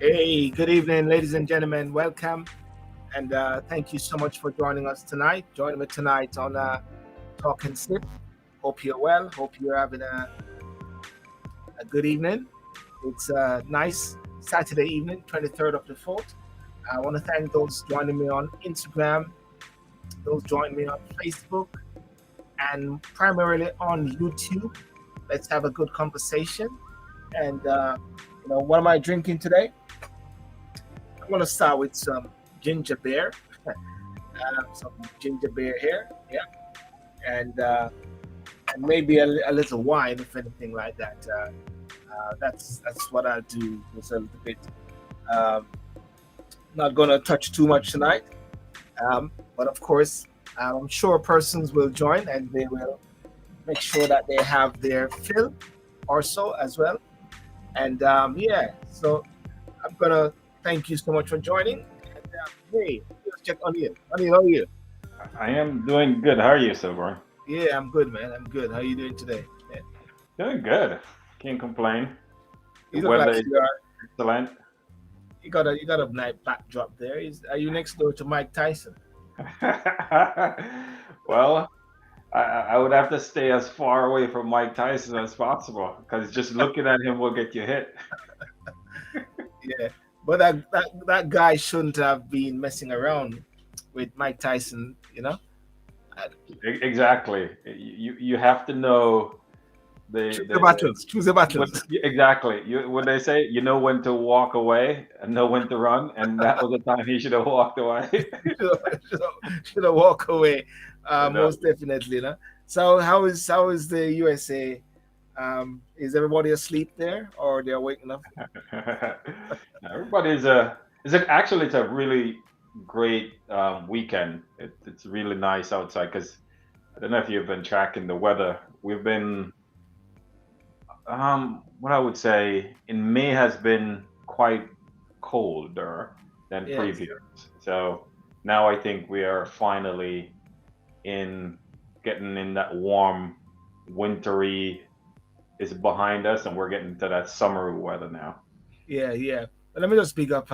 Hey, good evening, ladies and gentlemen. Welcome, and thank you so much for joining us tonight. Joining me tonight on Talk and Sip. Hope you're well. Hope you're having a good evening. It's a nice Saturday evening, 23rd of the 4th. I want to thank those joining me on Instagram, those joining me on Facebook, and primarily on YouTube. Let's have a good conversation. And, what am I drinking today? I'm going to start with some ginger beer. Some ginger beer here, yeah, and maybe a little wine, if anything like that. That's what I do. It's a little bit. Um, Not gonna touch too much tonight, but of course, I'm sure persons will join and they will make sure that they have their fill or so as well. And yeah, so I'm gonna thank you so much for joining. And hey, let's check on you. Oneil, how are you? I am doing good. How are you, Silver? Yeah, I'm good, man. I'm good. How you doing today? Yeah. Doing good. Can't complain. The You look weather like is you are. excellent. You got a nice backdrop there. Are you next door to Mike Tyson? Well, I would have to stay as far away from Mike Tyson as possible because just looking at him will get you hit. Yeah, but that guy shouldn't have been messing around with Mike Tyson. Uh, Exactly. You have to know choose the the battles. Choose the battles. exactly. When they say you know when to walk away and know when to run, and that was the time he should have walked away. should have walk away. You know. Most definitely. No? So how is the USA? Is everybody asleep there, or they're waking up? Everybody's actually it's a really great weekend. It's really nice outside because I don't know if you've been tracking the weather. We've been what I would say in May has been quite colder than Yes. previous. So now I think we are finally in getting in that warm wintry is behind us and we're getting to that summer weather now. Yeah, yeah. But let me just big up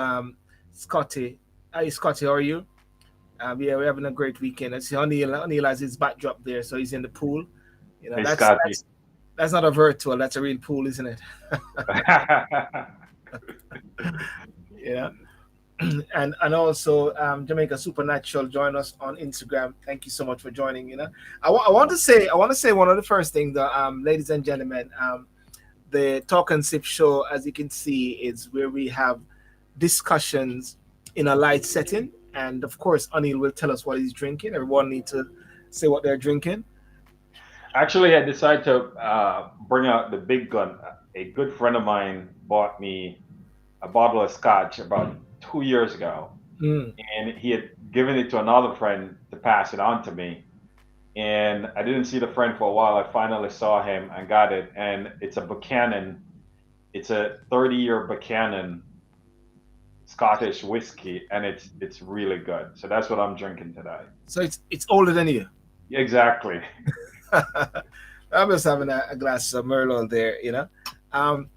Scotty. Hi, Scotty. How are you? Yeah, we're having a great weekend. I see Oneil has his backdrop there, so he's in the pool. You know, Hey that's Scotty. that's that's not a virtual. That's a real pool, isn't it? Yeah. And also Jamaica Supernatural join us on Instagram. Thank you so much for joining. I want to say one of the first things that ladies and gentlemen, the Talk and Sip show, as you can see, is where we have discussions in a light setting, and of course, Anil will tell us what he's drinking. Everyone needs to say what they're drinking. Actually, I decided to bring out the big gun. A good friend of mine bought me a bottle of scotch about 2 years ago, Mm, and he had given it to another friend to pass it on to me. And I didn't see the friend for a while. I finally saw him and got it, and it's a Buchanan. It's a 30-year Buchanan Scottish whiskey, and it's really good. So that's what I'm drinking today. so it's older than you. Exactly. I'm just having a glass of Merlot there. Um,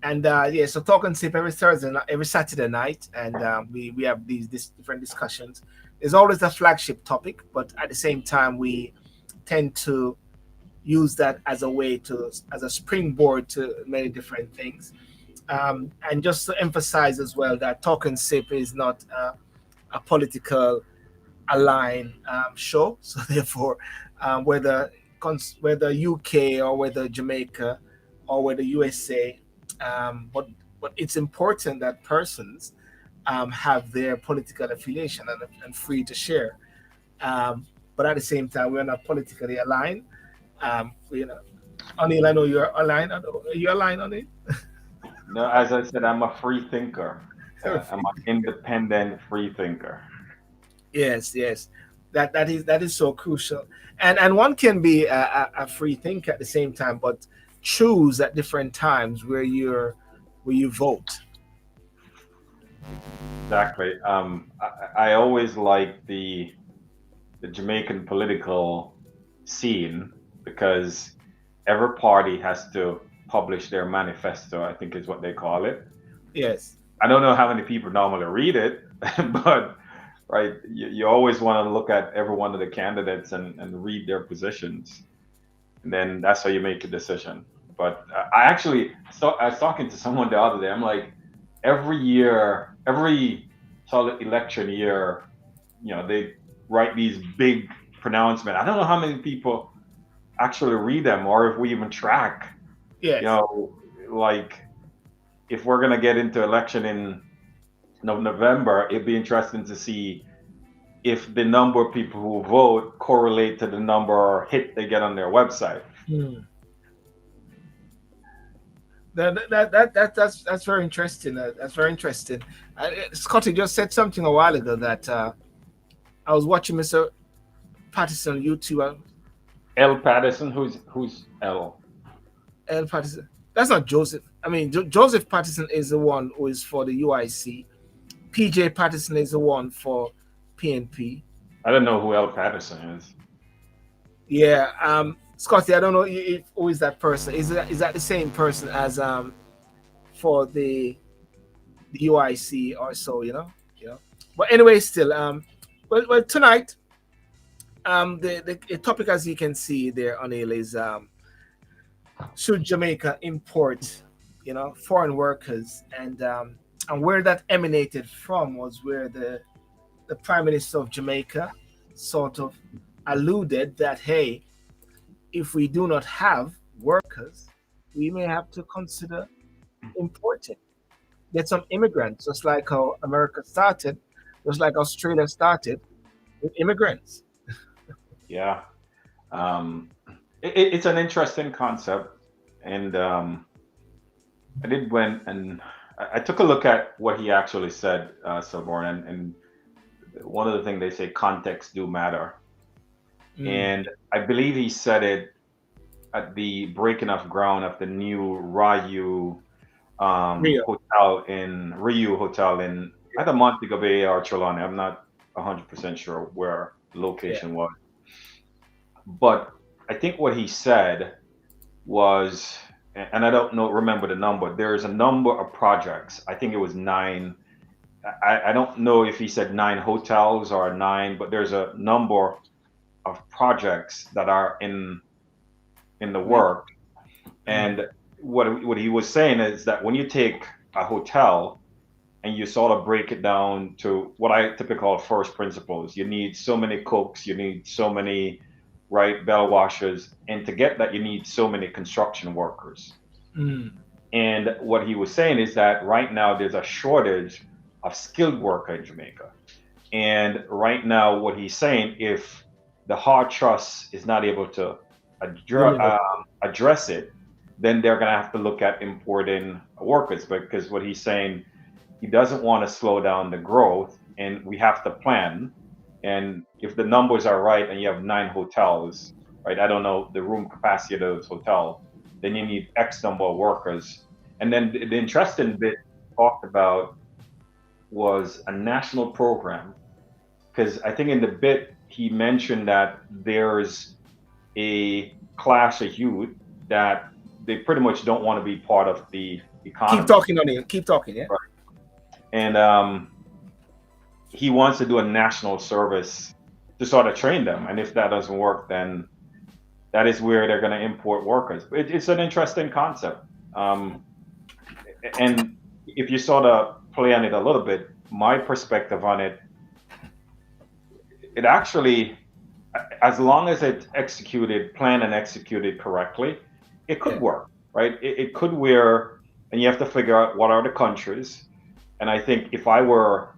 and yeah, so talk and sip every Thursday, every Saturday night, and we have these different discussions. There's always a flagship topic, but at the same time, we tend to use that as a way to as a springboard to many different things. And just to emphasize as well that talk and sip is not a political aligned show. So therefore, whether UK or whether Jamaica or whether USA, but it's important that persons have their political affiliation and free to share. But at the same time, we're not politically aligned. Anil, I know you're aligned. Are you aligned on it? No, as I said, I'm a free thinker. I'm an independent free thinker. Yes, yes. That is so crucial. And one can be a free thinker at the same time, but choose at different times where you vote. Exactly. I always like the Jamaican political scene because every party has to publish their manifesto, I think is what they call it. Yes. I don't know how many people normally read it, but right, you always want to look at every one of the candidates and read their positions, and then that's how you make a decision. But I actually, so I was talking to someone the other day. I'm like, every year, every solid election year, they write these big pronouncements. I don't know how many people actually read them, or if we even track. You Yes. know, like if we're gonna get into election in November, it'd be interesting to see if the number of people who vote correlate to the number of hit they get on their website. Hmm. That's very interesting. That's very interesting. Scotty just said something a while ago that I was watching Mr. Patterson on YouTube. L. Patterson, who's L? L. Patterson. That's not Joseph. I mean, Joseph Patterson is the one who is for the UIC. PJ Patterson is the one for PNP. I don't know who L. Patterson is. Yeah. Scotty, I don't know who is that person. Is that the same person as for the UIC or so? But anyway, still well tonight the topic, as you can see there on Oneil, is should Jamaica import foreign workers, and where that emanated from was where the Prime Minister of Jamaica sort of alluded that, hey, if we do not have workers, we may have to consider importing, get some immigrants, just like how America started, just like Australia started with immigrants. Yeah, um, it's an interesting concept, and I did went and I took a look at what he actually said, Silborn, and one of the things they say, context do matter, Mm. and I believe he said it at the breaking of ground of the new Ryu Real. hotel in either Montego Bay or Trelawney. I'm not 100% sure where the Yeah. location was, but I think what he said was, and I don't know, remember the number. There's a number of projects. I think it was nine. I don't know if he said nine hotels or nine, but there's a number of projects that are in the Make. work. Mm. And what he was saying is that when you take a hotel and you sort of break it down to what I typically call first principles, you need so many cooks, you need so many right bell washers, and to get that you need so many construction workers. Mm. And what he was saying is that right now there's a shortage of skilled worker in Jamaica. And right now, what he's saying, if the hard trust is not able to Dealing with. address it, then they're going to have to look at importing workers. Because what he's saying, he doesn't want to slow down the growth, and we have to plan. And if the numbers are right, and you have nine hotels, right? I don't know the room capacity of those hotels, then you need X number of workers. And then the interesting bit talked about was a national program, because I think in the bit he mentioned that there's a class of youth that they pretty much don't want to be part of the Keep economy. talking on it. Keep talking. Yeah. Right. And he wants to do a national service to sort of train them. And if that doesn't work, then that is where they're going to import workers. It's an interesting concept. And if you sort of play on it a little bit, my perspective on it, it actually, as long as it's executed, planned and executed correctly, it could Yeah. work, right? It could where, and you have to figure out what are the countries. And I think if I were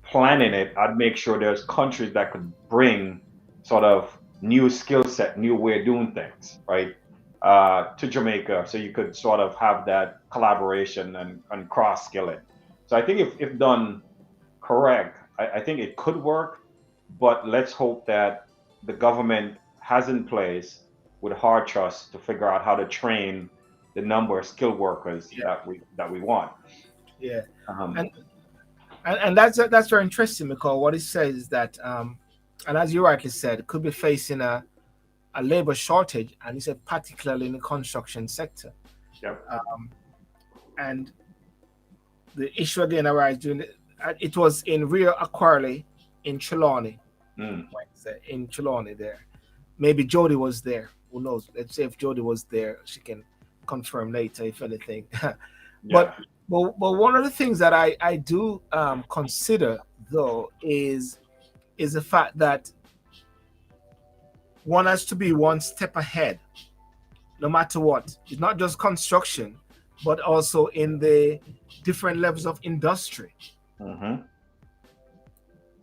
planning it, I'd make sure there's countries that could bring sort of new skill set, new way of doing things, right? To Jamaica, so you could sort of have that collaboration and cross skilling. So I think if done correct, I think it could work, but let's hope that the government has in place with hard trust to figure out how to train the number of skilled workers Yeah. that we want. Yeah. Um, And and that's very interesting, because what it says is that and as you rightly said, it could be facing a labor shortage, and he said particularly in the construction sector. yep. And the issue again arose during it was in Rio Aquarley in Trelawney, Mm. in Trelawney there. Maybe Jody was there. Who knows? Let's say if Jody was there, she can confirm later if anything. but Yeah. but one of the things that I do consider though is the fact that one has to be one step ahead, no matter what. It's not just construction, but also in the different levels of industry. Hmm.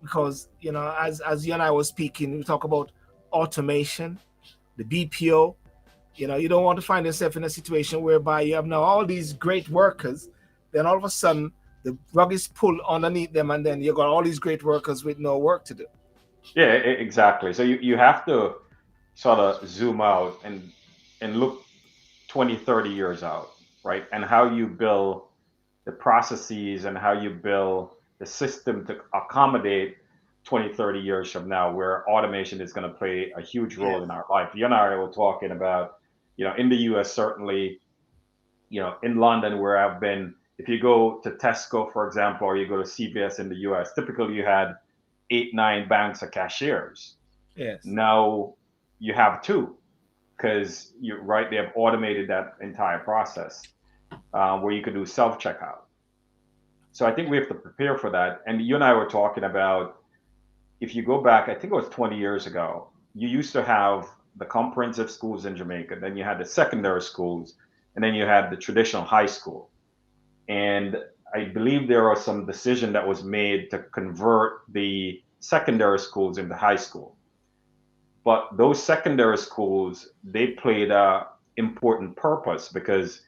Because as you and I was speaking, we talk about automation, the BPO. You don't want to find yourself in a situation whereby you have now all these great workers, then all of a sudden the rug is pulled underneath them, and then you got all these great workers with no work to do. Yeah, exactly. So you have to sort of zoom out and look 20, 30 years out, right? And how you build the processes and how you build the system to accommodate 20, 30 years from now, where automation is going to play a huge role in Yes. our life. You and I were talking about, in the US, certainly, in London, where I've been, if you go to Tesco, for example, or you go to CVS in the US, typically you had 8, 9 banks of cashiers. Yes. Now you have two, because you're right, they have automated that entire process, where you could do self checkout. So I think we have to prepare for that. And you and I were talking about, if you go back, I think it was 20 years ago, you used to have the comprehensive schools in Jamaica, then you had the secondary schools, and then you had the traditional high school. And I believe there was some decision that was made to convert the secondary schools into high school. But those secondary schools, they played a important purpose, because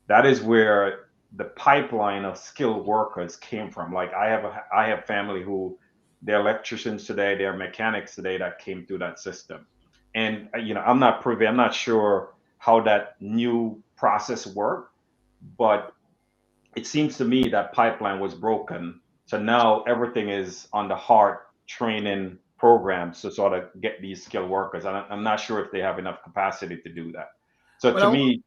that is where the pipeline of skilled workers came from. Like I have family who, they're electricians today, they're mechanics today, that came through that system. And I'm not privy, I'm not sure how that new process worked, but it seems to me that pipeline was broken. So now everything is on the hard training programs to sort of get these skilled workers. And I'm not sure if they have enough capacity to do that. So to Well, me,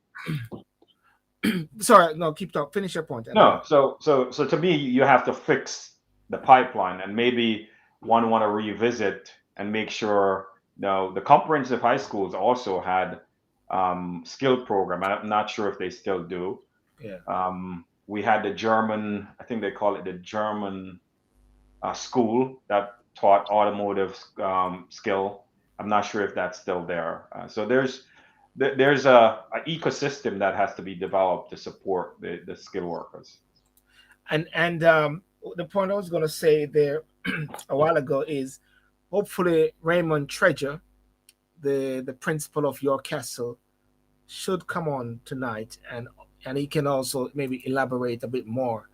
sorry, no, keep talking. Finish your point, and then no. So to me, you have to fix the pipeline, and maybe one want to revisit and make sure. No, the comprehensive high schools also had skilled program. I'm not sure if they still do. yeah. We had the German, I think they call it the German school that taught automotive skill. I'm not sure if that's still there. So there's a ecosystem that has to be developed to support the skilled workers. And the point I was going to say there a while ago is hopefully Raymond Treasure, the principal of your castle, should come on tonight, and he can also maybe elaborate a bit more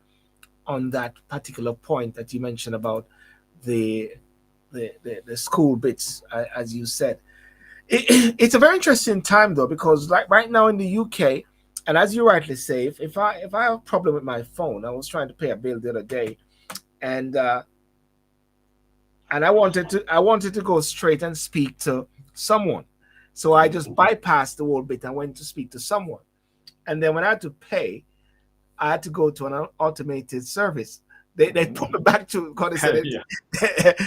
on that particular point that you mentioned about the the school bits, as you said. It's a very interesting time though, because like right now in the UK, and as you rightly say, if I have a problem with my phone, I was trying to pay a bill the other day, and I wanted to go straight and speak to someone, so I just bypassed the whole bit and went to speak to someone, and then when I had to pay, I had to go to an automated service. They put me back to God. They said Yeah, it.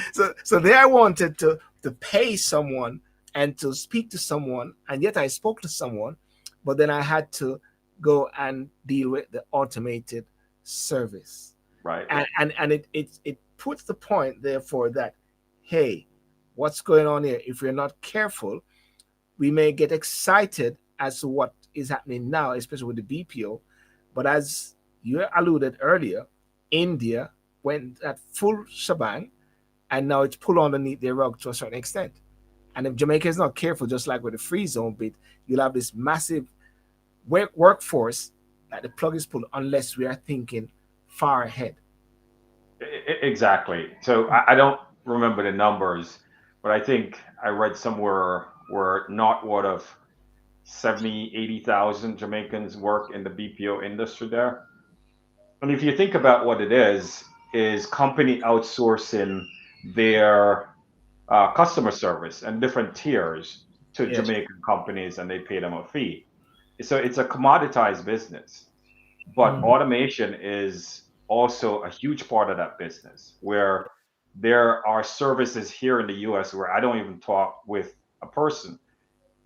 So there I wanted to pay someone and to speak to someone, and yet I spoke to someone, but then I had to go and deal with the automated service, right. and it puts the point therefore that, hey, what's going on here? If we're not careful, we may get excited as to what is happening now, especially with the BPO. But as you alluded earlier, India went at full shebang, and now it's pulled underneath their rug to a certain extent. And if Jamaica is not careful, just like with the free zone bit, you'll have this massive workforce that the plug is pulled unless we are thinking far ahead. Exactly. So I don't remember the numbers, but I think I read somewhere where not what of 70, 80,000 Jamaicans work in the BPO industry there. And if you think about what it is company outsourcing their customer service and different tiers to Yes. Jamaican companies, and they pay them a fee. So it's a commoditized business, but Mhm. automation is also a huge part of that business, where there are services here in the US where I don't even talk with a person.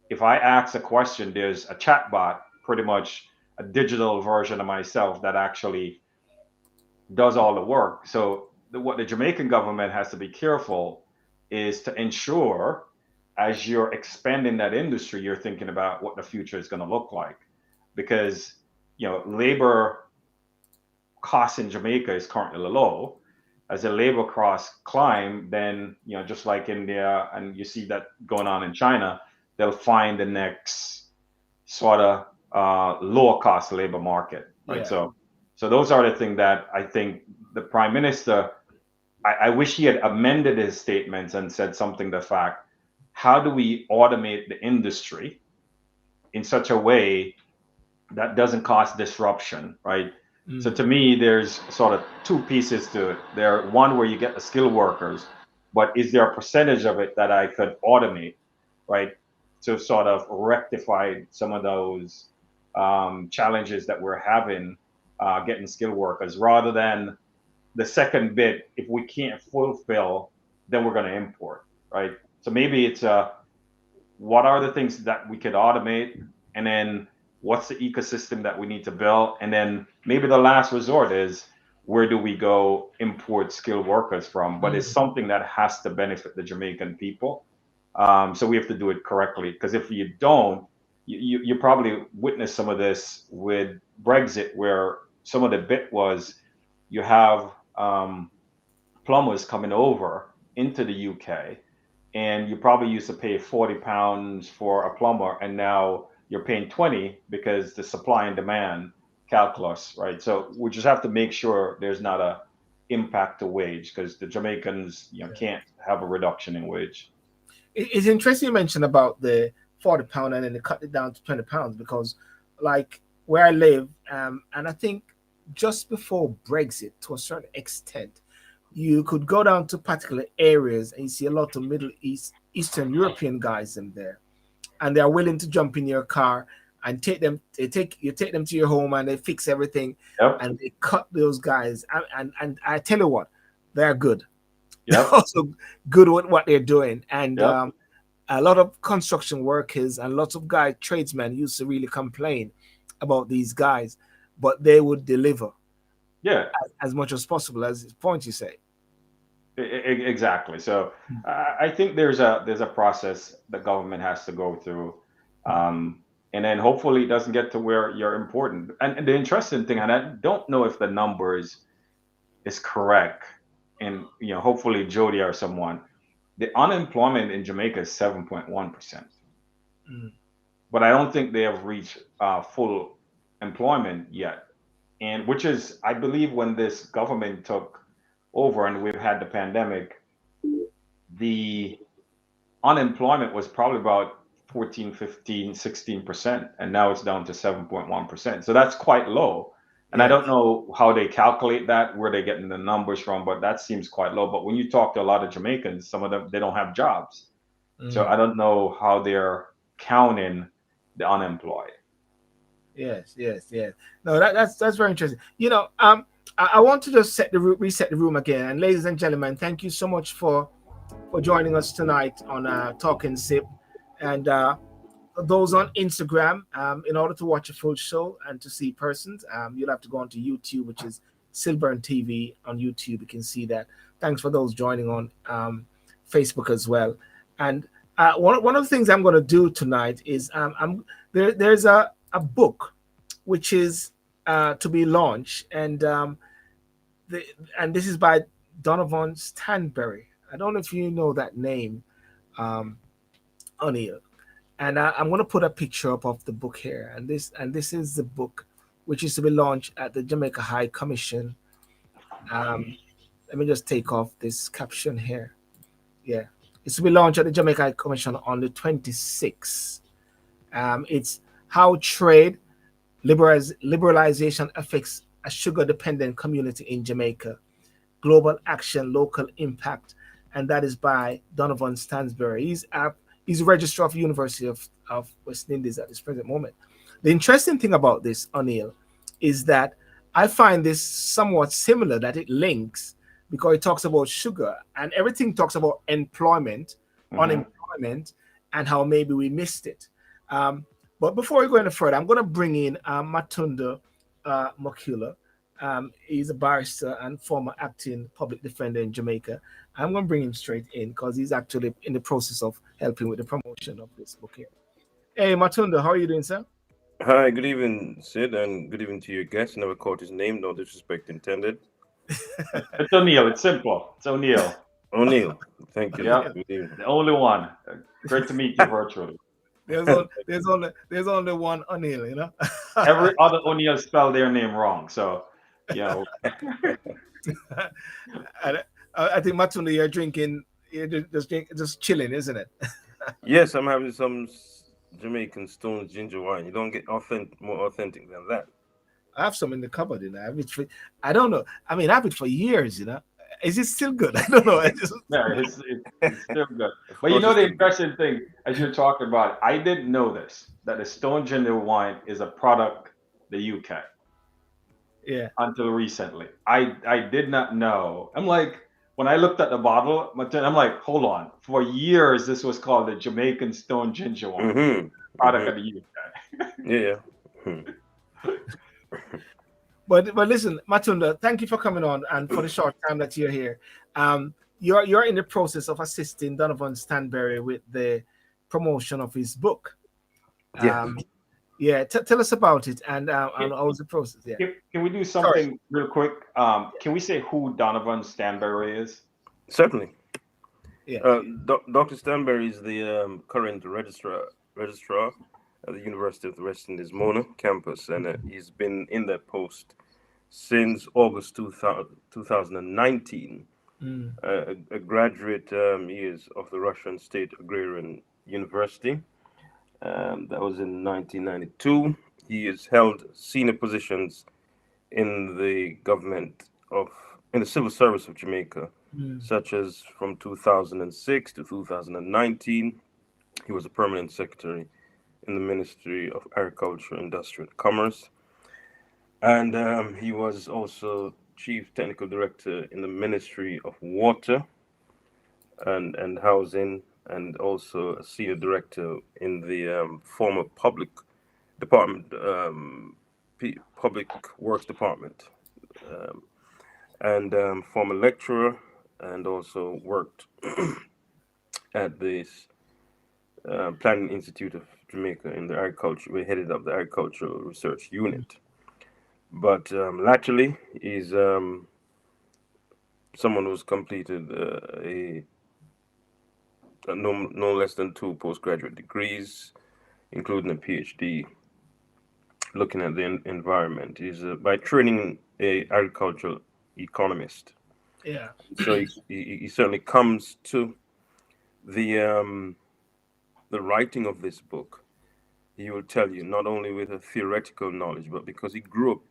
If I ask a question, there's a chatbot, pretty much a digital version of myself that actually does all the work. So what the Jamaican government has to be careful is to ensure, as you're expanding that industry, you're thinking about what the future is going to look like, because labor costs in Jamaica is currently low. As the labor costs climb, then just like India, and you see that going on in China, they'll find the next sort of lower cost labor market, right? Yeah. So those are the things that I think the prime minister. I wish he had amended his statements and said something to the fact, how do we automate the industry in such a way that doesn't cause disruption, right? So to me, there's sort of two pieces to it. There, one where you get the skilled workers, but is there a percentage of it that I could automate, right, to sort of rectify some of those challenges that we're having getting skilled workers, rather than the second bit, if we can't fulfill, then we're going to import, right? So maybe it's what are the things that we could automate, and then what's the ecosystem that we need to build, and then maybe the last resort is where do we go import skilled workers from, but it's something that has to benefit the Jamaican people. So we have to do it correctly, because if you don't, you probably witnessed some of this with Brexit, where some of the bit was you have plumbers coming over into the UK, and you probably used to pay £40 for a plumber, and now you're paying 20 because the supply and demand calculus, right? So we just have to make sure there's not a impact to wage, because the Jamaicans can't have a reduction in wage. It's interesting you mentioned about the £40 and then they cut it down to £20, because like where I live, and I think just before Brexit, to a certain extent, you could go down to particular areas and you see a lot of Eastern European guys in there, and they are willing to jump in your car and take them to your home, and they fix everything. Yep. And they cut those guys, and I tell you what, they're good. Yep. They're also good with what they're doing. And Yep. a lot of construction workers and lots of tradesmen used to really complain about these guys, but they would deliver as much as possible, as the point you say. Exactly. So I think there's a process the government has to go through, and then hopefully it doesn't get to where you're important. And the interesting thing, and I don't know if the numbers is correct, and hopefully Jody or someone, the unemployment in Jamaica is 7.1%, but I don't think they have reached full employment yet. And which is, I believe, when this government took over and we've had the pandemic, the unemployment was probably about 14, 15, 16%, and now it's down to 7.1%. So that's quite low. And I don't know how they calculate that, where they're getting the numbers from, but that seems quite low. But when you talk to a lot of Jamaicans, some of them, they don't have jobs. So I don't know how they're counting the unemployed. Yes. No, that's very interesting. I want to just reset the room again. And ladies and gentlemen, thank you so much for joining us tonight on Talking Sip. And those on Instagram, in order to watch a full show and to see persons, you'll have to go onto YouTube, which is Silburn TV on YouTube. You can see that. Thanks for those joining on Facebook as well. And one of the things I'm going to do tonight is there's a book which is to be launched, and this is by Donovan Stanbury. I don't know if you know that name, Oneil. And I'm going to put a picture up of the book here, and this is the book which is to be launched at the Jamaica High Commission. Let me just take off this caption here. Yeah, it's to be launched at the Jamaica High Commission on the 26th. It's how trade liberalization affects a sugar-dependent community in Jamaica, global action, local impact, and that is by Donovan Stansbury. He's a registrar of the University of West Indies at this present moment. The interesting thing about this, Oneil, is that I find this somewhat similar that it links because it talks about sugar and everything talks about employment, Hmm. unemployment, and how maybe we missed it. Um, but before we go any further, I'm going to bring in Matunda Mokula. He's a barrister and former acting public defender in Jamaica. I'm going to bring him straight in because he's actually in the process of helping with the promotion of this book here. Hey, Matunda, how are you doing, sir? Hi, good evening, Sid, and good evening to your guest. Never caught his name, no disrespect intended. It's O'Neill. It's simple. It's O'Neill. O'Neill, thank you. Yep, Good evening. the only one. Great to meet you virtually. There's only one Oneil, you know. Every other O'Neill spelled their name wrong. So, you know, I, I think Matunda, you're drinking, just chilling, isn't it? Yes, I'm having some Jamaican Stones ginger wine. You don't get more authentic than that. I have some in the cupboard, you know. I don't know. I mean, I have it for years, you know. Is it still good? I don't know. I just, yeah, it's still good. Of But you course, know it's the still good. interesting thing, as you're talking about, it, I didn't know this that the Stone Ginger wine is a product the UK yeah. until recently. I did not know. I'm like, when I looked at the bottle, I'm like, hold on. For years, this was called the Jamaican Stone Ginger wine, Mm-hmm. product Mm-hmm. of the UK. Yeah, yeah. Hmm. But listen, Matunda, thank you for coming on and for the short time that you're here. You're in the process of assisting Donovan Stanberry with the promotion of his book. Yes. Um, yeah, tell us about it Can, and how's the process? Yeah, can we do sorry. something real quick? Can we say who Donovan Stanberry is? Certainly. Yeah, Dr. Stanberry is the current registrar at the University of the West Indies Mona campus, and he's been in that post since August 2019. mm, A graduate he is of the Russian State Agrarian University. That was in 1992. He has held senior positions in the government of in the civil service of Jamaica, mm, such as from 2006 to 2019. He was a permanent secretary in the Ministry of Agriculture, Industry, and Commerce, and he was also chief technical director in the Ministry of Water and Housing, and also a senior director in the former public department, public works department, um, and former lecturer, and also worked at this Planning Institute of Jamaica in the agriculture. We headed up the agricultural research unit. But latterly, is someone who's completed no less than two postgraduate degrees, including a PhD, looking at the environment. He's by training a agricultural economist. yeah, So he certainly comes to the um, the writing of this book. He will tell you not only with a theoretical knowledge, but because he grew up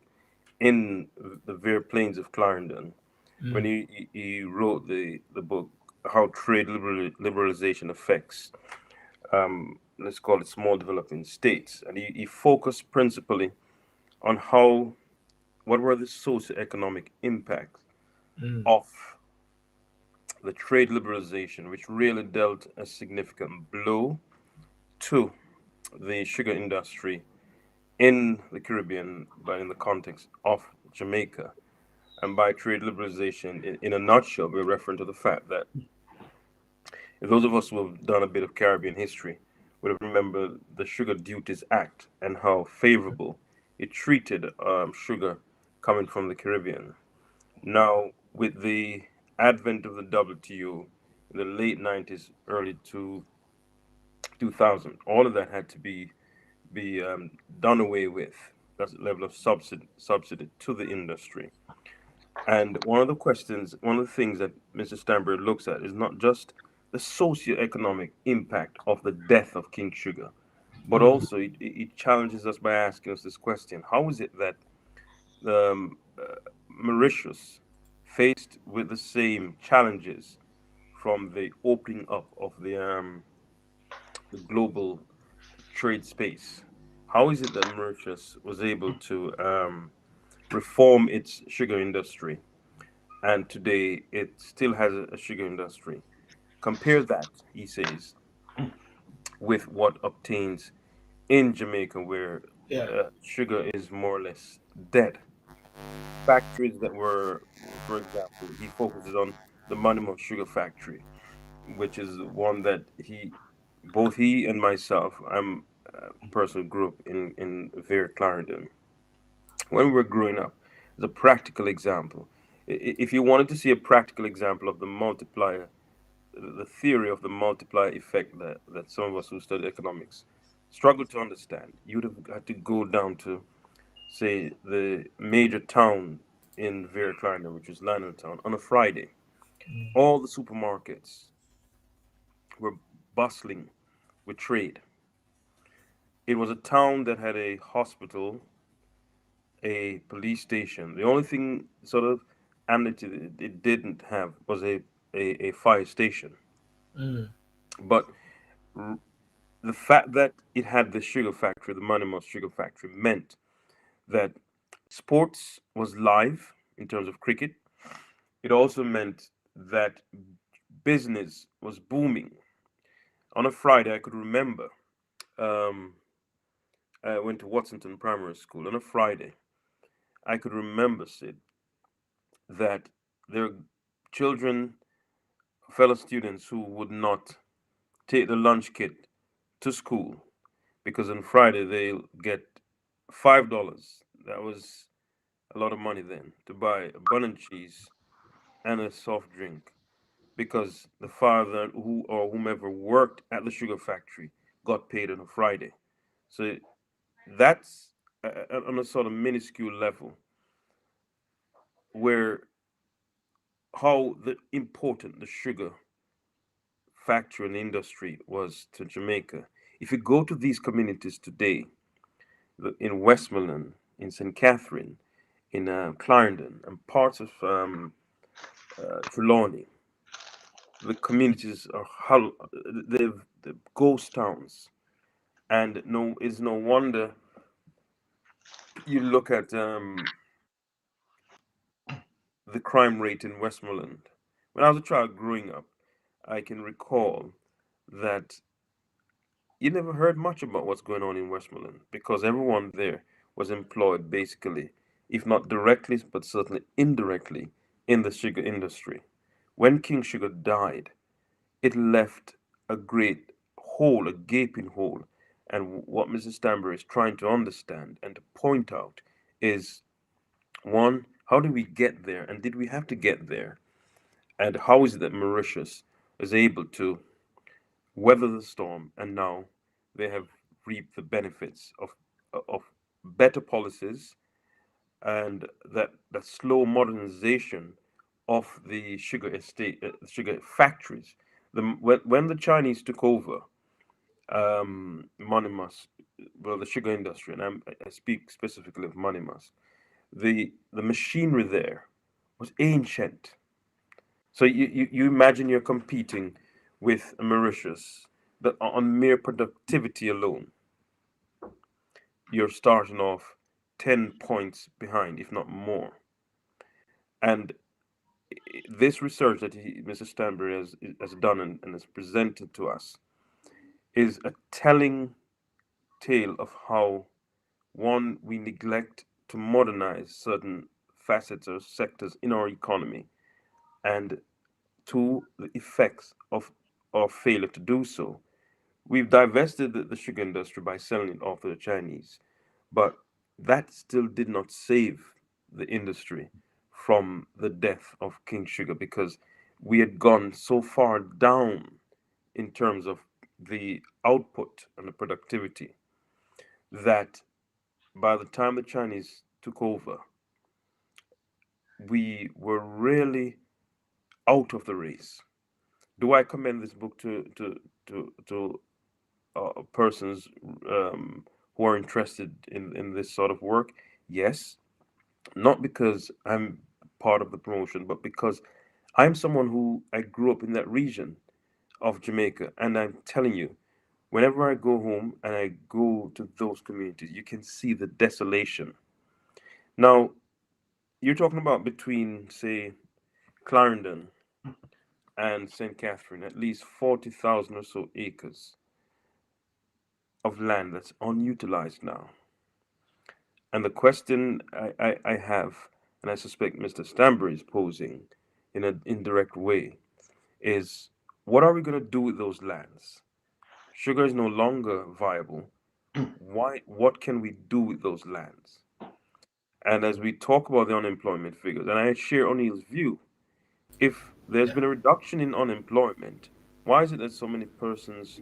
in the very plains of Clarendon when mm, he wrote the book, how trade liberalization affects, let's call it, small developing states. And he focused principally on what were the socio-economic impacts mm, of the trade liberalization, which really dealt a significant blow to the sugar industry in the Caribbean, but in the context of Jamaica. And by trade liberalization, in a nutshell, we're referring to the fact that if those of us who have done a bit of Caribbean history would have remembered the Sugar Duties Act and how favorable it treated sugar coming from the Caribbean. Now, with the advent of the WTO in the late 90s, early to 2000, all of that had to be done away with. That's the level of subsidy to the industry. And one of the things that Mr. Steinberg looks at is not just the socio-economic impact of the death of King Sugar, but mm, also it challenges us by asking us this question: how is it that Mauritius, faced with the same challenges from the opening up of the global trade space, how is it that Mauritius was able to reform its sugar industry, and today it still has a sugar industry. Compare that, he says, with what obtains in Jamaica, where Yeah. sugar is more or less dead. Factories that were, for example, he focuses on the Monument Sugar Factory, which is one that both he and myself, I'm a person who grew up in Vera Clarendon. When we were growing up, as a practical example, if you wanted to see a practical example of the multiplier, the theory of the multiplier effect that some of us who study economics struggle to understand, you'd have had to go down to, say, the major town in Vera Clarendon, which is Lionel Town, on a Friday. All the supermarkets were bustling with trade. It was a town that had a hospital, a police station. The only thing sort of amity it didn't have was a fire station. Mm. But the fact that it had the sugar factory, the Manimos sugar factory, meant that sports was live in terms of cricket. It also meant that business was booming. On a Friday, I could remember, um, I went to Watsonton Primary School. On a Friday, I could remember, Sid, that there are children, fellow students who would not take the lunch kit to school because on Friday they'll get $5. That was a lot of money then to buy a bun and cheese and a soft drink because the father who or whomever worked at the sugar factory got paid on a Friday. So that's on a sort of minuscule level where how important the sugar factory and industry was to Jamaica. If you go to these communities today, in Westmoreland, in St. Catherine, in Clarendon, and parts of Trelawney, the communities are they're ghost towns, and no, it's no wonder you look at the crime rate in Westmoreland. When I was a child growing up, I can recall that you never heard much about what's going on in Westmoreland because everyone there was employed basically, if not directly, but certainly indirectly, in the sugar industry. When King Sugar died, it left a great hole, a gaping hole. And what Mrs. Stanbury is trying to understand and to point out is one, how did we get there? And did we have to get there? And how is it that Mauritius is able to weather the storm, and now they have reaped the benefits of better policies and that slow modernization of the sugar estate, sugar factories. When the Chinese took over Monimas, well, the sugar industry, and I speak specifically of Monimas, the machinery there was ancient. So you imagine you're competing with Mauritius that on mere productivity alone, you're starting off 10 points behind, if not more. And this research that Mr. Stanbury has done and has presented to us is a telling tale of how, one, we neglect to modernize certain facets or sectors in our economy, and two, the effects of our failure to do so. We've divested the sugar industry by selling it off to the Chinese, but that still did not save the industry from the death of King Sugar because we had gone so far down in terms of the output and the productivity that by the time the Chinese took over, we were really out of the race. Do I commend this book to persons who are interested in this sort of work? Yes, not because I'm part of the promotion, but because I'm someone who I grew up in that region of Jamaica, and I'm telling you, whenever I go home and I go to those communities, you can see the desolation. Now, you're talking about between, say, Clarendon and St. Catherine, at least 40,000 or so acres of land that's unutilized now. And the question I have, and I suspect Mr. Stanbury is posing in an indirect way, is what are we going to do with those lands? Sugar is no longer viable. Why? What can we do with those lands? And as we talk about the unemployment figures, and I share O'Neill's view, if there's Yeah, been a reduction in unemployment, why is it that so many persons,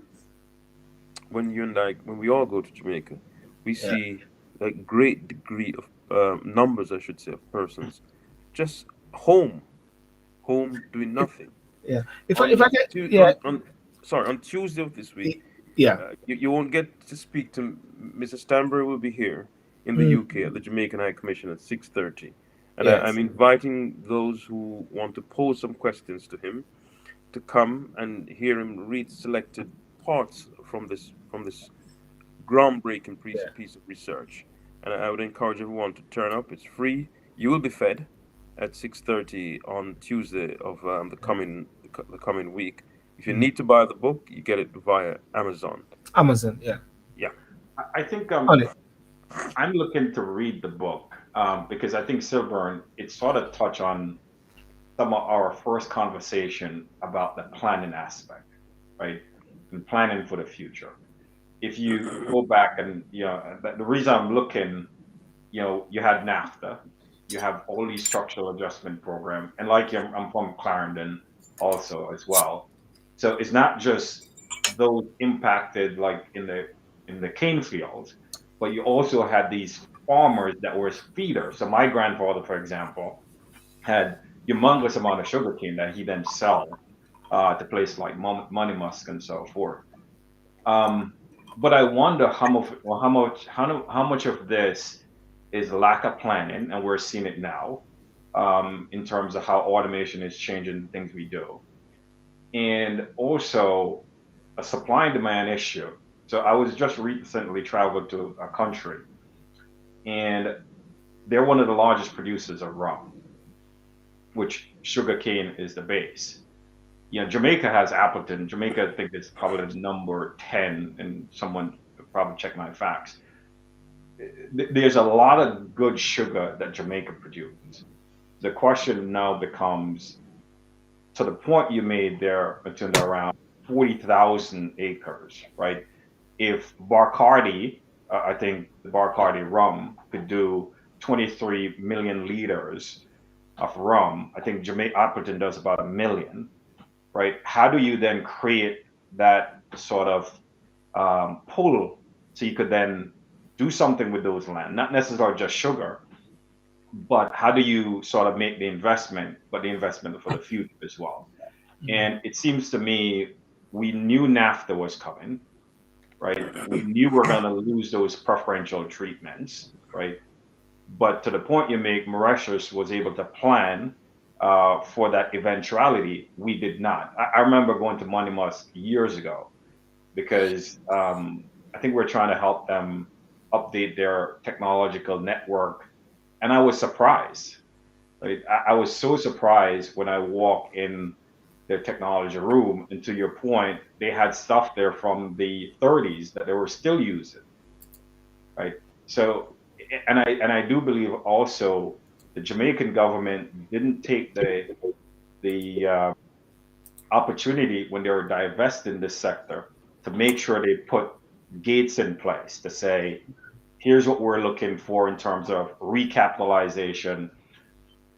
when you and I, when we all go to Jamaica, we yeah, see a great degree of numbers, I should say, of persons just home, home doing if, nothing. yeah. If I On, get, Tu- yeah, on sorry, on Tuesday of this week, yeah, you won't get to speak to Mr. Stanbury. Will be here in the mm, UK at the Jamaican High Commission at 6:30, and I'm yes, inviting those who want to pose some questions to him to come and hear him read selected parts from this groundbreaking yeah, piece of research. And I would encourage everyone to turn up. It's free. You will be fed at 6:30 on Tuesday of the coming week. If you mm. need to buy the book, you get it via Amazon. Amazon, yeah, Yeah. I think on it, I'm looking to read the book because I think Silburn it sort of touch on some of our first conversation about the planning aspect, right? And planning for the future. If you go back and the reason I'm looking, you had NAFTA, you have all these structural adjustment program, and like I'm from Clarendon also as well. So it's not just those impacted like in the cane fields, but you also had these farmers that were feeders. So my grandfather, for example, had humongous amount of sugarcane that he then sell to places like Money Musk and so forth. Um, but I wonder how much of this is lack of planning, and we're seeing it now in terms of how automation is changing things we do, and also a supply and demand issue. So I was just recently traveled to a country, and they're one of the largest producers of rum, which sugarcane is the base. Jamaica has Appleton. Jamaica, I think, is probably the number 10, and someone could probably check my facts. There's a lot of good sugar that Jamaica produces. The question now becomes to the point you made there, Matinda, around 40,000 acres, right? If Barcardi, I think the Barcardi rum could do 23 million liters of rum, I think Jamaica Appleton does about a million, right? How do you then create that sort of pull so you could then do something with those land, not necessarily just sugar, but how do you sort of make the investment, but the investment for the future as well? mm, And it seems to me we knew NAFTA was coming, right? We knew we're going to lose those preferential treatments, right? But to the point you make, Mauritius was able to plan for that eventuality. We did not. I remember going to Money Musk years ago because I think we're trying to help them update their technological network, and I was surprised. Right? I was so surprised when I walk in their technology room, and to your point, they had stuff there from the 30s that they were still using, right? So, and I do believe also the Jamaican government didn't take the opportunity when they were divesting this sector to make sure they put gates in place to say, here's what we're looking for in terms of recapitalization.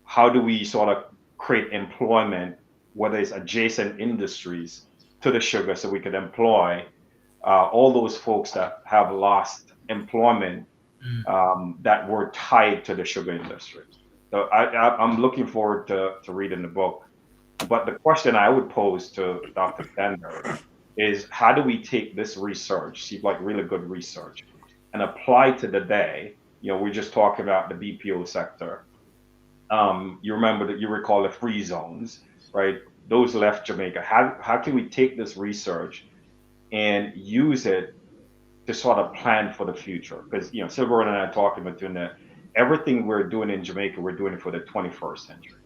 How do we sort of create employment, whether it's adjacent industries to the sugar, so we could employ all those folks that have lost employment mm. that were tied to the sugar industry. So I'm looking forward to reading the book. But the question I would pose to Dr. Stanbury is how do we take this research, seems like really good research, and apply to the day? We're just talking about the BPO sector. You recall the free zones, right? Those left Jamaica. How can we take this research and use it to sort of plan for the future? Because Silver and I are talking about doing that. everything we're doing in Jamaica, we're doing it for the 21st century.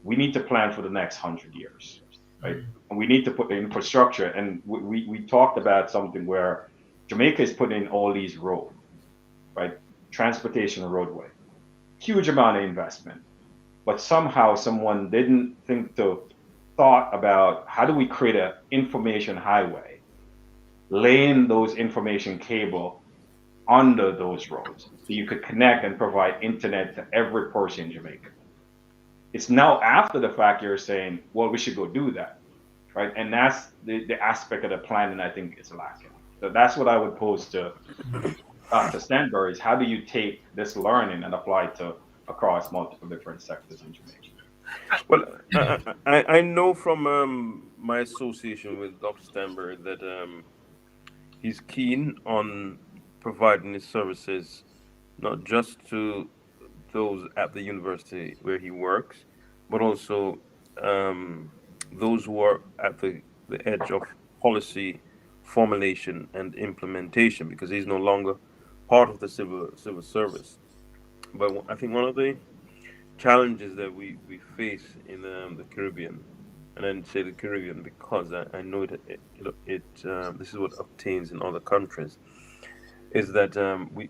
We need to plan for the next 100 years, right? Mm. And we need to put the infrastructure. And we talked about something where Jamaica is putting in all these roads, right? Transportation roadway, huge amount of investment. But somehow someone didn't think to thought about how do we create an information highway, laying those information cable under those roads so you could connect and provide internet to every person in Jamaica. It's now after the fact you're saying, well, we should go do that, right? And that's the aspect of the planning I think is lacking. So that's what I would pose to Dr. Stanbury is how do you take this learning and apply it to across multiple different sectors in Jamaica? Well, I know from my association with Dr. Stanbury that he's keen on providing his services not just to those at the university where he works, but also um, those who are at the edge of policy formulation and implementation, because he's no longer part of the civil service. But I think one of the challenges that we face in the Caribbean, and I say the Caribbean because I know this is what obtains in other countries, is that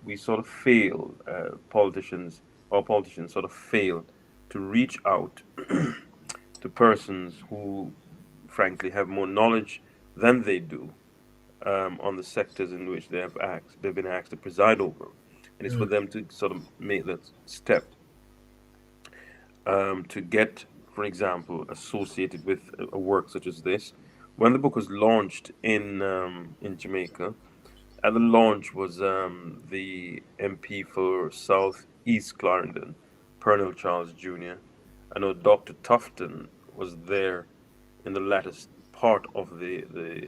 we sort of fail, politicians sort of fail to reach out to persons who, frankly, have more knowledge than they do on the sectors in which they've been asked to preside over, and it's for Mm. them to sort of make that step to get, for example, associated with a work such as this. When the book was launched in Jamaica, at the launch was the MP for South East Clarendon, Pernell Charles Jr. I know Dr. Tufton was there in the latest part of the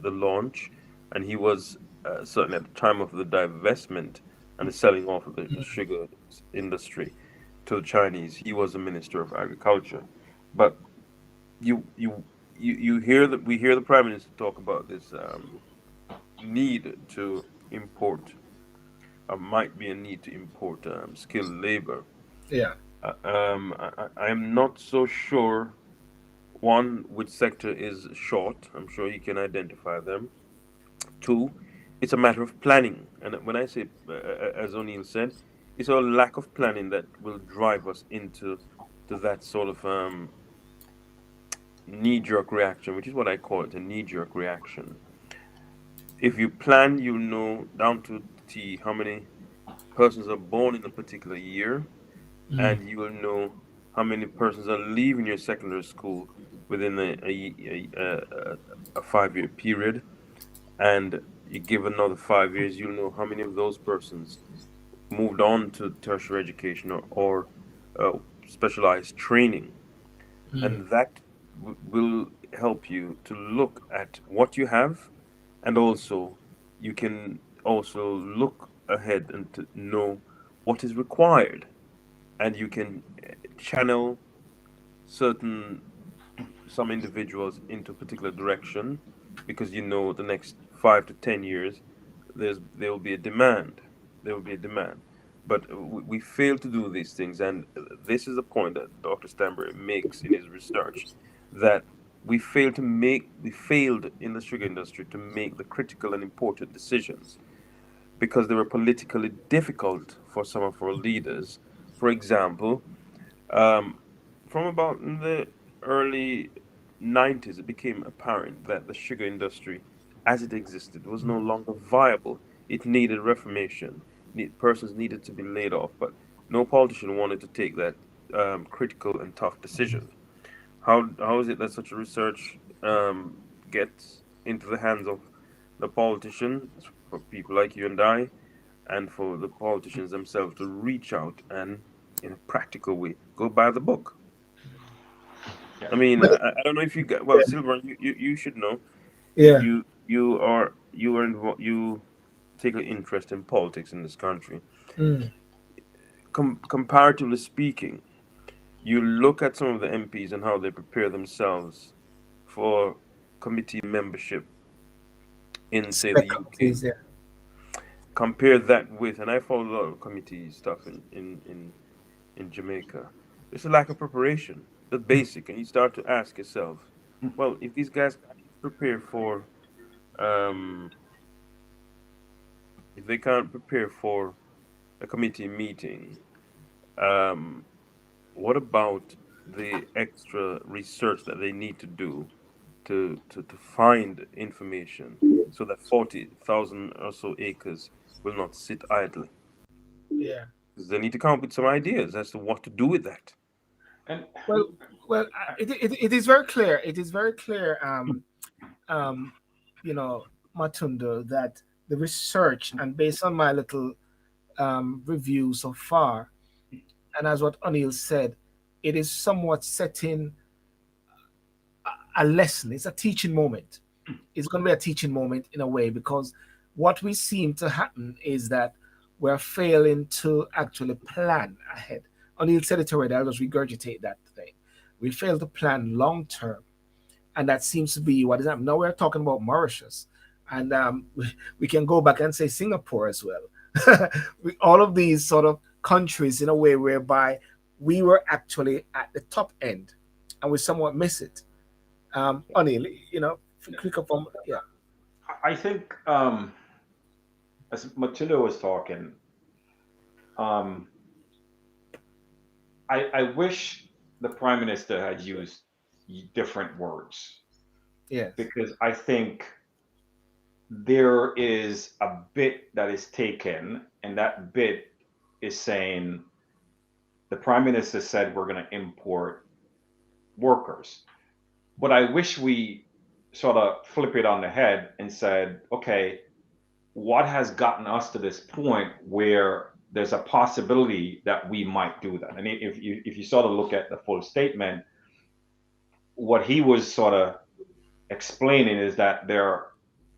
launch, and he was certainly at the time of the divestment and the selling off of the sugar industry to the Chinese. He was the Minister of Agriculture, but you you you hear that we hear the Prime Minister talk about this need to import, or might be a need to import skilled labor. Yeah. I'm not so sure, one, which sector is short. I'm sure you can identify them. Two, it's a matter of planning. And when I say, as O'Neill said, it's a lack of planning that will drive us into that sort of knee jerk reaction, which is what I call it, a knee jerk reaction. If you plan, you know down to T how many persons are born in a particular year, Mm. and you will know how many persons are leaving your secondary school within a 5 year period, and you give another 5 years, you'll know how many of those persons moved on to tertiary education or specialized training, Mm. and that will help you to look at what you have, and also you can also look ahead and to know what is required, and you can channel certain some individuals into a particular direction, because you know the next 5 to 10 years there will be a demand. There will be a demand. But we fail to do these things, and this is a point that Dr. Stanbury makes in his research, that we failed in the sugar industry to make the critical and important decisions because they were politically difficult for some of our leaders. For example, um, from about in the early 90s, it became apparent that the sugar industry, as it existed, was no longer viable. It needed reformation. Persons needed to be laid off, but no politician wanted to take that critical and tough decision. How is it that such a research gets into the hands of the politicians, for people like you and I, and for the politicians themselves to reach out and, in a practical way, go by the book? Yeah. I mean, But I don't know if you got, well, yeah, Silver, you should know. yeah. You take an interest in politics in this country. Mm. Comparatively speaking, you look at some of the MPs and how they prepare themselves for committee membership in, say, the Spec up, UK. please. Yeah. compare that with, and I follow a lot of committee stuff in Jamaica. There's a lack of preparation. The basic, and you start to ask yourself, well, if these guys can't prepare for, um, if they can't prepare for a committee meeting, um, what about the extra research that they need to do to find information so that 40,000 or so acres will not sit idly? Yeah. Because they need to come up with some ideas as to what to do with that. And Well, it is very clear. It is very clear, um, Matundo, that the research, and based on my little review so far, and as what Oneil said, it is somewhat setting a lesson. It's a teaching moment. It's going to be a teaching moment in a way, because what we seem to happen is that we're failing to actually plan ahead. Oneil said it already. I'll just regurgitate that thing. We fail to plan long term, and that seems to be what is happening. Now we're talking about Mauritius, and we can go back and say Singapore as well. All of these sort of countries, in a way whereby we were actually at the top end, and we somewhat miss it. Oneil, click up on, yeah. I think, as Matilda was talking, I wish the Prime Minister had used different words, Yes. because I think there is a bit that is taken, and that bit is saying the Prime Minister said we're going to import workers. But I wish we sort of flip it on the head and said, okay, what has gotten us to this point where there's a possibility that we might do that? And if you sort of look at the full statement, what he was sort of explaining is that there are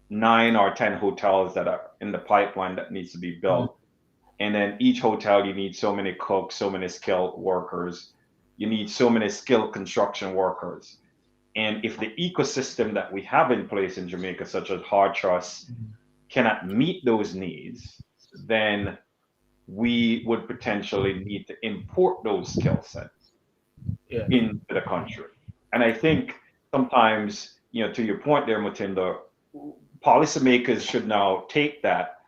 9 or 10 hotels that are in the pipeline that needs to be built. And then each hotel, you need so many cooks, so many skilled workers. You need so many skilled construction workers. And if the ecosystem that we have in place in Jamaica, such as hard trust, cannot meet those needs, then we would potentially need to import those skill sets into the country. And I think sometimes, to your point there, Mutinda, policymakers should now take that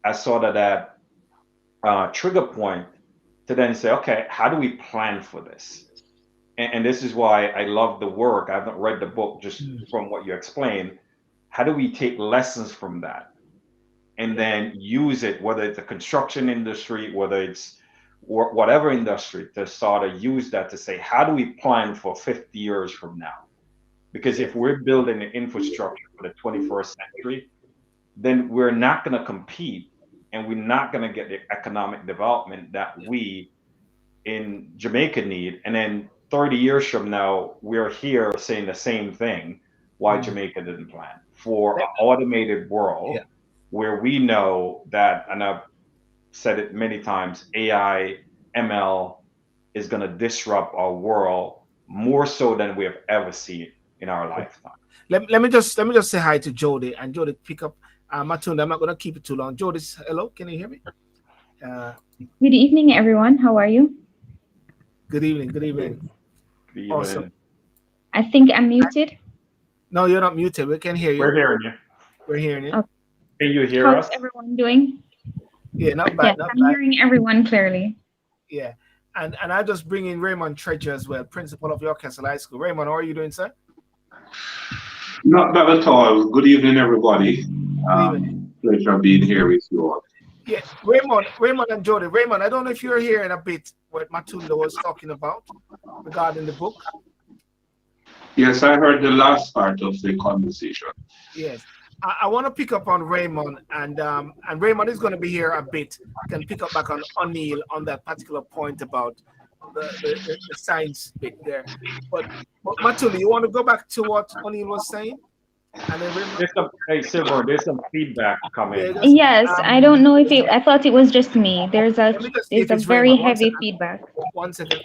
as sort of that trigger point to then say, okay, how do we plan for this? And this is why I love the work. I haven't read the book, just from what you explained. How do we take lessons from that and then use it, whether it's the construction industry, whether it's whatever industry, to sort of use that to say, how do we plan for 50 years from now? Because if we're building an infrastructure for the 21st century, then we're not going to compete, and we're not going to get the economic development that we in Jamaica need. And then 30 years from now, we're here saying the same thing, why Jamaica didn't plan for an automated world where we know that, and I've said it many times, AI, ML is going to disrupt our world more so than we have ever seen in our lifetime. Let me just say hi to Jody, and Jody pick up Matunda. I'm not going to keep it too long. Jody, hello, can you hear me? Good evening, everyone. How are you? Good evening. Good evening. Good evening. Awesome. I think I'm muted. No, you're not muted. We can hear you. We're hearing you. We're hearing you. Okay. Can you hear How's us? everyone doing? Yeah, not bad. Yes, I'm hearing everyone clearly. Yeah. And I just bring in Raymond Treasure as well, principal of York Castle High School. Raymond, how are you doing, sir? Not bad at all. Good evening, everybody. Good evening. Pleasure being here with you all. Yeah, Raymond and Jody. Raymond, I don't know if you're hearing a bit what Matunda was talking about regarding the book. Yes, I heard the last part of the conversation. Yes. I want to pick up on Raymond, and Raymond is going to be here a bit. Can pick up back on Oneil on that particular point about the science bit there. But Matuli, you want to go back to what Oneil was saying? And then There's some feedback coming. Yes, I don't know if I thought it was just me. There's a very Raymond. heavy feedback. 1 second.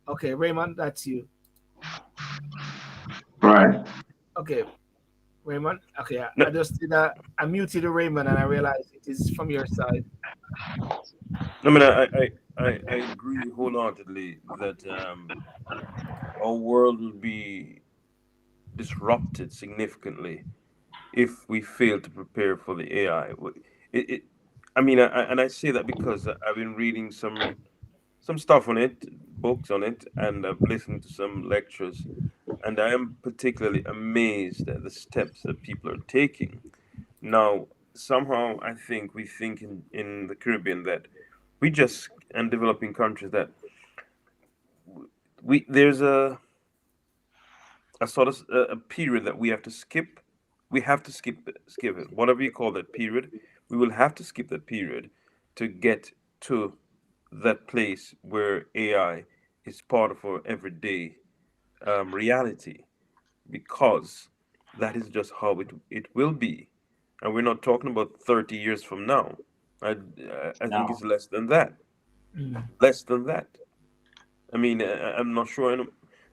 Okay, Raymond, that's you. Right. Okay. Raymond? Okay, No, I just did I muted the Raymond and I realized it is from your side. I mean, I agree wholeheartedly that our world will be disrupted significantly if we fail to prepare for the AI. It I mean, and I say that because I've been reading some stuff on it, books on it, and I've listened to some lectures, and I am particularly amazed at the steps that people are taking. Now, somehow, I think we think in the Caribbean that we just, and developing countries, that there's a sort of a period that we have to skip. We have to skip it, whatever you call that period. We will have to skip that period to get to that place where AI is part of our everyday reality, because that is just how it will be, and we're not talking about 30 years from now. I think No. it's less than that. Mm. Less than that. I mean, I'm not sure.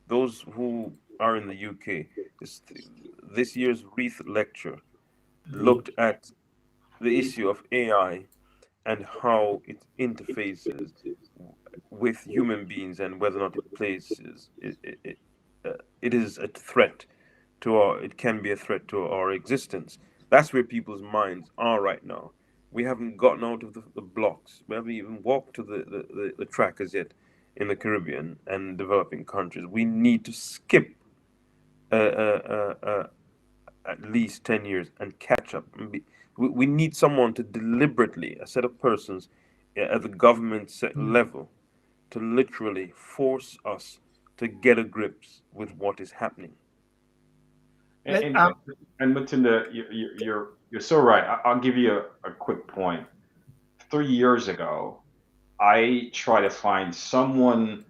Those who are in the UK, this, this year's Wreath lecture looked at the issue of AI and how it interfaces with human beings, and whether or not it places it is a threat to our, it can be a threat to our existence. That's where people's minds are right now. We haven't gotten out of the blocks. We haven't even walked to the track as yet in the Caribbean and developing countries. We need to skip uh, uh, uh, uh, at least 10 years and catch up. We need someone to deliberately, a set of persons at the government level, to literally force us to get a grips with what is happening. And and Matinda, you're so right. I'll give you a quick point. 3 years ago, I tried to find someone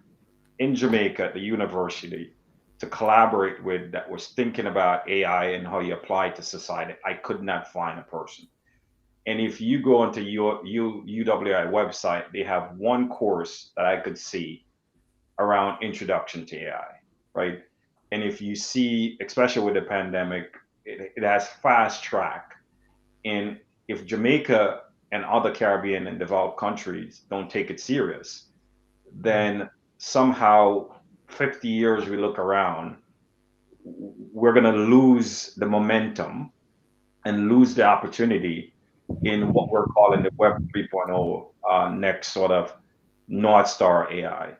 in Jamaica at the university to collaborate with that was thinking about AI and how you apply it to society. I could not find a person. And if you go onto your UWI website, they have one course that I could see around introduction to AI, right? And if you see, especially with the pandemic, it has fast track. And if Jamaica and other Caribbean and developed countries don't take it serious, then somehow 50 years we look around, we're going to lose the momentum and lose the opportunity in what we're calling the Web 3.0 next sort of North Star AI.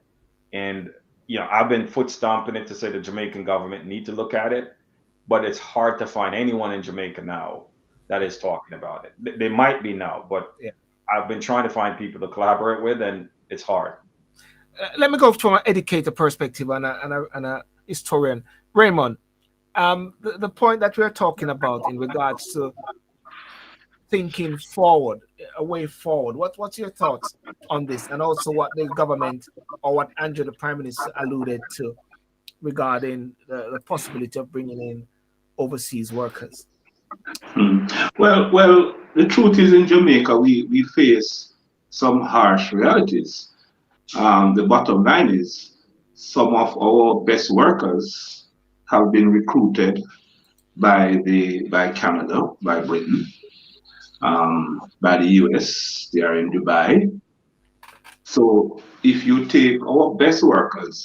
And I've been foot stomping it to say the Jamaican government need to look at it, but it's hard to find anyone in Jamaica now that is talking about it. They might be now, but Yeah. I've been trying to find people to collaborate with, and it's hard. Let me go from an educator perspective and a historian. Raymond, the point that we're talking about in regards to thinking forward, a way forward. What's your thoughts on this, and also what the government or what Andrew, the Prime Minister, alluded to regarding the possibility of bringing in overseas workers? Well, the truth is in Jamaica, we face some harsh realities. The bottom line is some of our best workers have been recruited by Canada, by Britain, by the US. They are in Dubai. So if you take our best workers,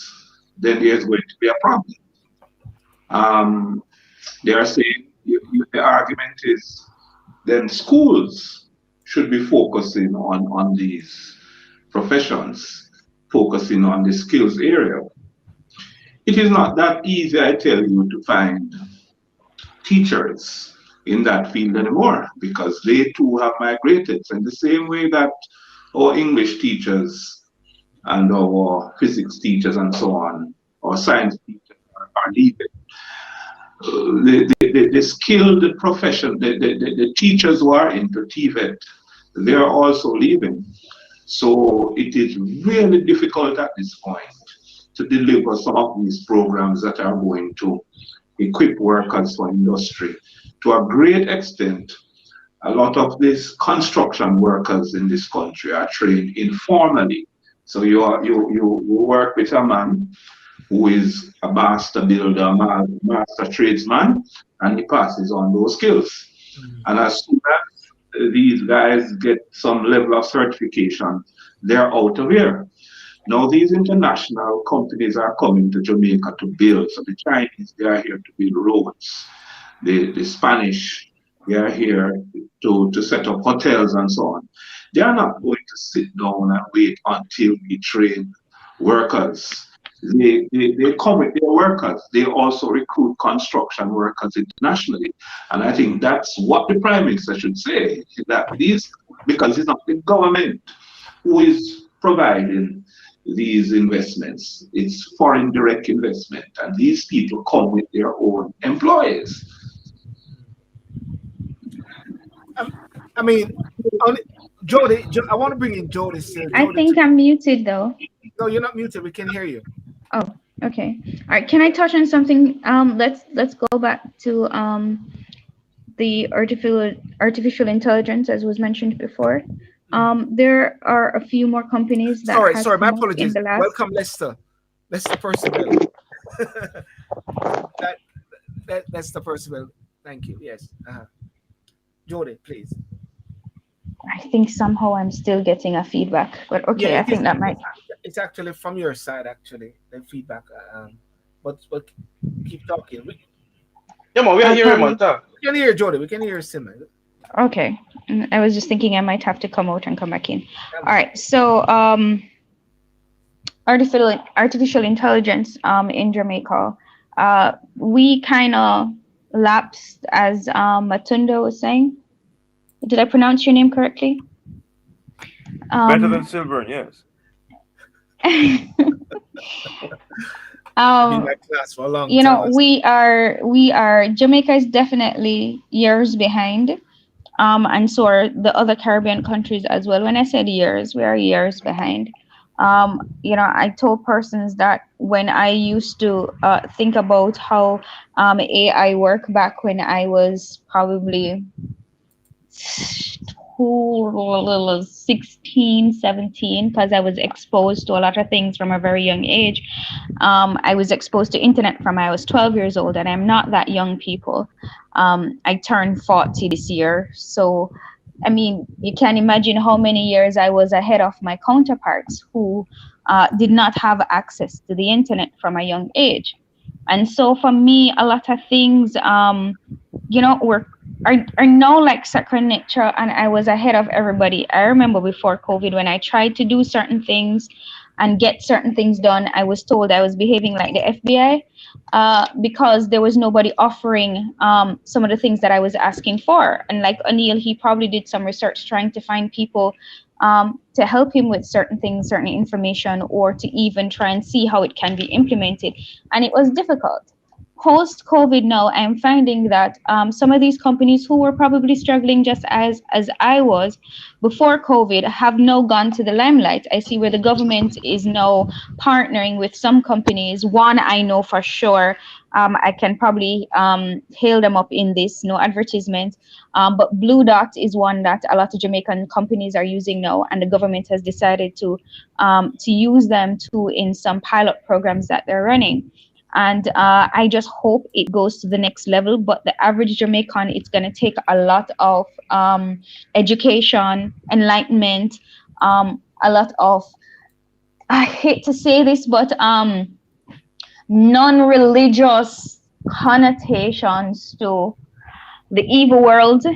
then there's going to be a problem. They are saying the argument is then schools should be focusing on these professions, focusing on the skills area. It is not that easy, I tell you, to find teachers in that field anymore, because they too have migrated. So in the same way that our English teachers and our physics teachers and so on, our science teachers are leaving. The skilled profession, the teachers who are into TVET, they are also leaving. So it is really difficult at this point to deliver some of these programs that are going to equip workers for industry. To a great extent, a lot of these construction workers in this country are trained informally. So you work with a man who is a master builder, master tradesman, and he passes on those skills. And as soon as these guys get some level of certification, they're out of here. Now these international companies are coming to Jamaica to build. So the Chinese, they are here to build roads. The Spanish, they are here to set up hotels and so on. They are not going to sit down and wait until we train workers. They come with their workers. They also recruit construction workers internationally. And I think that's what the Prime Minister should say, that these, because it's not the government who is providing these investments, it's foreign direct investment, and these people come with their own employees. I mean, Jody, I want to bring in Jody. I think I'm muted though. No, you're not muted. We can hear you. Oh, okay. All right. Can I touch on something? Let's go back to the artificial intelligence, as was mentioned before. There are a few more companies that. Sorry, my apologies. Welcome, Lester. Lester Percival. That's the Percival. Thank you. Yes. Jody, please. I think somehow I'm still getting a feedback, but okay, yeah, I think that might. It's actually from your side, actually, the feedback. But keep talking. Yeah, man, we are hearing man. We can hear Jody. We can hear Simon. Okay, I was just thinking I might have to come out and come back in. All right, so artificial intelligence in Jamaica, we kind of lapsed, as Matunda was saying. Did I pronounce your name correctly? Better than Silver, yes. We are Jamaica is definitely years behind, and so are the other Caribbean countries as well. When I said years, we are years behind. I told persons that when I used to think about how AI worked back when I was probably 16, 17, because I was exposed to a lot of things from a very young age. I was exposed to internet from I was 12 years old, and I'm not that young, people. I turned 40 this year. So, I mean, you can imagine how many years I was ahead of my counterparts who did not have access to the internet from a young age. And so for me, a lot of things, are now like second nature, and I was ahead of everybody. I remember before COVID, when I tried to do certain things and get certain things done, I was told I was behaving like the FBI because there was nobody offering some of the things that I was asking for. And like Oneil, he probably did some research trying to find people to help him with certain things, certain information, or to even try and see how it can be implemented. And it was difficult. Post-COVID now, I'm finding that some of these companies who were probably struggling just as I was before COVID have now gone to the limelight. I see where the government is now partnering with some companies. One I know for sure, I can probably hail them up in this, no advertisement, but Blue Dot is one that a lot of Jamaican companies are using now, and the government has decided to use them too in some pilot programs that they're running. And I just hope it goes to the next level. But the average Jamaican, it's going to take a lot of education, enlightenment, a lot of, I hate to say this, but non-religious connotations to the evil world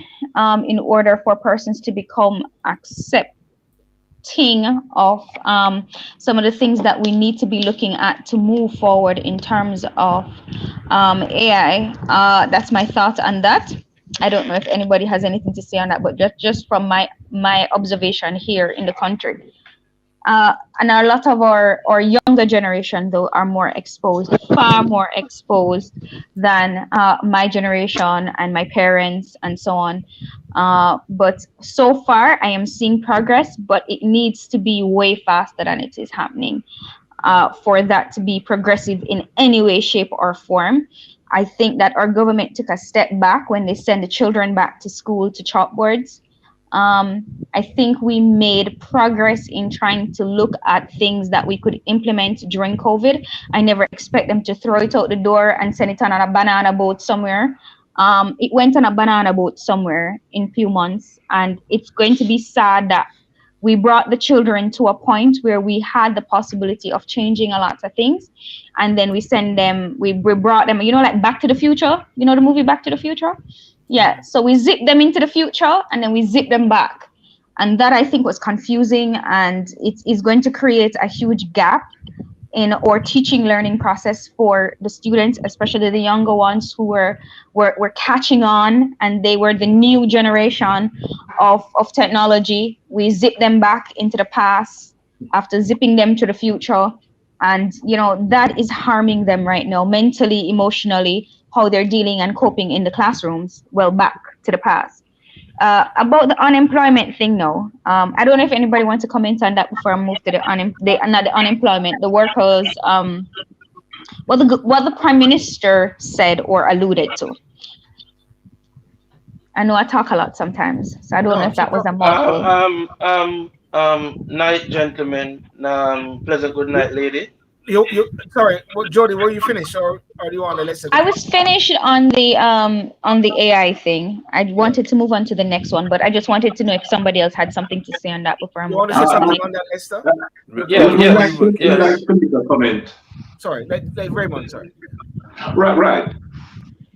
in order for persons to become accepting of some of the things that we need to be looking at to move forward in terms of AI. That's my thought on that. I don't know if anybody has anything to say on that, but just from my observation here in the country. And a lot of our younger generation, though, are more exposed, far more exposed than my generation and my parents and so on. But so far, I am seeing progress, but it needs to be way faster than it is happening for that to be progressive in any way, shape, or form. I think that our government took a step back when they send the children back to school to chalkboards. I think we made progress in trying to look at things that we could implement during COVID. I never expect them to throw it out the door and send it on a banana boat somewhere. It went on a banana boat somewhere in a few months, and it's going to be sad that we brought the children to a point where we had the possibility of changing a lot of things, and then we send them, we brought them, like Back to the Future, the movie Back to the Future. Yeah, so we zip them into the future and then we zip them back, and that I think was confusing, and it is going to create a huge gap in our teaching learning process for the students, especially the younger ones who were catching on, and they were the new generation of technology. We zip them back into the past after zipping them to the future, and that is harming them right now, mentally, emotionally, how they're dealing and coping in the classrooms. Well, back to the past. About the unemployment thing now, I don't know if anybody wants to comment on that before I move to not the unemployment, the workers, what the Prime Minister said or alluded to. I know I talk a lot sometimes, so I don't know if that was a mouthful. Night, gentlemen. Pleasant good night, lady. You sorry, Jody, were you finished, or do you want to listen? I was finished on the AI thing. I wanted to move on to the next one, but I just wanted to know if somebody else had something to say on that before I You move want to on. say something on that, Esther? Yes. To make a comment. Sorry, like Raymond, sorry. Right.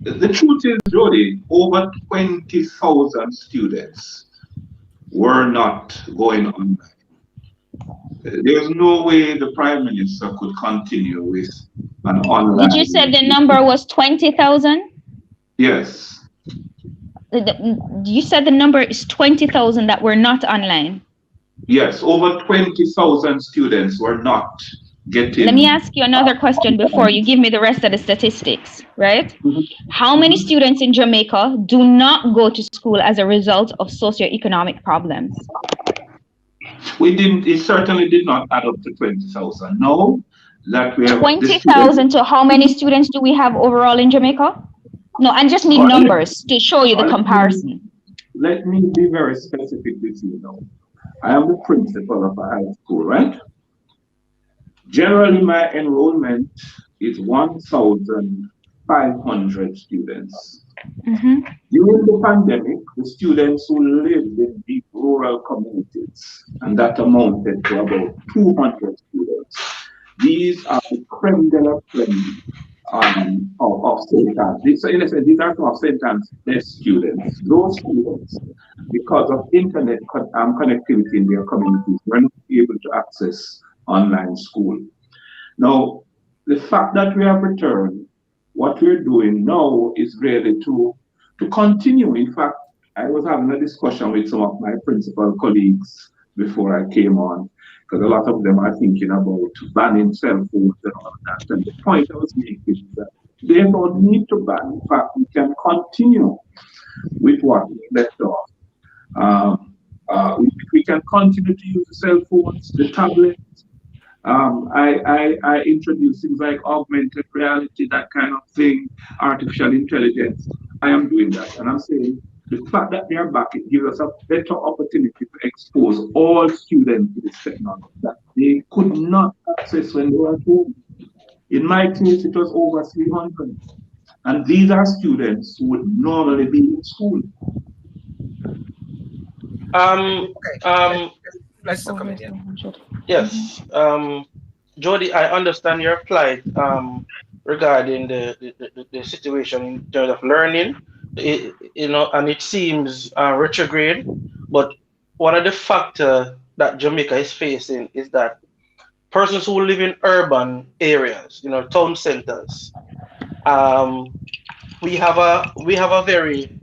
The truth is, Jody, over 20,000 students were not going online. There's no way the Prime Minister could continue with an online. Did you say the number was 20,000? Yes. You said the number is 20,000 that were not online. Yes, over 20,000 students were not getting. Let me ask you another question before you give me the rest of the statistics, right? How many students in Jamaica do not go to school as a result of socio-economic problems? It certainly did not add up to 20,000. No, that we have 20,000 to how many students do we have overall in Jamaica? No, I just need numbers to show you the comparison. Let me be very specific with you now. I am the principal of a high school, right? Generally, my enrollment is 1,500 students. During the pandemic, the students who lived in deep rural communities, and that amounted to about 200 students. These are the creme de la creme of St. Anne's. These are some of St. Anne's best students. Those students, because of internet connectivity in their communities, were not able to access online school. Now, the fact that we have returned, what we're doing now is really to continue. In fact, I was having a discussion with some of my principal colleagues before I came on, because a lot of them are thinking about banning cell phones and all of that. And the point I was making is that they don't need to ban. In fact, we can continue with what we left off. We can continue to use the cell phones, the tablets. I introduce things like augmented reality, that kind of thing, artificial intelligence. I am doing that, and I'm saying the fact that they are back, it gives us a better opportunity to expose all students to this technology that they could not access when they were at home. In my case, it was over 300, and these are students who would normally be in school. Let's come again. Yes. Jody, I understand your plight regarding the situation in terms of learning, and it seems retrograde. But one of the factors that Jamaica is facing is that persons who live in urban areas, town centers, we have a very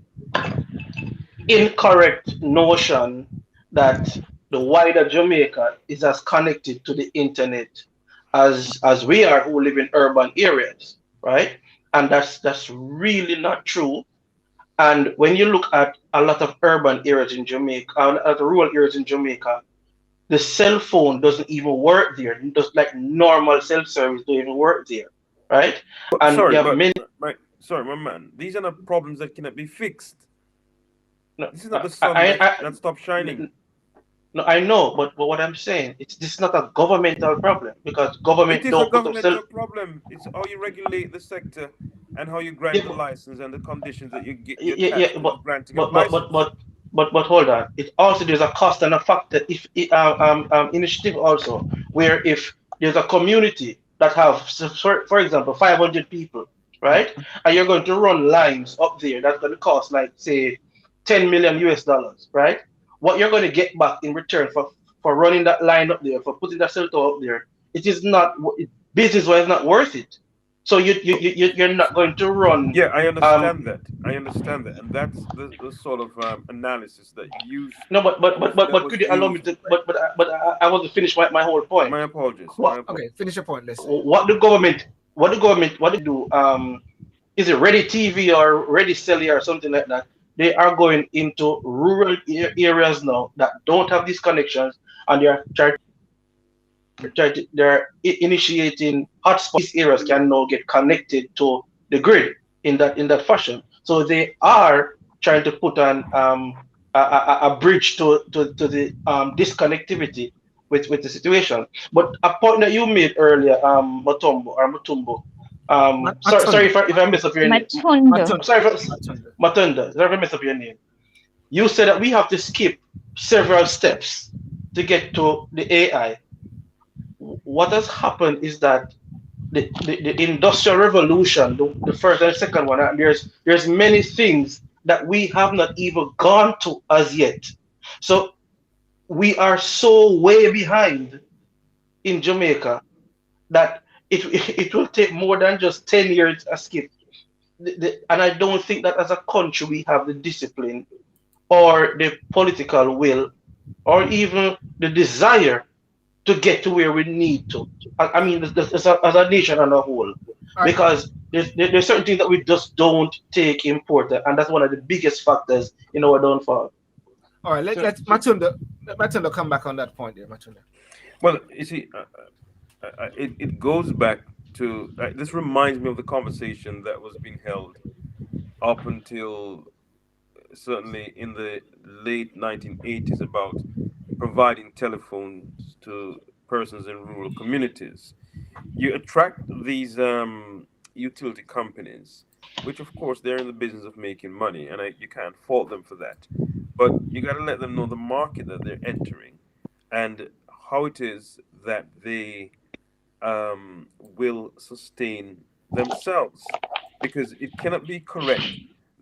incorrect notion that the wider Jamaica is as connected to the internet as we are who live in urban areas, right? And that's really not true. And when you look at a lot of urban areas in Jamaica, at the rural areas in Jamaica, the cell phone doesn't even work there. Just like normal cell service don't even work there, right? And Sorry, you have many. my man, these are not problems that cannot be fixed. no, This is not the sun that stopped shining. no, I know, but what I'm saying, it's this is not a governmental problem because It government is a don't put up governmental problem. It's how you regulate the sector and how you grant yeah, the license and the conditions that you yeah, yeah, attach to the granting of but but but license. but but hold on. It also there's a cost and a factor if initiative also where if there's a community that have for example 500 people, right, and you're going to run lines up there that's going to cost like say 10 million US dollars, right? What you're going to get back in return for running that line up there, for putting that filter up there, it is not business wise not worth it. So you're not going to run Yeah, I um understand that. I understand that, and that's the sort of analysis no, that but was could you allow me used. to? But I want to finish my whole point. My apologies. My What apologies. Okay, finish your point. Let's say. what they do? Is it Ready TV or Ready Celly or something like that? They are going into rural areas now that don't have these connections, and they're initiating hotspots. These areas can now get connected to the grid in that fashion. So they are trying to put on a bridge to the disconnectivity with the situation. But a point that you made earlier, Mutumbo. Sorry Matunda. if I mess up your name. Matundo. Matunda. Sorry for Matunda. Matunda. Sorry if I mess up your name. You said that we have to skip several steps to get to the AI. What has happened is that the industrial revolution, the first and second one, and there's many things that we have not even gone to as yet. So we are so way behind in Jamaica that it will take more than just 10 years to skip. And I don't think that as a country we have the discipline or the political will or even the desire to get to where we need to. I mean, as a nation on a whole, All right. because there's certain things that we just don't take important, and that's one of the biggest factors in our downfall. All right. So, Let so Matunda come back on that point there, Matunda. well, you see, it goes back to this reminds me of the conversation that was being held up until certainly in the late 1980s about providing telephones to persons in rural communities. You attract these utility companies, which of course they're in the business of making money, and you can't fault them for that. But you got to let them know the market that they're entering and how it is that they will sustain themselves, because it cannot be correct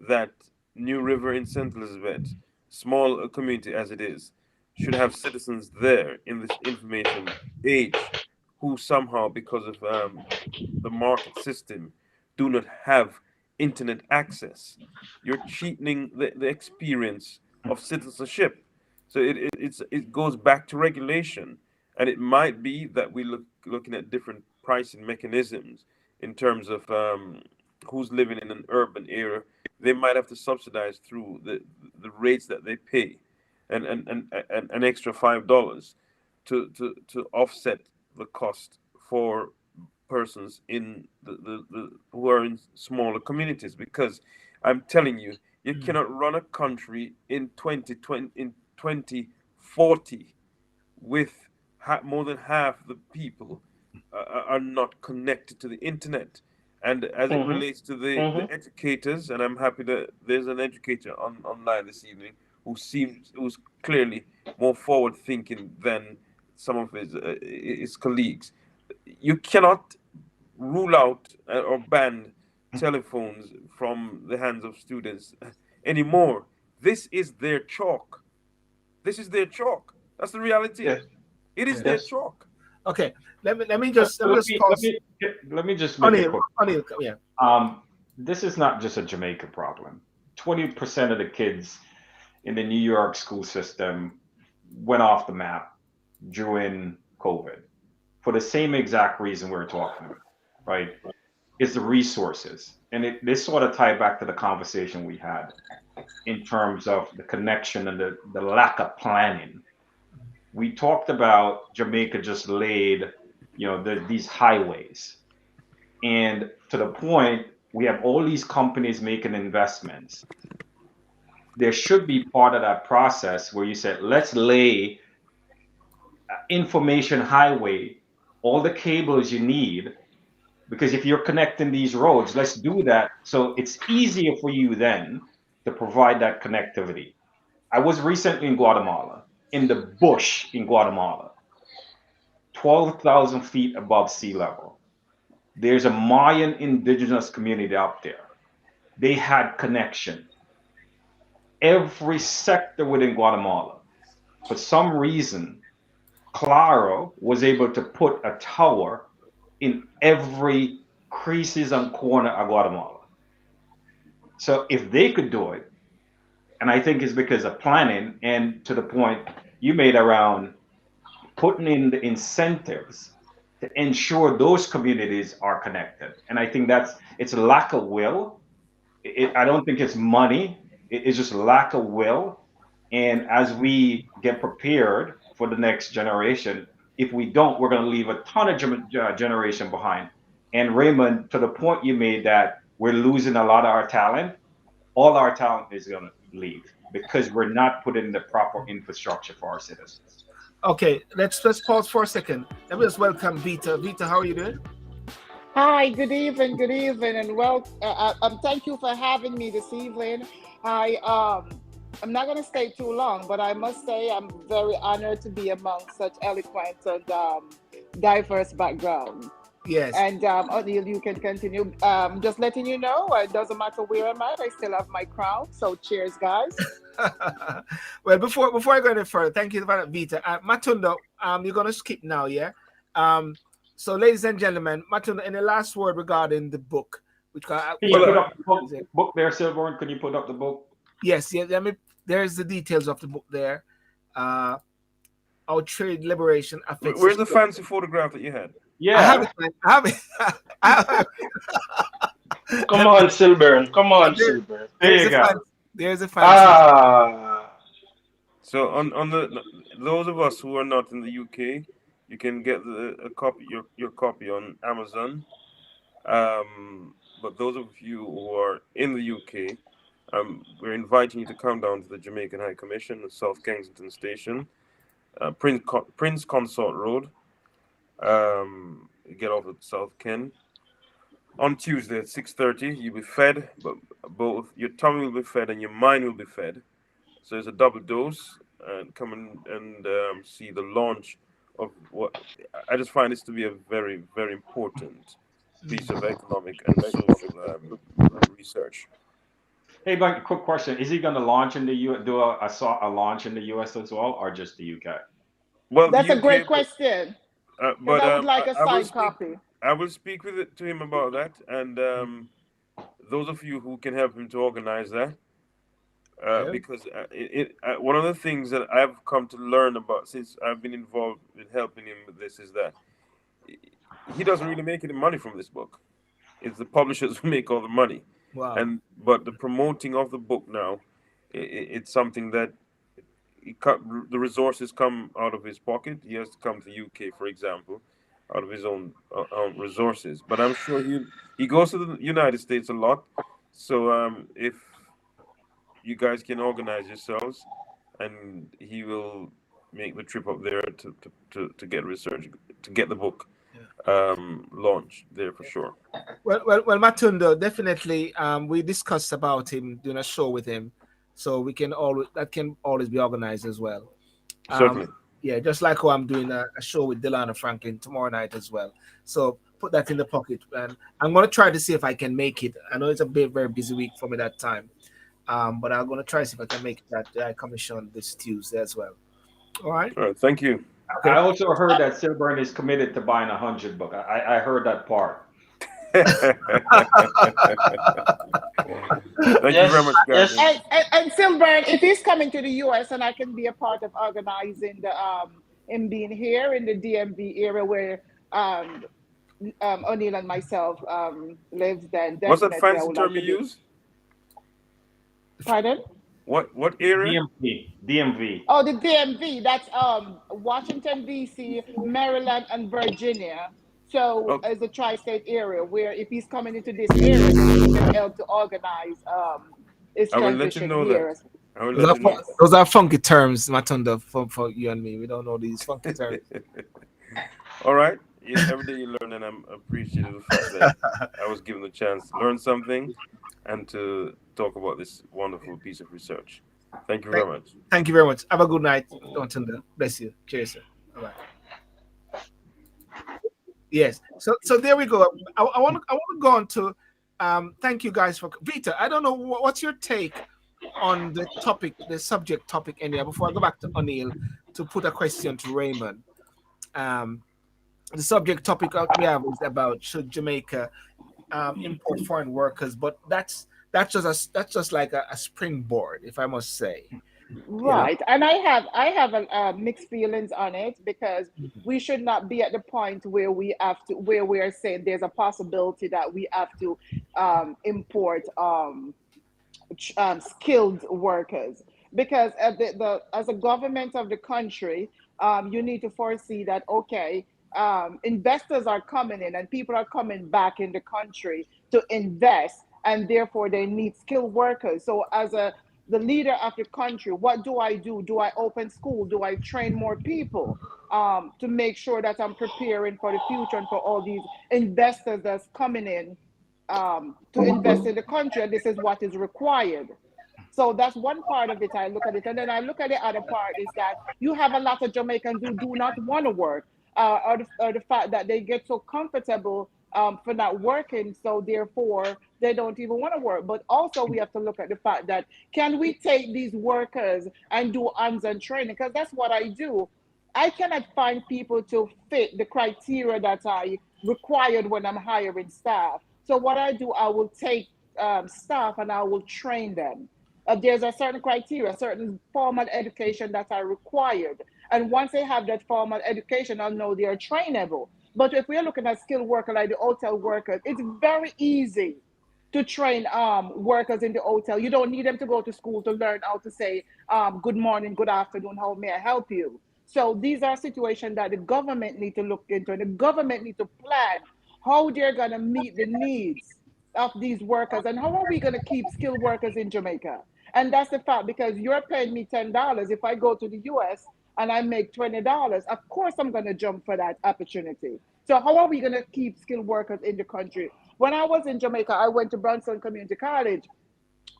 that New River in St. Elizabeth, small a community as it is, should have citizens there in this information age who somehow, because of the market system, do not have internet access. You're cheapening the experience of citizenship. So it goes back to regulation, and it might be that we looking at different pricing mechanisms in terms of who's living in an urban area. They might have to subsidize through the rates that they pay, and an extra $5 to offset the cost for persons in the who are in smaller communities. Because I'm telling you, you cannot run a country in 2040 with more than half the people are not connected to the internet. And as it Hmm. relates to the Hmm. educators, and I'm happy that there's an educator online this evening who's clearly more forward thinking than some of his colleagues. You cannot rule out or ban telephones from the hands of students anymore. This is their chalk. This is their chalk. That's the reality. Yes, It is Yeah. their yes. chalk. Okay. Let me Let just me let pause. me let me just make a Oneil, quick. Oneil, yeah. This is not just a Jamaica problem. 20% of the kids in the New York school system went off the map during COVID for the same exact reason we're talking about, right? Is the resources. And this sort of tied back to the conversation we had in terms of the connection and the lack of planning. We talked about Jamaica just laid, these highways. And to the point, we have all these companies making investments. there should be part of that process where you said, let's lay information highway, all the cables you need, because if you're connecting these roads, let's do that so it's easier for you then to provide that connectivity. I was recently in Guatemala, in the bush in Guatemala, 12,000 feet above sea level. There's a Mayan indigenous community out there. They had connection. Every sector within Guatemala, for some reason, Claro was able to put a tower in every creases and corner of Guatemala. So if they could do it, and I think it's because of planning and to the point you made around putting in the incentives to ensure those communities are connected. And I think it's a lack of will. I don't think it's money. It's just lack of will. And as we get prepared for the next generation, if we don't, we're going to leave a ton of generation behind. And Raymond, to the point you made that we're losing a lot of our talent, all our talent is going to leave because we're not putting in the proper infrastructure for our citizens. Okay, let's pause for a second. Let me just welcome Veta. Veta, how are you doing? Hi, good evening, and thank you for having me this evening. I'm not going to stay too long, but I must say I'm very honored to be among such eloquent and diverse background. Yes. And Oneil, you can continue. Just letting you know, it doesn't matter where I'm at, I still have my crown. So cheers, guys. Well, before I go any further, thank you for that, Veta. Matunda, you're going to skip now, yeah? So, ladies and gentlemen, Matunda, any last word regarding the book? Can you put up the book there, Silverhorn? Can you put up the book? Yes, yeah. There's the details of the book there. Our trade liberation affects. Where's the fancy photograph that you had? Yeah, I have it. Come on, Silburn. Come on, Silburn. there you go. There's a fancy. So on those of us who are not in the UK, you can get a copy your copy on Amazon. But those of you who are in the UK, we're inviting you to come down to the Jamaican High Commission at South Kensington Station, Prince Consort Road. Get off at South Ken. On Tuesday at 6:30, you'll be fed, but both your tummy will be fed and your mind will be fed. So it's a double dose. And come and see the launch of what I just find this to be a very, very important piece of economic and social research. Hey, but quick question: is he going to launch in the U? Do a launch in the US as well, or just the UK? Well, That's the a great UK, question. but I would like a I will signed copy. I will speak to him about that, and those of you who can help him to organize that, because one of the things that I've come to learn about since I've been involved with helping him with this is that he doesn't really make any money from this book. It's the publishers who make all the money. Wow. But the promoting of the book now, it's something that the resources come out of his pocket. He has to come to the UK, for example, out of his own resources. But I'm sure he goes to the United States a lot. So if you guys can organize yourselves, and he will make the trip up there to get research, to get the book launched there for sure. Well, Matundo, definitely. We discussed about him doing a show with him, so that can always be organized as well. Certainly. Yeah, just like how I'm doing a show with Delano Franklin tomorrow night as well. So put that in the pocket, and I'm gonna try to see if I can make it. I know it's a very busy week for me that time, but I'm gonna try to see if I can make that commission this Tuesday as well. All right. All right. Thank you. Okay. I also heard that Silburn is committed to buying 100 book. I heard that part. Thank you very much, guys. Yes. And Silburn, if he's coming to the US and I can be a part of organizing the him being here in the DMV area where Oneil and myself lives, then What's that definitely I fancy would term like you to use? Pardon? What area? DMV. Oh, the DMV. That's Washington D.C., Maryland, and Virginia. So Okay. as a tri-state area, where if he's coming into this area, then he can help to organize his I will let you transition know here. that. I will let you know. Those are funky terms, Matunda, for you and me. We don't know these funky terms. All right. Every day you learn, and I'm appreciative of the fact that I was given the chance to learn something and to talk about this wonderful piece of research. Thank you very much. Thank you very much. Have a good night, Matunda. Bless you. Cheers, sir. Bye-bye. Yes. So there we go. I want to go on to thank you guys for Veta. I don't know what's your take on the topic, the subject topic anyway, before I go back to Oneil to put a question to Raymond. The subject topic we have is about should Jamaica import foreign workers, but that's just like a springboard, if I must say. Right, and I have a mixed feelings on it because we should not be at the point where we are saying there's a possibility that we have to import skilled workers, because as a government of the country, you need to foresee that investors are coming in and people are coming back in the country to invest, and therefore they need skilled workers. So as the leader of the country, what do I do? Do I open school? Do I train more people to make sure that I'm preparing for the future and for all these investors that's coming in to invest in the country? And this is what is required. So that's one part of it. I look at it. And then I look at the other part is that you have a lot of Jamaicans who do not want to work, or the fact that they get so comfortable for not working, so therefore they don't even want to work. But also we have to look at the fact that can we take these workers and do hands-on training? Because that's what I do. I cannot find people to fit the criteria that I required when I'm hiring staff. So what I do, I will take staff and I will train them. There's a certain criteria, certain formal education that are required. And once they have that formal education, I'll know they are trainable. But if we're looking at skilled workers like the hotel workers, it's very easy to train workers in the hotel. You don't need them to go to school to learn how to say good morning, good afternoon, how may I help you? So these are situations that the government need to look into, and the government need to plan how they're going to meet the needs of these workers, and how are we going to keep skilled workers in Jamaica? And that's the fact, because you're paying me $10. If I go to the US and I make $20, of course I'm going to jump for that opportunity. So how are we going to keep skilled workers in the country? When I was in Jamaica, I went to Brunson Community College.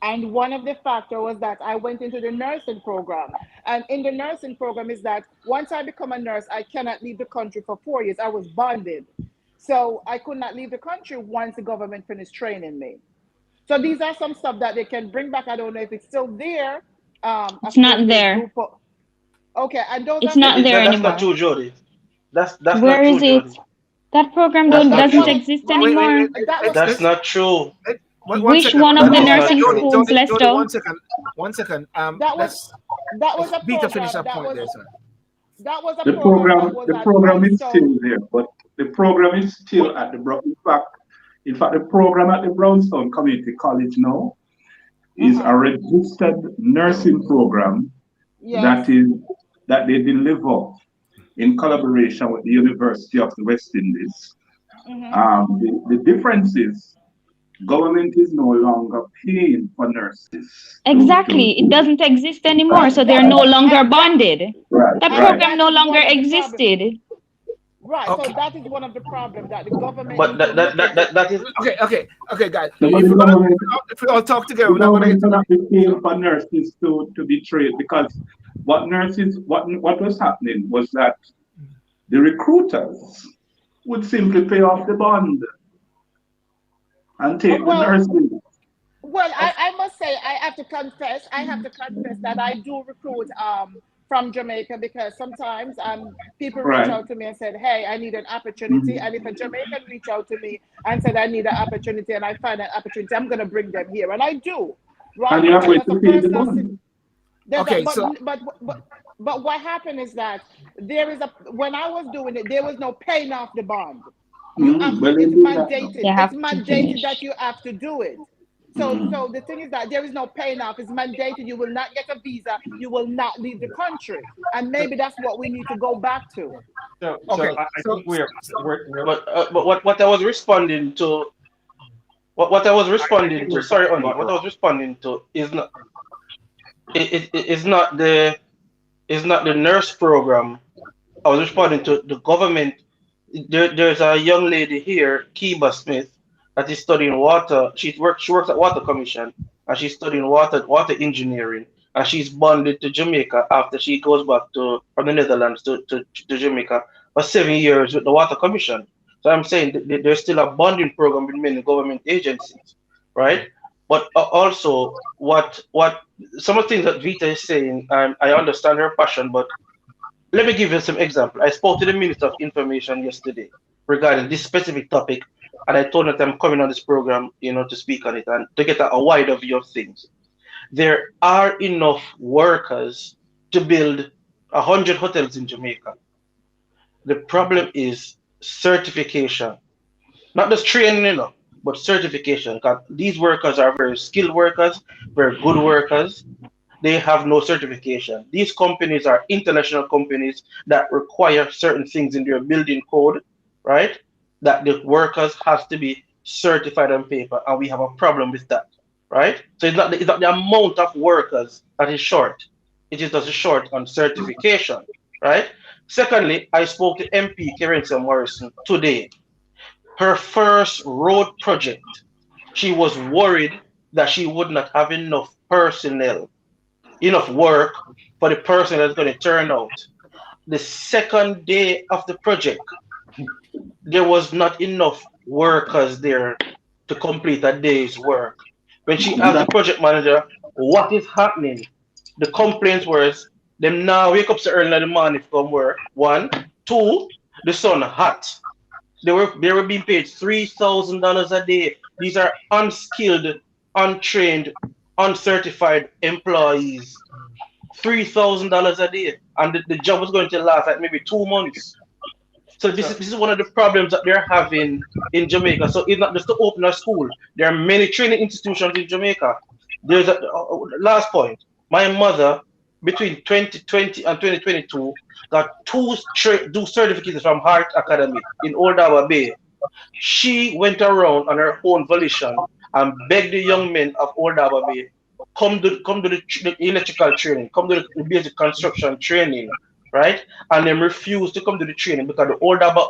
And one of the factors was that I went into the nursing program. And in the nursing program is that once I become a nurse, I cannot leave the country for 4 years. I was bonded. So I could not leave the country once the government finished training me. So these are some stuff that they can bring back. I don't know if it's still there. It's not there. Okay, and those it's not there That's anymore. not true, Jody. That's Where not is true, it? Jody. That program That's not doesn't true. exist anymore. That's not true. Which one of the nursing schools, Lester? One second. That was a Vita program. finish that point there, sir. That was a The program. program is still there, but the program is still at the in fact, the program at the Brownstown Community College now is a registered nursing program that they deliver in collaboration with the University of the West Indies. The difference is government is no longer paying for nurses. Exactly. It doesn't exist anymore, so they're no longer bonded. That program no longer existed. Right. Okay. So that is one of the problems that the government. But that is okay, guys. If we all talk together, we're not going to be paying for nurses to be trained, because what was happening was that the recruiters would simply pay off the bond and take the nurses. Well, I must say I have to confess that I do recruit from Jamaica, because sometimes people reach out to me and said, hey, I need an opportunity. And if a Jamaican reach out to me and said I need an opportunity and I find an opportunity, I'm going to bring them here. And I do. Right? And you are going to pay the bond. Okay, but what happened is that when I was doing it, there was no paying off the bond. It's mandated. It's mandated that you have to do it. So the thing is that there is no paying off. It's mandated. You will not get a visa. You will not leave the country. And maybe that's what we need to go back to. I think we're but what I was responding to, what I was responding to is not. it's not the nurse program. I was responding to the government. There's a young lady here, Kiba Smith, that is studying water. She works at Water Commission, and she's studying water engineering. And she's bonded to Jamaica after she goes back to from the Netherlands to Jamaica for 7 years with the Water Commission. So I'm saying there's still a bonding program with many government agencies, right? But also, what some of the things that Vita is saying, I understand her passion, but let me give you some example. I spoke to the Minister of Information yesterday regarding this specific topic, and I told her that I'm coming on this program, to speak on it and to get a wider view of things. There are enough workers to build 100 hotels in Jamaica. The problem is certification, not just training, but certification. Because these workers are very skilled workers, very good workers, they have no certification. These companies are international companies that require certain things in their building code, right? That the workers have to be certified on paper, and we have a problem with that, right? So it's not the amount of workers that is short. It is just short on certification, right? Secondly, I spoke to MP Kerensa Morrison today. Her first road project, she was worried that she would not have enough personnel, enough work for the person that's going to turn out. The second day of the project, there was not enough workers there to complete a day's work. When she asked the project manager what is happening, the complaints was them now wake up so early in the morning from work. One, two, the sun hot. They were being paid $3,000 a day. These are unskilled, untrained, uncertified employees. $3,000 a day, and the job was going to last like maybe 2 months. So this is one of the problems that they're having in Jamaica. So it's not just to open a school. There are many training institutions in Jamaica. There's a last point. My mother, between 2020 and 2022, got do certificates from Heart Academy in Old Harbour Bay. She went around on her own volition and begged the young men of Old Harbour Bay, come to the electrical training, come to the basic construction training, right? And then refuse to come to the training because the Old Harbour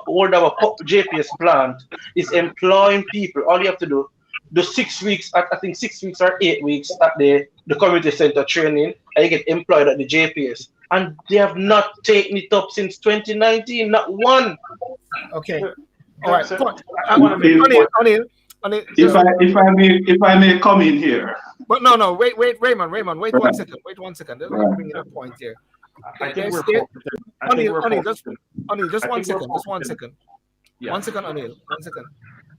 JPS plant is employing people. All you have to do, the 6 weeks, I think 6 weeks or 8 weeks at the community center training, and you get employed at the JPS. And they have not taken it up since 2019, not one. Okay. All right. I want to make Oneil, if I may come in here. but no, wait, Raymond, wait 1 second. Wait 1 second. Let me bring in a point here. I think we're Oneil, just I one think we're second. Just 1 focusing. second. Yeah. 1 second, Oneil. 1 second.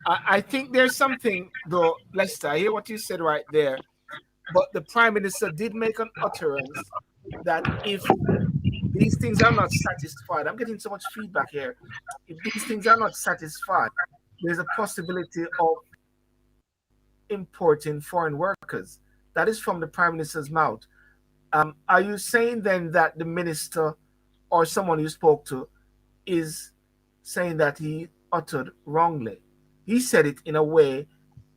I think there's something though, Lester. I hear what you said right there, but the Prime Minister did make an utterance that if these things are not satisfied, I'm getting so much feedback here. If these things are not satisfied, there's a possibility of importing foreign workers. That is from the Prime Minister's mouth. Are you saying then that the minister or someone you spoke to is saying that he uttered wrongly? He said it in a way,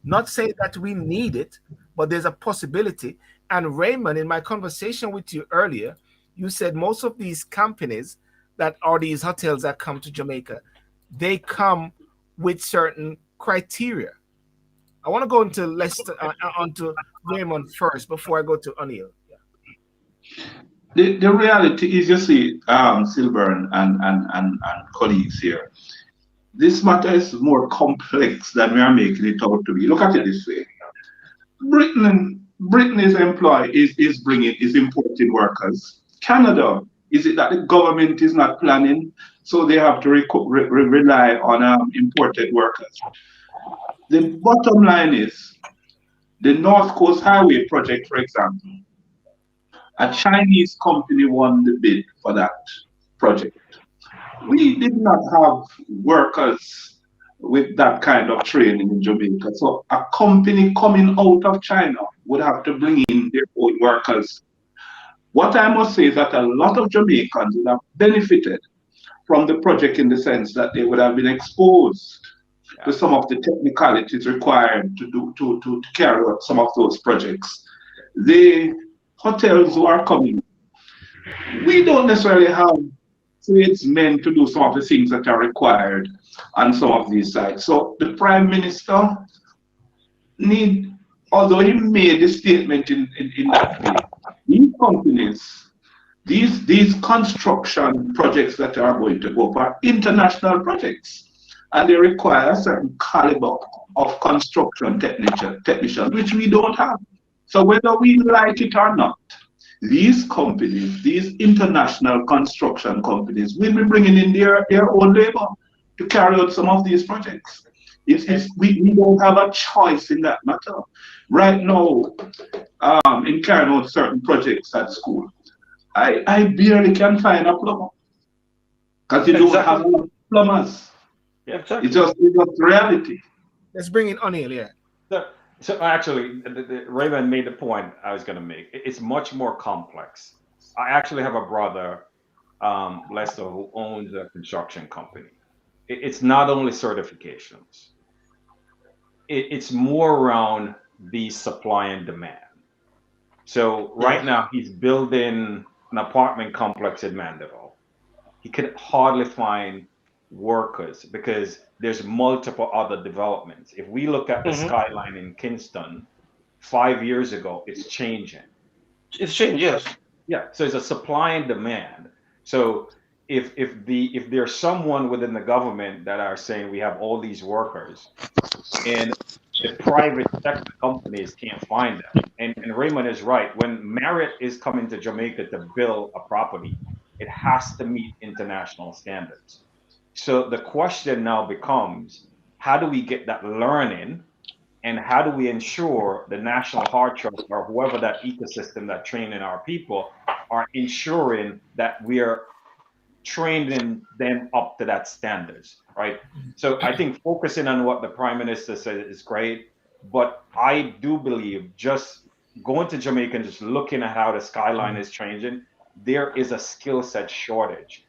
not saying that we need it, but there's a possibility. And Raymond, in my conversation with you earlier, you said most of these companies that are these hotels that come to Jamaica, they come with certain criteria. I want to go into Lester, onto Raymond first before I go to Oneil. The reality is, you see, Silver and colleagues here, this matter is more complex than we are making it out to be. Look at it this way. Britain is importing workers. Canada, is it that the government is not planning, so they have to rely on imported workers? The bottom line is the North Coast Highway project, for example. A Chinese company won the bid for that project. We did not have workers with that kind of training in Jamaica. So a company coming out of China would have to bring in their own workers. What I must say is that a lot of Jamaicans would have benefited from the project in the sense that they would have been exposed to some of the technicalities required to carry out some of those projects. They hotels who are coming, we don't necessarily have tradesmen to do some of the things that are required on some of these sites. So the Prime Minister need, although he made the statement in that way, these companies, these construction projects that are going to go up are international projects, and they require a certain caliber of construction technicians, which we don't have. So whether we like it or not, these companies, these international construction companies, will be bringing in their own labor to carry out some of these projects. We don't have a choice in that matter. Right now, in carrying out certain projects at school, I barely can find a plumber because you don't have enough plumbers. Yeah, exactly. It's just reality. Let's bring in Oneil, yeah. So actually, Raymond made the point I was going to make. It's much more complex. I actually have a brother, Lester, who owns a construction company. It's not only certifications. It's more around the supply and demand. So right now he's building an apartment complex in Mandeville. He could hardly find workers because there's multiple other developments. If we look at the skyline in Kingston, 5 years ago, it's changing. It's changed, yes. Yeah, so it's a supply and demand. So if there's someone within the government that are saying we have all these workers, and the private sector companies can't find them, and Raymond is right. When Marriott is coming to Jamaica to build a property, it has to meet international standards. So the question now becomes, how do we get that learning, and how do we ensure the National Heart Trust or whoever that ecosystem that training our people are ensuring that we are training them up to that standards, right? So I think focusing on what the Prime Minister said is great, but I do believe just going to Jamaica and just looking at how the skyline is changing, there is a skill set shortage.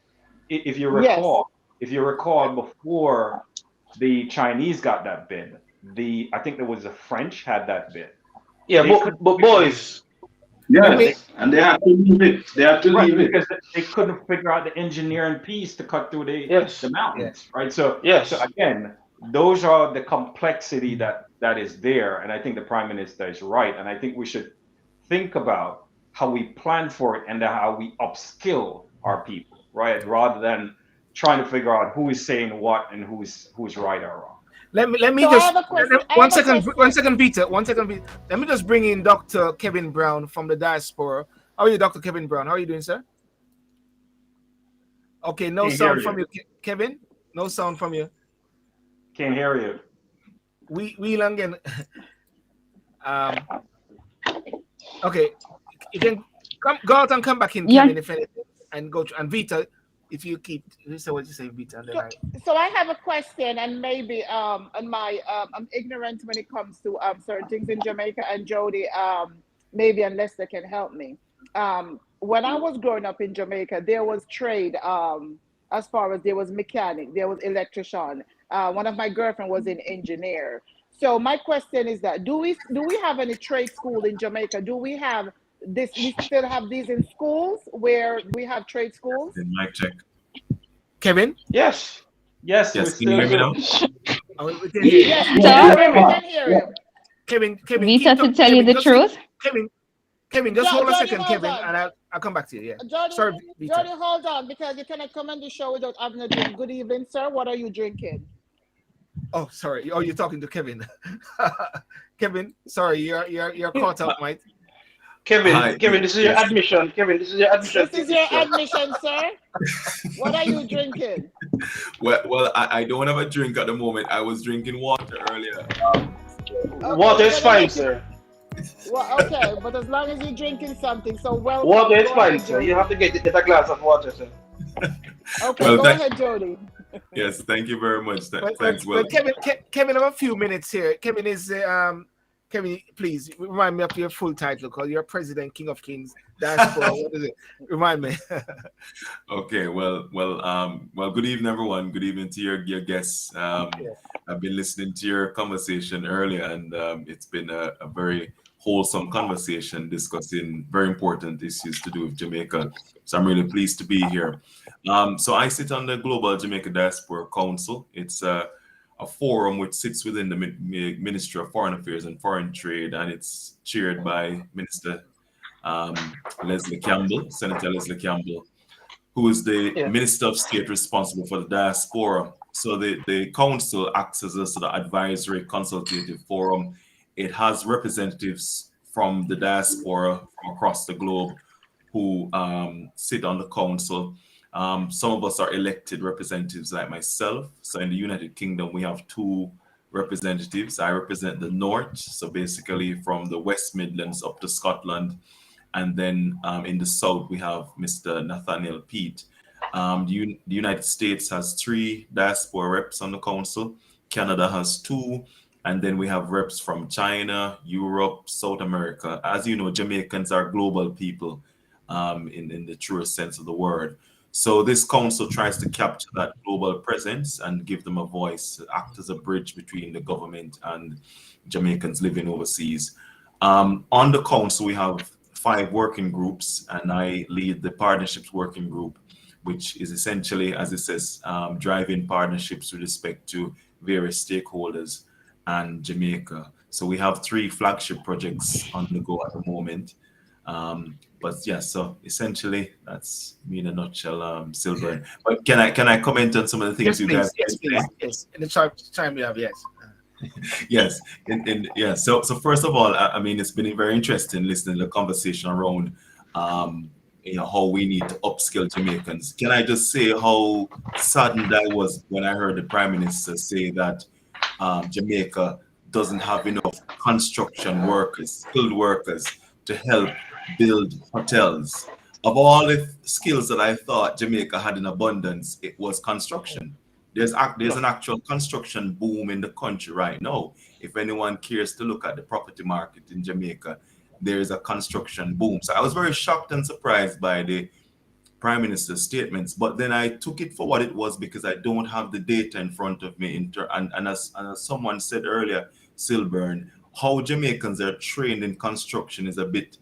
If you recall, before the Chinese got that bid, I think there was the French had that bid. Yeah, but boys. Yes, and they had to leave it. They had to leave it because they couldn't figure out the engineering piece to cut through the mountains, right? So again, those are the complexity that is there, and I think the Prime Minister is right, and I think we should think about how we plan for it and how we upskill our people, right? Rather than trying to figure out who is saying what and who's right or wrong. Let me just one second, Veta. Let me just bring in Dr. Kevin Brown from the diaspora. How are you, Dr. Kevin Brown? How are you doing, sir? Okay, no sound from you, Kevin. No sound from you. Can't hear you. We Langen. Okay, you can go out and come back in, Kevin, if anything, and go to, and Veta. If you keep, so what you say, Veta? So I have a question, and maybe on my I'm ignorant when it comes to certain things in Jamaica, and Jody, maybe unless they can help me. When I was growing up in Jamaica, there was trade. As far as there was mechanic, there was electrician. One of my girlfriend was an engineer. So my question is that do we have any trade school in Jamaica? Do we have this? We still have these in schools where we have trade schools? Mic check. Kevin? Yes. Yes. Can you hear me now? We can hear you. Kevin. Veta, to tell you the truth. Kevin, just hold a second, Kevin, and I'll come back to you. Yeah. Jody, sorry, Veta. Jody, hold on, because you cannot come on the show without having a drink. Good evening, sir. What are you drinking? Oh, sorry. Oh, you're talking to Kevin. Kevin, sorry, you're caught up, mate. Kevin, this is your admission. Kevin, this is your admission. This is your admission, sir. What are you drinking? Well, I don't have a drink at the moment. I was drinking water earlier. Water is fine, sir. Well, okay, but as long as you're drinking something, so welcome. Water is fine, sir. You have to get a glass of water, sir. Okay, well, go ahead, Jody. Yes, thank you very much. Thanks, Will. Kevin, I have a few minutes here. Kevin is Kevin, please remind me of your full title, because you're President, King of Kings, Diaspora. What is it? Remind me. Okay, well, good evening, everyone. Good evening to your guests. I've been listening to your conversation earlier, and it's been a very wholesome conversation discussing very important issues to do with Jamaica. So I'm really pleased to be here. So I sit on the Global Jamaica Diaspora Council. It's a forum which sits within the Ministry of Foreign Affairs and Foreign Trade, and it's chaired by Minister Leslie Campbell, Senator Leslie Campbell, who is the Yeah. Minister of State responsible for the diaspora. So the council acts as a sort of advisory consultative forum. It has representatives from the diaspora from across the globe who sit on the council. Some of us are elected representatives like myself. So in the United Kingdom, we have two representatives. I represent the North, so basically from the West Midlands up to Scotland. And then in the South, we have Mr. Nathaniel Pete. The United States has 3 diaspora reps on the council. Canada has 2. And then we have reps from China, Europe, South America. As you know, Jamaicans are global people in the truest sense of the word. So this council tries to capture that global presence and give them a voice, act as a bridge between the government and Jamaicans living overseas. On the council, we have 5 working groups, and I lead the partnerships working group, which is essentially, as it says, driving partnerships with respect to various stakeholders and Jamaica. So we have 3 flagship projects on the go at the moment. But yeah, so essentially that's me in a nutshell, Silver. But can I comment on some of the things Yes, you please. guys Yes, please. Yes. In the time we have, yes. Yes, yeah. So first of all, I mean, it's been very interesting listening to the conversation around, how we need to upskill Jamaicans. Can I just say how saddened I was when I heard the Prime Minister say that Jamaica doesn't have enough construction workers, skilled workers, to help build hotels. Of all the skills that I thought Jamaica had in abundance, it was construction. There's an actual construction boom in the country right now. If anyone cares to look at the property market in Jamaica, there is a construction boom. So I was very shocked and surprised by the Prime Minister's statements, but then I took it for what it was because I don't have the data in front of me. And as someone said earlier, Silburn, how Jamaicans are trained in construction is a bit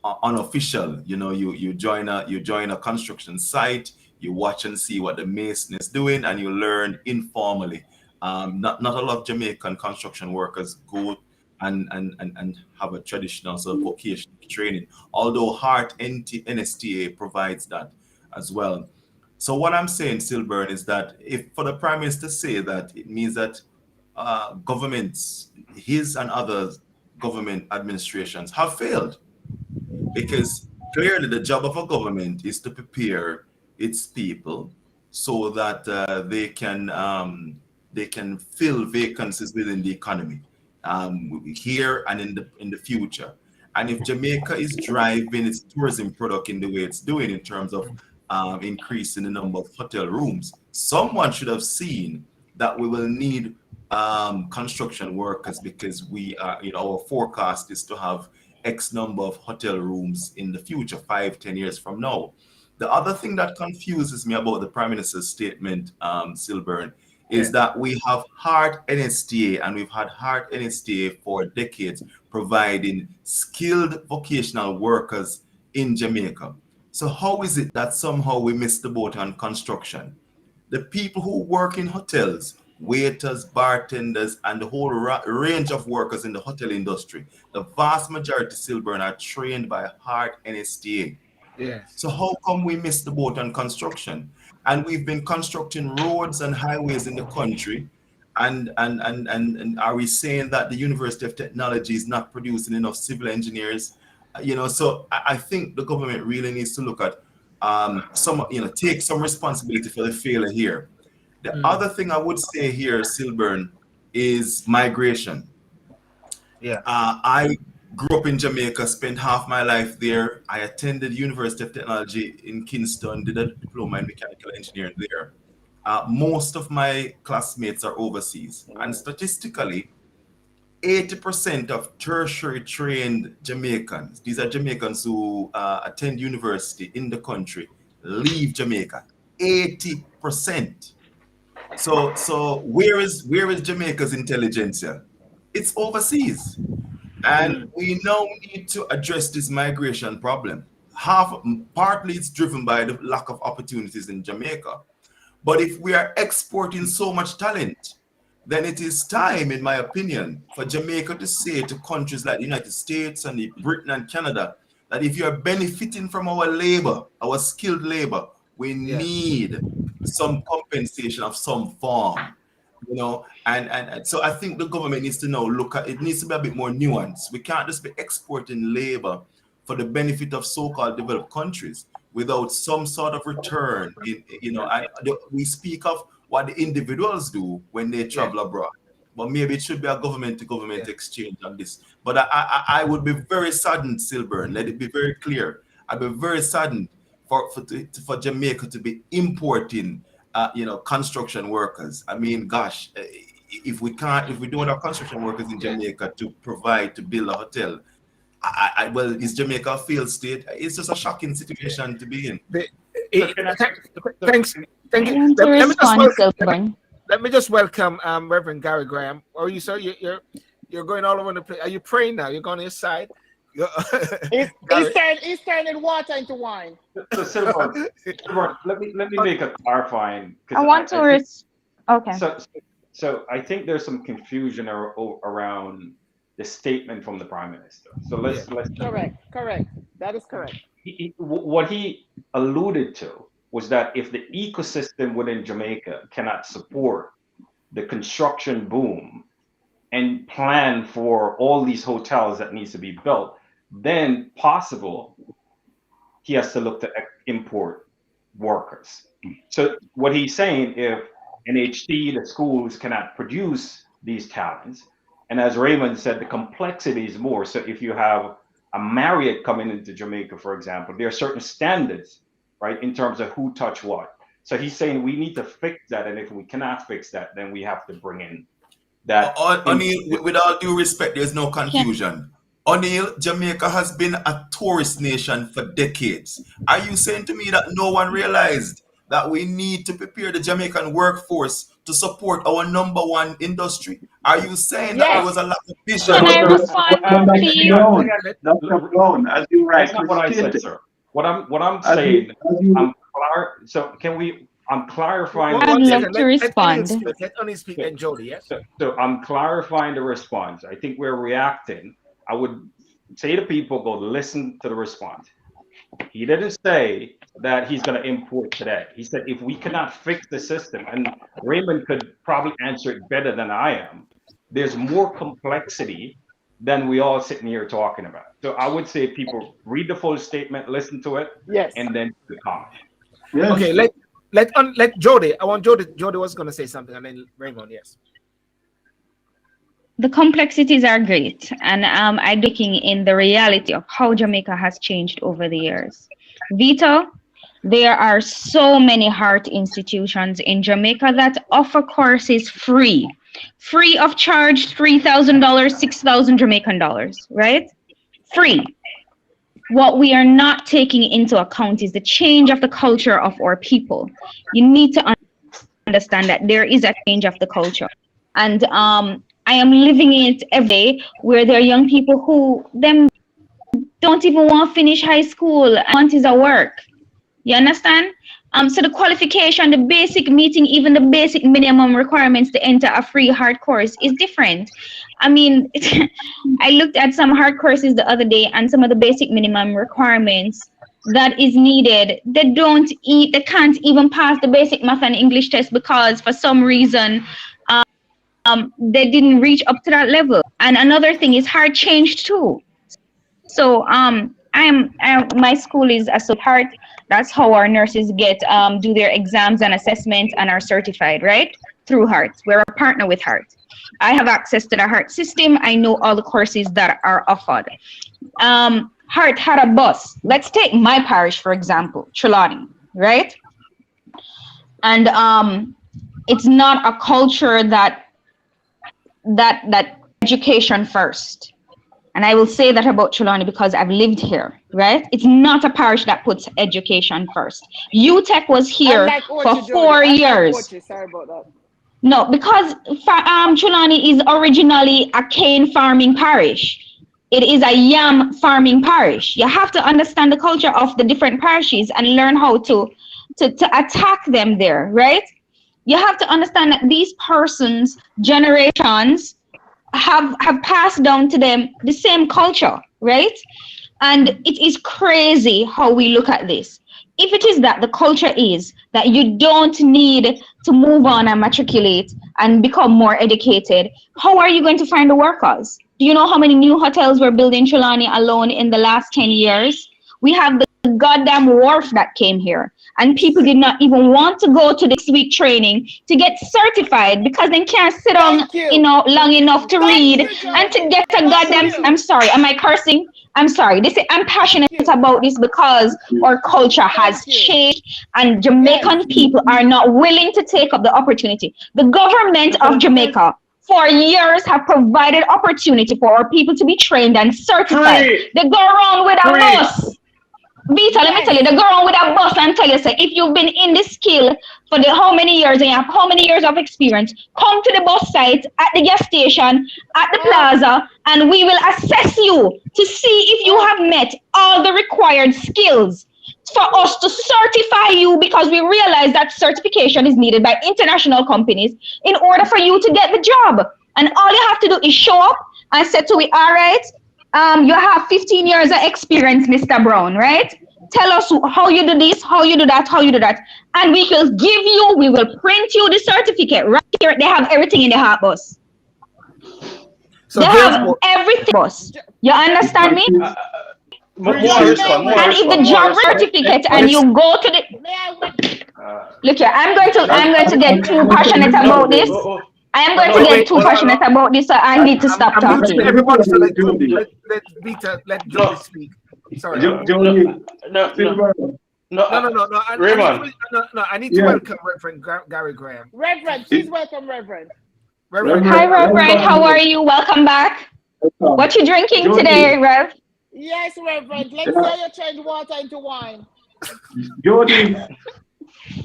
unofficial. You join a construction site, you watch and see what the mason is doing, and you learn informally. Not a lot of Jamaican construction workers go and have a traditional sort of vocational training, although Heart NSTA provides that as well. So what I'm saying, Silburn, is that if for the Prime Minister to say that, it means that governments, his and other government administrations have failed, because clearly the job of a government is to prepare its people so that they can fill vacancies within the economy, here and in the future. And if Jamaica is driving its tourism product in the way it's doing in terms of increasing the number of hotel rooms, someone should have seen that we will need construction workers, because we are, our forecast is to have X number of hotel rooms in the future, 5-10 years from now. The other thing that confuses me about the Prime Minister's statement, Silburn, is that we have Heart NSTA, and we've had Heart NSTA for decades, providing skilled vocational workers in Jamaica. So how is it that somehow we missed the boat on construction? The people who work in hotels, waiters, bartenders, and the whole range of workers in the hotel industry, the vast majority, Silburn, are trained by Heart NSTA. Yes. So how come we missed the boat on construction? And we've been constructing roads and highways in the country. And are we saying that the University of Technology is not producing enough civil engineers? So I think the government really needs to look at take some responsibility for the failure here. The other thing I would say here, Silburn, is migration. Yeah. I grew up in Jamaica, spent half my life there. I attended University of Technology in Kingston, did a diploma in mechanical engineering there. Most of my classmates are overseas, and statistically, 80% of tertiary trained Jamaicans, these are Jamaicans who attend university in the country, leave Jamaica. 80%. So where is Jamaica's intelligentsia? It's overseas. And we now need to address this migration problem. Partly it's driven by the lack of opportunities in Jamaica. But if we are exporting so much talent, then it is time, in my opinion, for Jamaica to say to countries like the United States and Britain and Canada that if you are benefiting from our labor, our skilled labor, we need some compensation of some form. And so I think the government needs to now look at it, needs to be a bit more nuanced. We can't just be exporting labor for the benefit of so-called developed countries without some sort of return. We speak of what the individuals do when they travel abroad, but maybe it should be a government-to-government exchange on this. But I would be very saddened, Silburn, let it be very clear. I'd be very saddened for Jamaica to be importing construction workers. I mean, gosh, if we don't have construction workers in Jamaica to build a hotel, well, is Jamaica a failed state? It's just a shocking situation to be in. Thanks. Thank you. Let me just welcome Reverend Gary Graham. Oh, you sir, you're going all over the place. Are you praying now? You're going to his side. He's turning water into wine. So Silver, let me make a clarifying. I want to. Okay. So I think there's some confusion around the statement from the Prime Minister. So let's correct. That is correct. What he alluded to was that if the ecosystem within Jamaica cannot support the construction boom and plan for all these hotels that needs to be built, then possible he has to look to import workers. So what he's saying, if NHT, the schools cannot produce these talents, and as Raymond said, the complexity is more. So if you have a Marriott coming into Jamaica, for example, there are certain standards, right, in terms of who touch what. So he's saying we need to fix that, and if we cannot fix that, then we have to bring in that. Oneil, with all due respect, there's no confusion. Oneil, Jamaica has been a tourist nation for decades. Are you saying to me that no one realized that we need to prepare the Jamaican workforce to support our number one industry? Are you saying that there was a lack of vision? Can I respond, please? That's not wrong, as you That's not what I said, sir. What I'm saying, so can we? I'm clarifying. I'd love to respond. Let only speak and Jody, yes? So I'm clarifying the response. I think we're reacting. I would say to people, go listen to the response. He didn't say that he's going to import today. He said if we cannot fix the system, and Raymond could probably answer it better than I am, there's more complexity than we all sitting here talking about. So I would say people read the full statement, listen to it, and then the comment. Yes. Okay, let Jody. I want Jody. Jody was going to say something, and then Raymond. Yes. The complexities are great, and I'm looking in the reality of how Jamaica has changed over the years. Veta, there are so many heart institutions in Jamaica that offer courses free of charge, $3,000, 6,000 Jamaican dollars, right? Free. What we are not taking into account is the change of the culture of our people. You need to understand that there is a change of the culture, and I am living it every day, where there are young people who don't even want to finish high school and want is a work. You understand? So the qualification, the basic meeting, even the basic minimum requirements to enter a free hard course is different. I mean, I looked at some hard courses the other day, and some of the basic minimum requirements that is needed, they can't even pass the basic math and English test because for some reason they didn't reach up to that level. And another thing is heart changed too. So my school is a heart. That's how our nurses do their exams and assessments and are certified, right? Through Heart. We're a partner with Heart. I have access to the Heart system. I know all the courses that are offered. Heart had a bus. Let's take my parish, for example, Trelawney, right? And it's not a culture that education first. And I will say that about Trelawney because I've lived here, right? It's not a parish that puts education first. UTech was here for 4 years. Sorry about that. No, because Trelawney is originally a cane farming parish. it is a yam farming parish. You have to understand the culture of the different parishes and learn how to attack them there, right? You have to understand that these persons, generations, have passed down to them the same culture, right? And it is crazy how we look at this. If it is that the culture is that you don't need to move on and matriculate and become more educated, how are you going to find the workers? Do you know how many new hotels were built in Trelawney alone in the last 10 years? We have the goddamn wharf that came here, and people did not even want to go to the 6-week training to get certified because they can't sit on, long enough to read and to get a goddamn. I'm sorry, am I cursing? I'm sorry. I'm passionate about this because our culture has changed, and Jamaican people are not willing to take up the opportunity. The government of Jamaica for years have provided opportunity for our people to be trained and certified. They go around with a bus. Vita, let me tell you, they go around with a bus and tell you, say, if you've been in this skill for the how many years and you have how many years of experience, come to the bus site, at the gas station, at the plaza, and we will assess you to see if you have met all the required skills for us to certify you, because we realize that certification is needed by international companies in order for you to get the job. And all you have to do is show up and say to it, all right, you have 15 years of experience, Mr. Brown, right? Tell us how you do this, how you do that, how you do that. And we will we will print you the certificate right here. They have everything in the heart bus. So they have everything, boss. You understand me? And if the job certificate and you go to the look here, I'm going to get too passionate about this. I am going to get too passionate about this, so I need to stop talking. Everybody, so let Vita, let Jody speak. Sorry. Jody. No. Reverend. I need to welcome Reverend Gary Graham. Reverend, please welcome Reverend. Hi, Reverend. How are you? Welcome back. What you drinking today, Rev? Yes, Reverend. Let's say you change water into wine. Jody,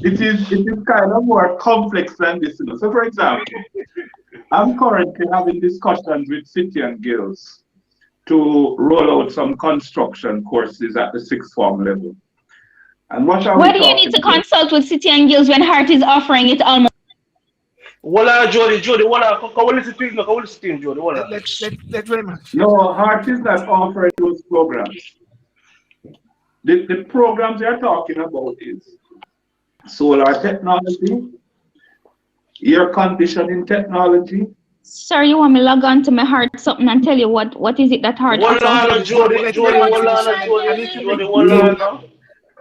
it is kind of more complex than this. So, for example, I'm currently having discussions with City and Guilds to roll out some construction courses at the sixth form level. And what do you need to consult with City and Guilds when Heart is offering it almost? Jody, Jody, Jody. Let Raymond. No, Heart is not offering those programs. The programs you're talking about is solar technology, air conditioning technology. Sir, you want me to log on to my Heart something and tell you what is it that Heart offers?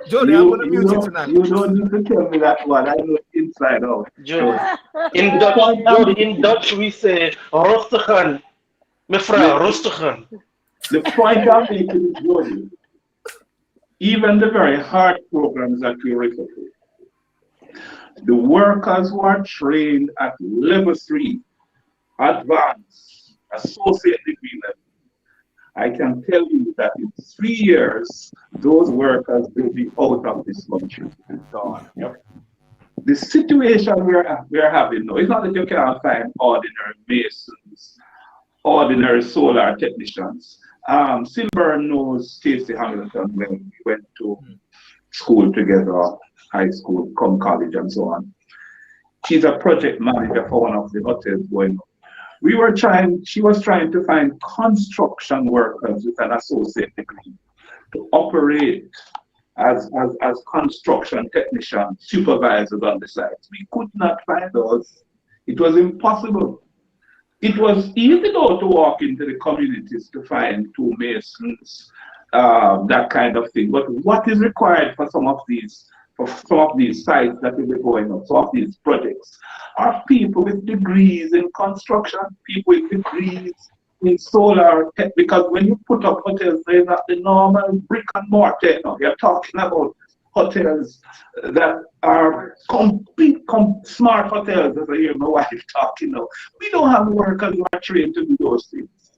Jody, I'm gonna mute you tonight. You don't need to tell me that one. I know inside out. Jody. In Dutch we say Rostigen. Mevrouw, Rostigen. The point I'm making is, Jody, even the very hard programs that we refer to, the workers who are trained at level 3, advanced, associate degree level, I can tell you that in 3 years, those workers will be out of this country. Gone. Yep. The situation we are having now, it's not that you can't find ordinary masons, ordinary solar technicians. Silver knows Stacey Hamilton when we went to school together, high school, college, and so on. She's a project manager for one of the hotels going on. She was trying to find construction workers with an associate degree to operate as construction technicians, supervisors on the sites. We could not find those. It was impossible. It was easy though to walk into the communities to find 2 masons, that kind of thing. But what is required for some of these sites that will be going on, some of these projects, are people with degrees in construction, people with degrees in solar tech, because when you put up hotels, they're not the normal brick and mortar. No, you're talking about hotels that are complete smart hotels, as I hear my wife talking now. We don't have workers who are trained to do those things.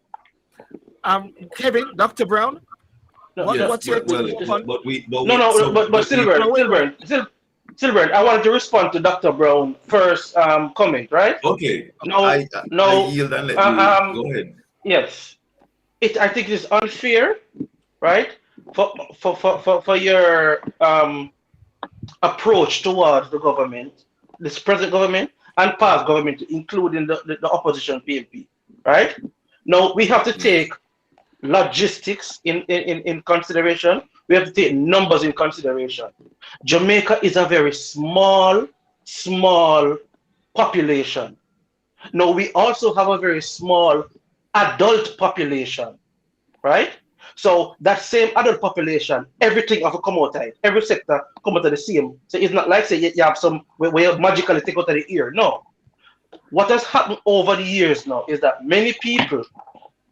Kevin, Dr. Brown? What's your Silver, I wanted to respond to Dr. Brown first comment, right? Okay. No, I yield and let you go ahead. Yes. I think it is unfair, right? For your approach towards the government, this present government and past government, including the opposition PMP, right? Now we have to take logistics in consideration. We have to take numbers in consideration. Jamaica is a very small population. Now we also have a very small adult population, right? So that same adult population, everything have to come out of it. Every sector come out of the same. So it's not like say you have some where you magically take out of the ear. No. What has happened over the years now is that many people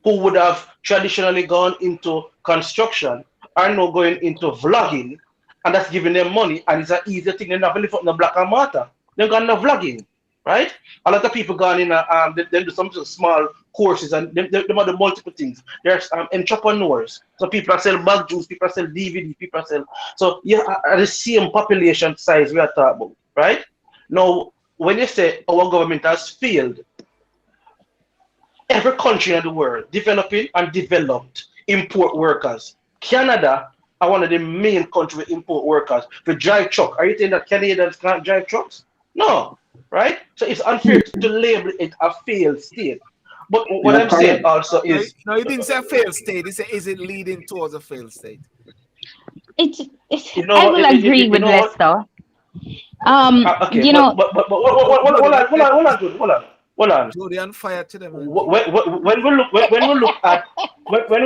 who would have traditionally gone into construction are now going into vlogging, and that's giving them money, and it's an easier thing than having live up in the black and mortar. They're going to vlogging, right? A lot of people gone in, they do some small courses, and they do multiple things. There's entrepreneurs. So people are sell bag juice, people are sell DVD, people are sell. So yeah, the same population size we are talking about, right? Now, when you say our government has failed, every country in the world, developing and developed, import workers. Canada are one of the main countries import workers for drive truck. Are you saying that Canadians can't drive trucks? No, right? So it's unfair to label it a failed state. But what I'm saying also is... No, you didn't say a failed state. You said, is it leading towards a failed state? I will agree with Lester. Okay, you know... Hold on. Jody on fire to them. When we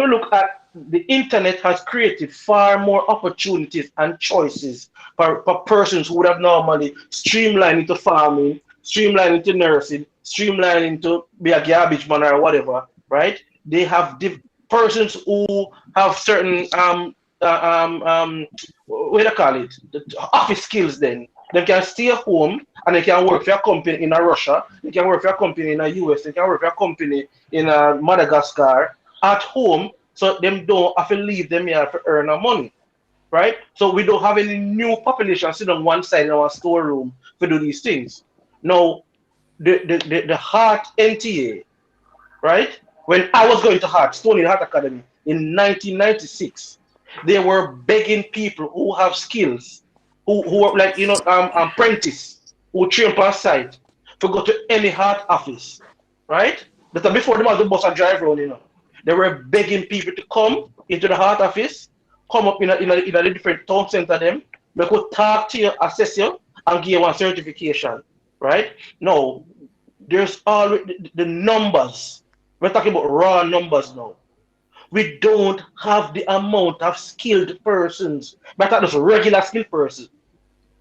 look at the internet has created far more opportunities and choices for persons who would have normally streamlined into farming, streamlined into nursing, streamlined into be a garbage man or whatever, right? They have persons who have certain what do you call it? The office skills then. They can stay home and they can work for a company in Russia, they can work for a company in the US, they can work for a company in Madagascar at home, so them don't have to leave them here to earn money, right? So we don't have any new population sitting on one side in our storeroom to do these things. Now, the Heart NTA, right? When I was going to Stony Heart Academy in 1996, they were begging people who have skills, who are like, apprentice, who train per site, to go to any heart office, right? But before them the bus and drive around, they were begging people to come into the heart office, come up in a different town center them, they could talk to you, assess you, and give you one certification, right? No, there's already the numbers. We're talking about raw numbers now. We don't have the amount of skilled persons. But that's regular skilled persons.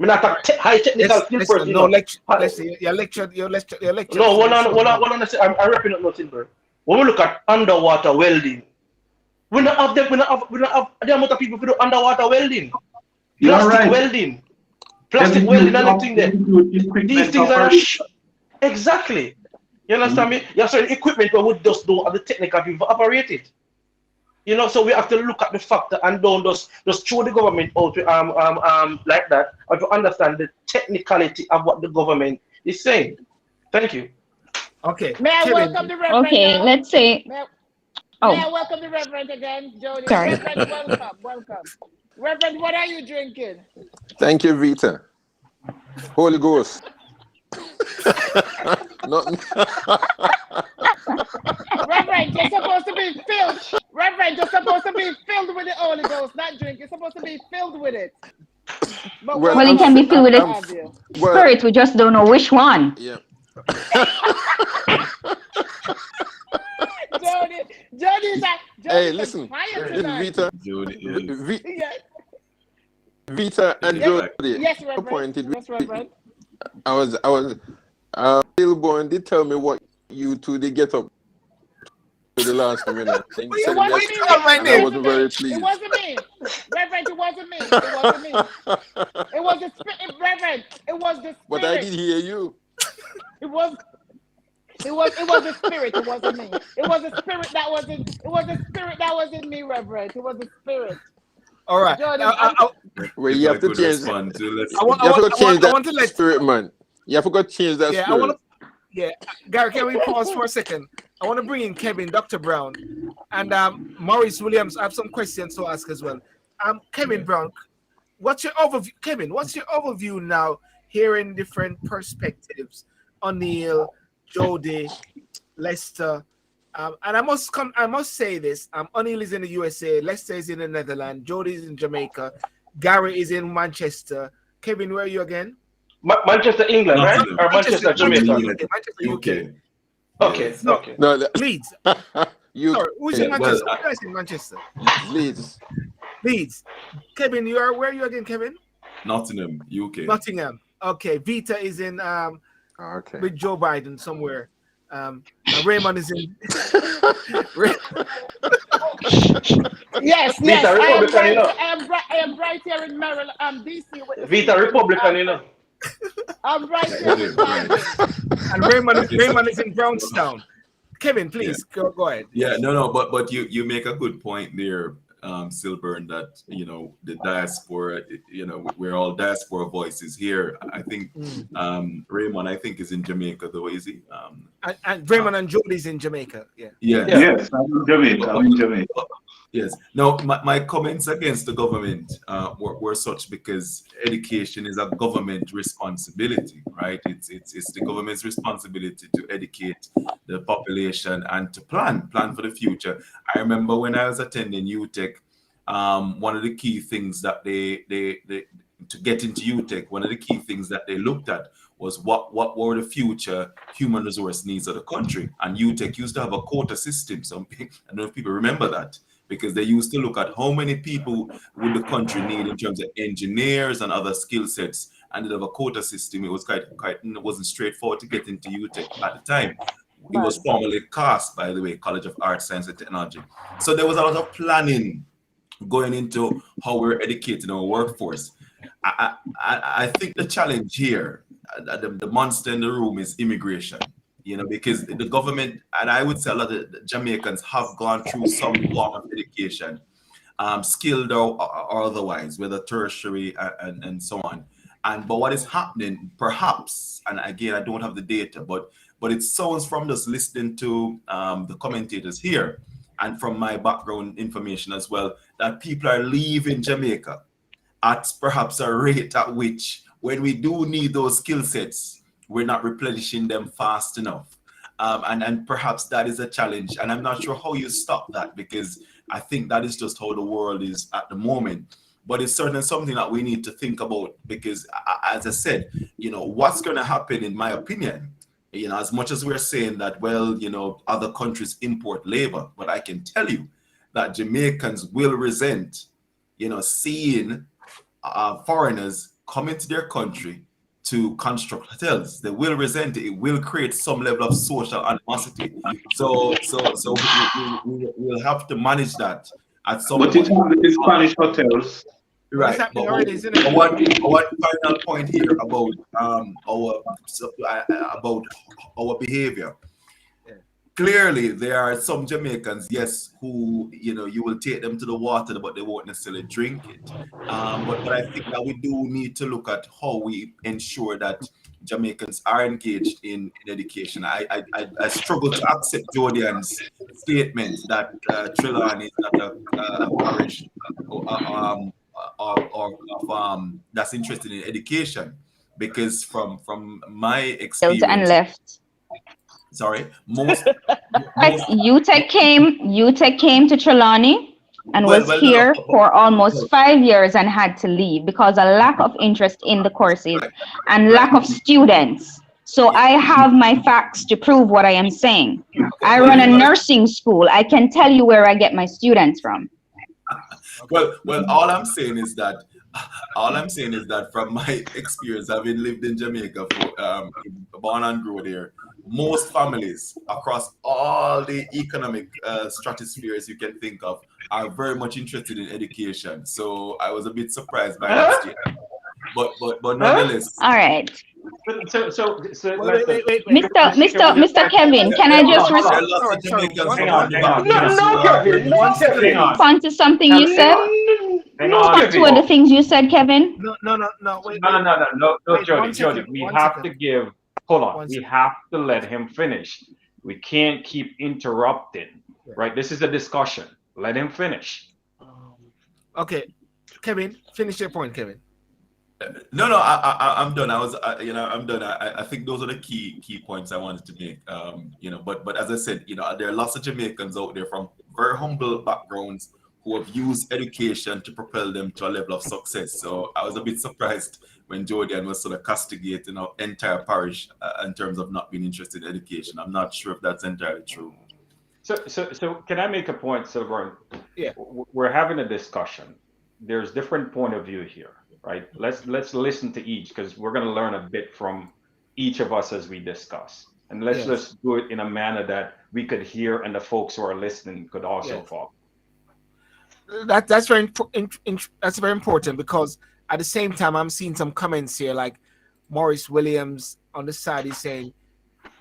I mean, high technical skilled person. No, your lecture. No, hold on. I'm wrapping up nothing, bro. When we look at underwater welding, we don't have the amount of people who do underwater welding. Plastic welding. Plastic welding and everything there. These things are exactly. You understand me? You have certain equipment where we just don't have the technical people to operate it. So we have to look at the factor and don't just throw the government out like that, and to understand the technicality of what the government is saying. Thank you. Okay. May I welcome the Reverend? Okay, now? let's say. May I welcome the Reverend again, Jody? Sorry. Reverend, welcome. Reverend, what are you drinking? Thank you, Veta. Holy Ghost. Reverend, you're supposed to be filled. Reverend, you're supposed to be filled with the Holy Ghost, not drink. You're supposed to be filled with it. But well, it can be filled with the Spirit. We just don't know which one. Yeah. Jody's hey, listen, Veta. Veta and Jody. Yes, Reverend. Yes, Reverend. I was Bill Bourne did tell me what you two did get up to the last minute. I wasn't very pleased. It wasn't me. Reverend, it wasn't me. It wasn't me. It was the spirit, Reverend. It was the spirit. But I did hear you. It was the spirit, it wasn't me. It was the spirit that was in me, Reverend. It was the spirit. All right. Well, you have to change. I want to change that spirit, man. You have to change that spirit. Yeah, Gary, can we pause for a second? I want to bring in Kevin, Dr. Brown, and Maurice Williams. I have some questions to ask as well. Kevin Brown, what's your overview? Kevin, what's your overview now? Hearing different perspectives, Oneil, Jody, Lester, and I must say this. Oneil is in the USA, Lester is in the Netherlands, Jody is in Jamaica, Gary is in Manchester. Kevin, where are you again? Manchester, England, right? Or Manchester, Jamaica? Manchester, UK. Okay, yes. okay. No, Leeds. you. Sorry, who's in Manchester? Well, Who is in Manchester? Leeds. Leeds. Kevin, where are you again, Kevin? Nottingham, UK. Nottingham. Okay. Vita is in Okay. with Joe Biden somewhere. And Raymond is in Yes, Vita I Republican, you know. am right here in Maryland, DC. With the Vita Republican, you know. I'm right here with Biden. and Raymond is in Brownstown. Kevin, please go ahead. Yeah, no, but you make a good point there, Silburn, that the diaspora, we're all diaspora voices here. I think Raymond, I think, is in Jamaica though, is he? And Raymond and Jody's in Jamaica. Yeah. Yes, I'm in Jamaica. I'm in Jamaica. Yes. Now, my comments against the government were such because education is a government responsibility, right? It's the government's responsibility to educate the population and to plan for the future. I remember when I was attending UTech, one of the key things that they to get into UTech, one of the key things that they looked at was what were the future human resource needs of the country. And UTech used to have a quota system. I don't know if people remember that, because they used to look at how many people would the country need in terms of engineers and other skill sets, and they have a quota system. It was it wasn't straightforward to get into UTech at the time. It was formerly CAST, by the way, College of Arts, Science and Technology. So there was a lot of planning going into how we're educating our workforce. I think the challenge here, the monster in the room, is immigration. Because the government, and I would say a lot of the Jamaicans have gone through some form of education, skilled or otherwise, whether tertiary and so on. But what is happening, perhaps, and again, I don't have the data, but it sounds from just listening to the commentators here and from my background information as well, that people are leaving Jamaica at perhaps a rate at which, when we do need those skill sets, we're not replenishing them fast enough. And perhaps that is a challenge. And I'm not sure how you stop that, because I think that is just how the world is at the moment. But it's certainly something that we need to think about, because as I said, what's going to happen, in my opinion, as much as we're saying that, well, other countries import labor, but I can tell you that Jamaicans will resent, seeing foreigners come into their country to construct hotels. They will resent it. It will create some level of social animosity. So we'll have to manage that at some point. But it's not the Spanish hotels. Right. But one final point here about our behavior. Clearly, there are some Jamaicans, yes, who you will take them to the water, but they won't necessarily drink it. But I think that we do need to look at how we ensure that Jamaicans are engaged in education. I struggle to accept Jordan's statement that Trelawney is not a parish or that's interested in education, because from my experience and left. Sorry, most UTech came to Trelawney and was here for almost 5 years and had to leave because of lack of interest in the courses and lack of students. So I have my facts to prove what I am saying. I run a nursing school. I can tell you where I get my students from. Well, all I'm saying is that from my experience, having lived in Jamaica for born and grew there, most families across all the economic stratospheres you can think of are very much interested in education. So I was a bit surprised by that statement. But nonetheless. All right. So wait. Mr. Kevin, can I just respond to something you said? Two of the things you said, Kevin. No, Jody. We have to give hold on. We have to let him finish. We can't keep interrupting, right? This is a discussion. Let him finish. Okay, Kevin, finish your point, Kevin. No, I'm done. I'm done. I think those are the key points I wanted to make. But as I said, there are lots of Jamaicans out there from very humble backgrounds who have used education to propel them to a level of success. So I was a bit surprised when Jordan was sort of castigating our entire parish in terms of not being interested in education. I'm not sure if that's entirely true. So can I make a point, Silver? Yeah. We're having a discussion. There's different point of view here, right? Let's listen to each, because we're going to learn a bit from each of us as we discuss. And let's just do it in a manner that we could hear and the folks who are listening could also follow. That's very important, because at the same time I'm seeing some comments here, like Maurice Williams on the side is saying,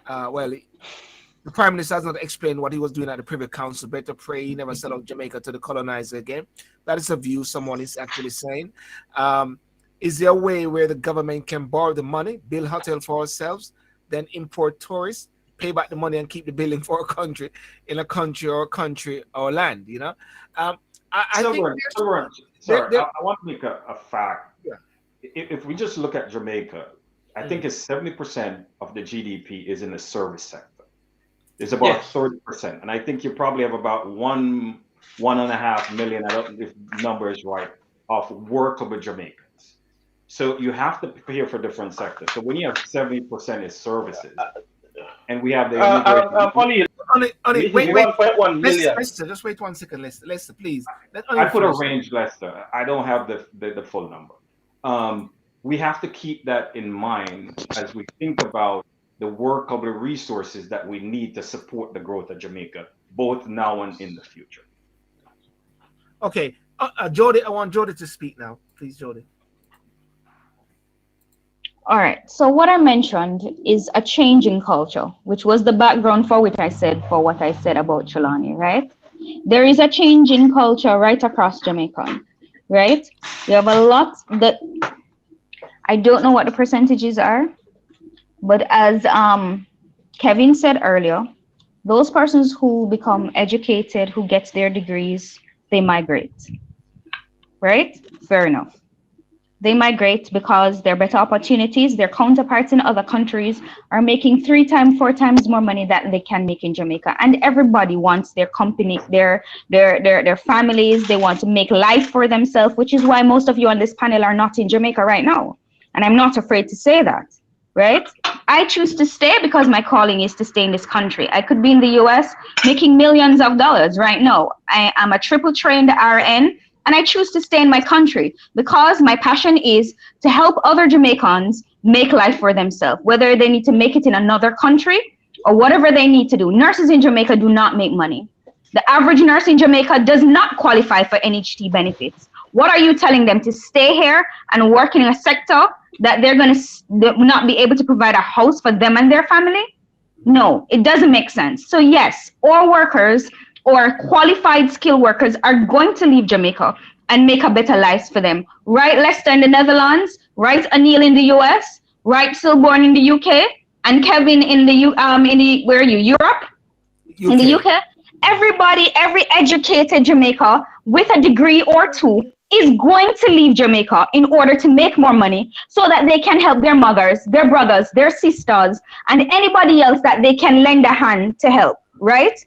the Prime Minister has not explained what he was doing at the Privy Council. Better pray he never sell out Jamaica to the colonizer again. That is a view someone is actually saying. Is there a way where the government can borrow the money, build hotel for ourselves, then import tourists, pay back the money and keep the building for a country, in a country or land, I want to make a fact. Yeah. If we just look at Jamaica, I think it's 70% of the GDP is in the service sector. It's about 30%. And I think you probably have about 1.5 million, I don't know if the number is right, of workable Jamaicans. So you have to pay for different sectors. So when you have 70% is services, and we have the only wait 1.1 million. Lester, just wait 1 second, Lester, please. I put a range, Lester. I don't have the full number. We have to keep that in mind as we think about the workable resources that we need to support the growth of Jamaica, both now and in the future. Okay, Jody, I want Jody to speak now. Please, Jody. All right. So what I mentioned is a change in culture, which was the background for what I said about Trelawney, right? There is a change in culture right across Jamaica, right? You have a lot that I don't know what the percentages are, but as Kevin said earlier, those persons who become educated, who get their degrees, they migrate, right? Fair enough. They migrate because there are better opportunities. Their counterparts in other countries are making 3 times, 4 times more money than they can make in Jamaica. And everybody wants their company, their families. They want to make life for themselves, which is why most of you on this panel are not in Jamaica right now. And I'm not afraid to say that, right? I choose to stay because my calling is to stay in this country. I could be in the US making millions of dollars right now. I am a triple trained RN. And I choose to stay in my country because my passion is to help other Jamaicans make life for themselves, whether they need to make it in another country or whatever they need to do. Nurses in Jamaica do not make money. The average nurse in Jamaica does not qualify for NHT benefits. What are you telling them, to stay here and work in a sector that they're going to not be able to provide a house for them and their family? No, it doesn't make sense. So yes, all workers or qualified skilled workers are going to leave Jamaica and make a better life for them. Right, Lester in the Netherlands, right, Oneil in the US, right, Silborn in the UK, and Kevin in the where are you, Europe? UK. In the UK. Everybody, every educated Jamaica with a degree or 2 is going to leave Jamaica in order to make more money so that they can help their mothers, their brothers, their sisters, and anybody else that they can lend a hand to help, right?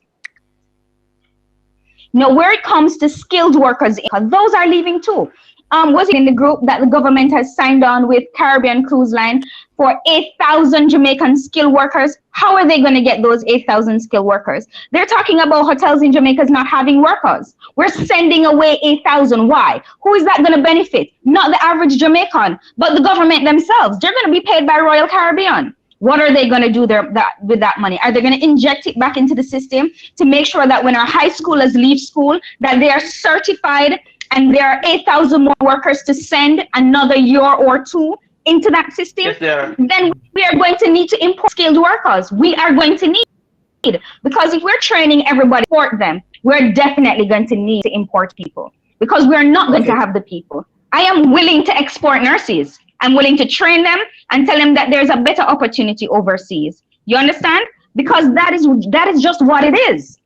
Now, where it comes to skilled workers, those are leaving too. Was it in the group that the government has signed on with Caribbean Cruise Line for 8,000 Jamaican skilled workers? How are they going to get those 8,000 skilled workers? They're talking about hotels in Jamaica not having workers. We're sending away 8,000. Why? Who is that going to benefit? Not the average Jamaican, but the government themselves. They're going to be paid by Royal Caribbean. What are they going to do with that money? Are they going to inject it back into the system to make sure that when our high schoolers leave school, that they are certified and there are 8,000 more workers to send another year or 2 into that system? Yes, then we are going to need to import skilled workers. We are going to need, because if we're training everybody to import them, we're definitely going to need to import people because we're not going to have the people. I am willing to export nurses. I'm willing to train them and tell them that there's a better opportunity overseas. You understand? Because that is just what it is.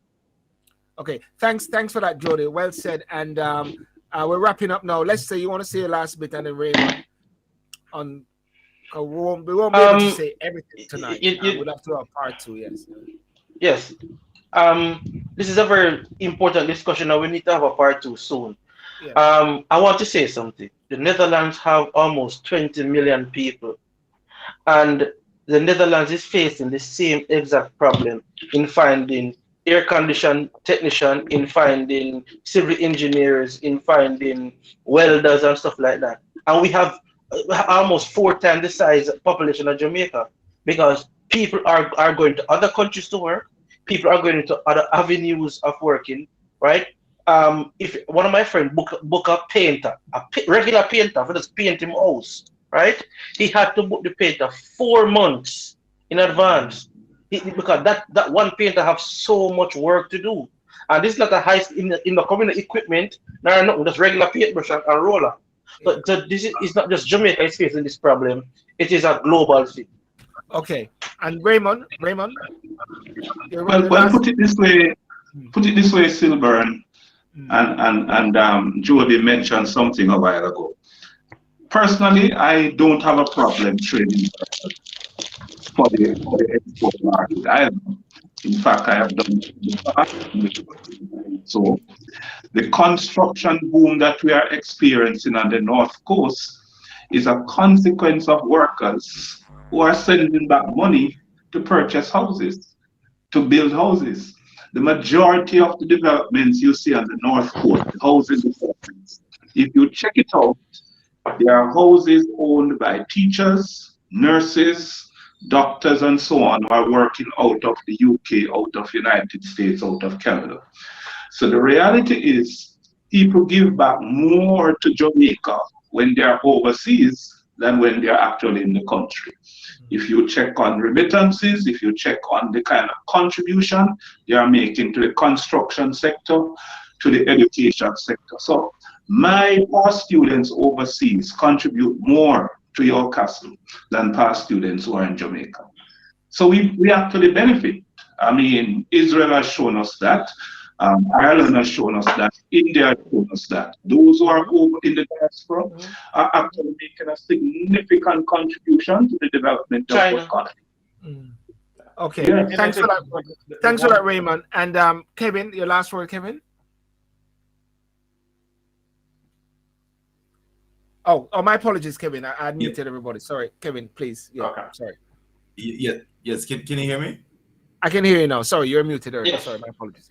Okay, thanks for that, Jody. Well said. And we're wrapping up now. Let's say you want to say your last bit, and then Raymond on. We won't be able to say everything tonight. We'll have to have part 2. Yes. Yes. This is a very important discussion, and we need to have a part 2 soon. Yeah. I want to say something. The Netherlands have almost 20 million people, and the Netherlands is facing the same exact problem in finding air condition technician, in finding civil engineers, in finding welders and stuff like that. And we have almost 4 times the size population of Jamaica, because people are going to other countries to work. People are going into other avenues of working, right? If one of my friends book a painter, regular painter for just paint him house, right? He had to book the painter 4 months in advance, because that one painter have so much work to do. And this is not a high in the community equipment, no, just regular paintbrush and roller. So this is not just Jamaica is facing this problem; it is a global thing. Okay, and Raymond. Well, put it this way, Silver and Jody mentioned something a while ago. Personally, I don't have a problem trading for the export market either. In fact, I have done so. The construction boom that we are experiencing on the North Coast is a consequence of workers who are sending back money to purchase houses, to build houses. The majority of the developments you see on the North Coast, the housing developments, if you check it out, there are houses owned by teachers, nurses, doctors, and so on, who are working out of the UK, out of the United States, out of Canada. So the reality is, people give back more to Jamaica when they are overseas than when they are actually in the country. If you check on remittances, if you check on the kind of contribution they are making to the construction sector, to the education sector. So my past students overseas contribute more to your castle than past students who are in Jamaica. So we actually benefit. I mean, Israel has shown us that. Ireland has shown us that. India has shown us that. Those who are over in the diaspora are actually making a significant contribution to the development of the country. Okay, yeah. Thanks for that. Thanks for that, Raymond. And Kevin, your last word, Kevin. Oh, my apologies, Kevin. I muted everybody. Sorry, Kevin, please. Yeah, okay. Sorry. Yes. Can you hear me? I can hear you now. Sorry, you're muted earlier. Yes. Sorry, my apologies.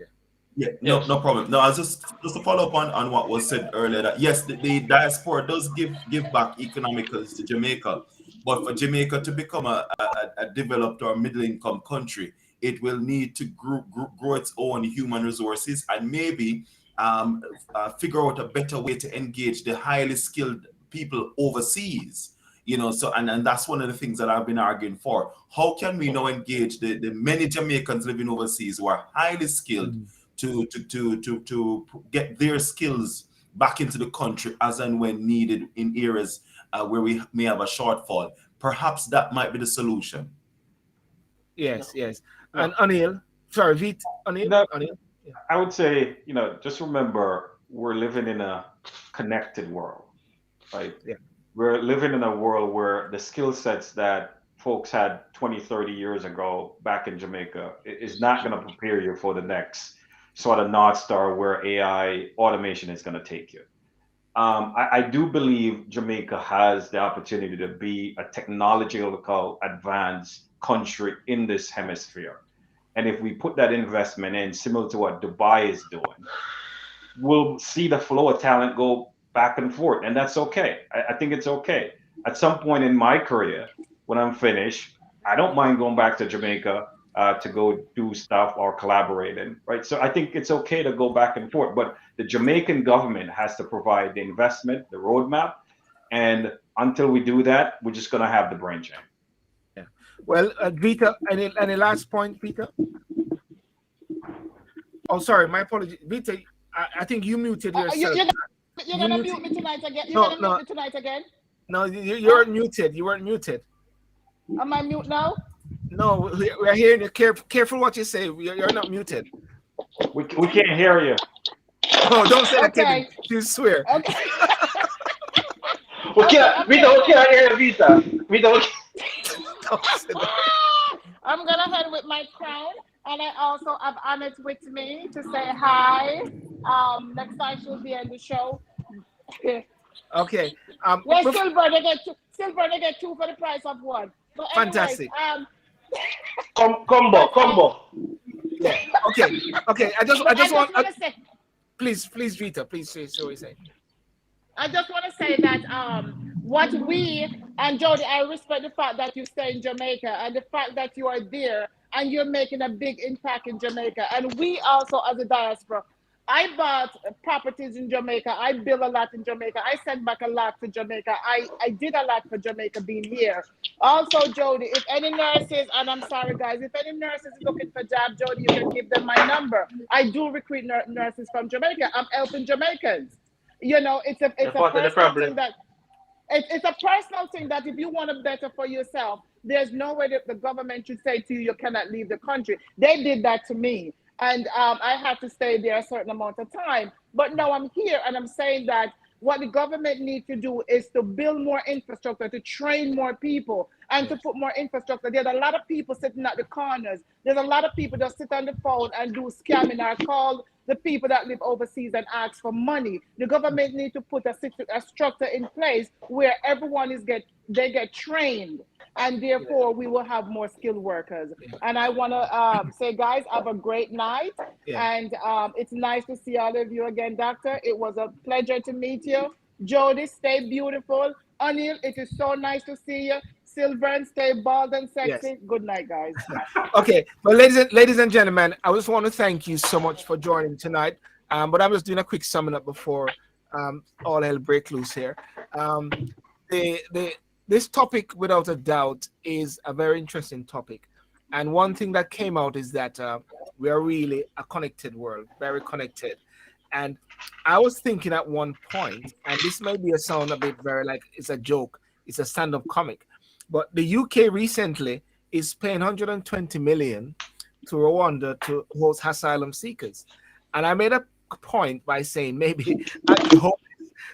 Yeah, no problem. No, I was just to follow up on what was said earlier, that yes, the diaspora does give back economically to Jamaica, but for Jamaica to become a developed or middle income country, it will need to grow its own human resources and maybe figure out a better way to engage the highly skilled people overseas. You know, so and that's one of the things that I've been arguing for. How can we now engage the many Jamaicans living overseas who are highly skilled to get their skills back into the country as and when needed in areas where we may have a shortfall? Perhaps that might be the solution. Yes. And Oneil, sorry, Veta, Oneil. Yeah. I would say, just remember, we're living in a connected world, right? Yeah. We're living in a world where the skill sets that folks had 20, 30 years ago back in Jamaica is not going to prepare you for the next sort of North Star where AI automation is going to take you. I do believe Jamaica has the opportunity to be a technological advanced country in this hemisphere. And if we put that investment in, similar to what Dubai is doing, we'll see the flow of talent go back and forth. And that's okay. I think it's okay. At some point in my career, when I'm finished, I don't mind going back to Jamaica to go do stuff or collaborating, right? So I think it's okay to go back and forth. But the Jamaican government has to provide the investment, the roadmap. And until we do that, we're just going to have the brain drain. Well, Veta, any last point, Veta? Oh, sorry, my apologies. Veta, I think you muted yourself. You're gonna mute me tonight again? You're gonna mute me tonight again? No, you're muted. You weren't muted. Am I mute now? No, we're hearing you. Careful what you say. You're not muted. We can't hear you. Oh, don't say that, Kevin. Okay. You swear. Okay. We can't hear Vita. Don't say that. I'm gonna head with my crown, and I also have Annette with me to say hi. Next time she'll be on the show. Okay. Well, silver they get two for the price of one. But anyways, Fantastic. Combo. Yeah. Okay. I just want to say. Please, Vita, please say what you say. I just want to say that what we and Jody, I respect the fact that you stay in Jamaica and the fact that you are there and you're making a big impact in Jamaica. And we also, as a diaspora, I bought properties in Jamaica. I built a lot in Jamaica. I sent back a lot to Jamaica. I did a lot for Jamaica being here. Also, Jody, if any nurses, and I'm sorry, guys, if any nurses looking for job, Jody, you can give them my number. I do recruit nurses from Jamaica. I'm helping Jamaicans. You know, it's a personal thing that it's a personal thing that if you want to better for yourself, there's no way that the government should say to you, you cannot leave the country. They did that to me. And I had to stay there a certain amount of time. But now I'm here and I'm saying that what the government needs to do is to build more infrastructure, to train more people and to put more infrastructure. There's a lot of people sitting at the corners. There's a lot of people that sit on the phone and do scamming or call the people that live overseas and ask for money. The government needs to put a structure in place where everyone they get trained. And therefore, we will have more skilled workers. And I want to say, guys, have a great night. Yeah. And it's nice to see all of you again, Doctor. It was a pleasure to meet you. Jody, stay beautiful. Oneil, it is so nice to see you. Sylvan, stay bald and sexy. Yes. Good night, guys. Okay. Well, ladies and gentlemen, I just want to thank you so much for joining tonight. But I'm just doing a quick summing up before all hell break loose here. This topic, without a doubt, is a very interesting topic. And one thing that came out is that we are really a connected world, very connected. And I was thinking at one point, and this may be a sound a bit very like it's a joke, it's a stand-up comic, but the UK recently is paying 120 million to Rwanda to host asylum seekers. And I made a point by saying maybe I hope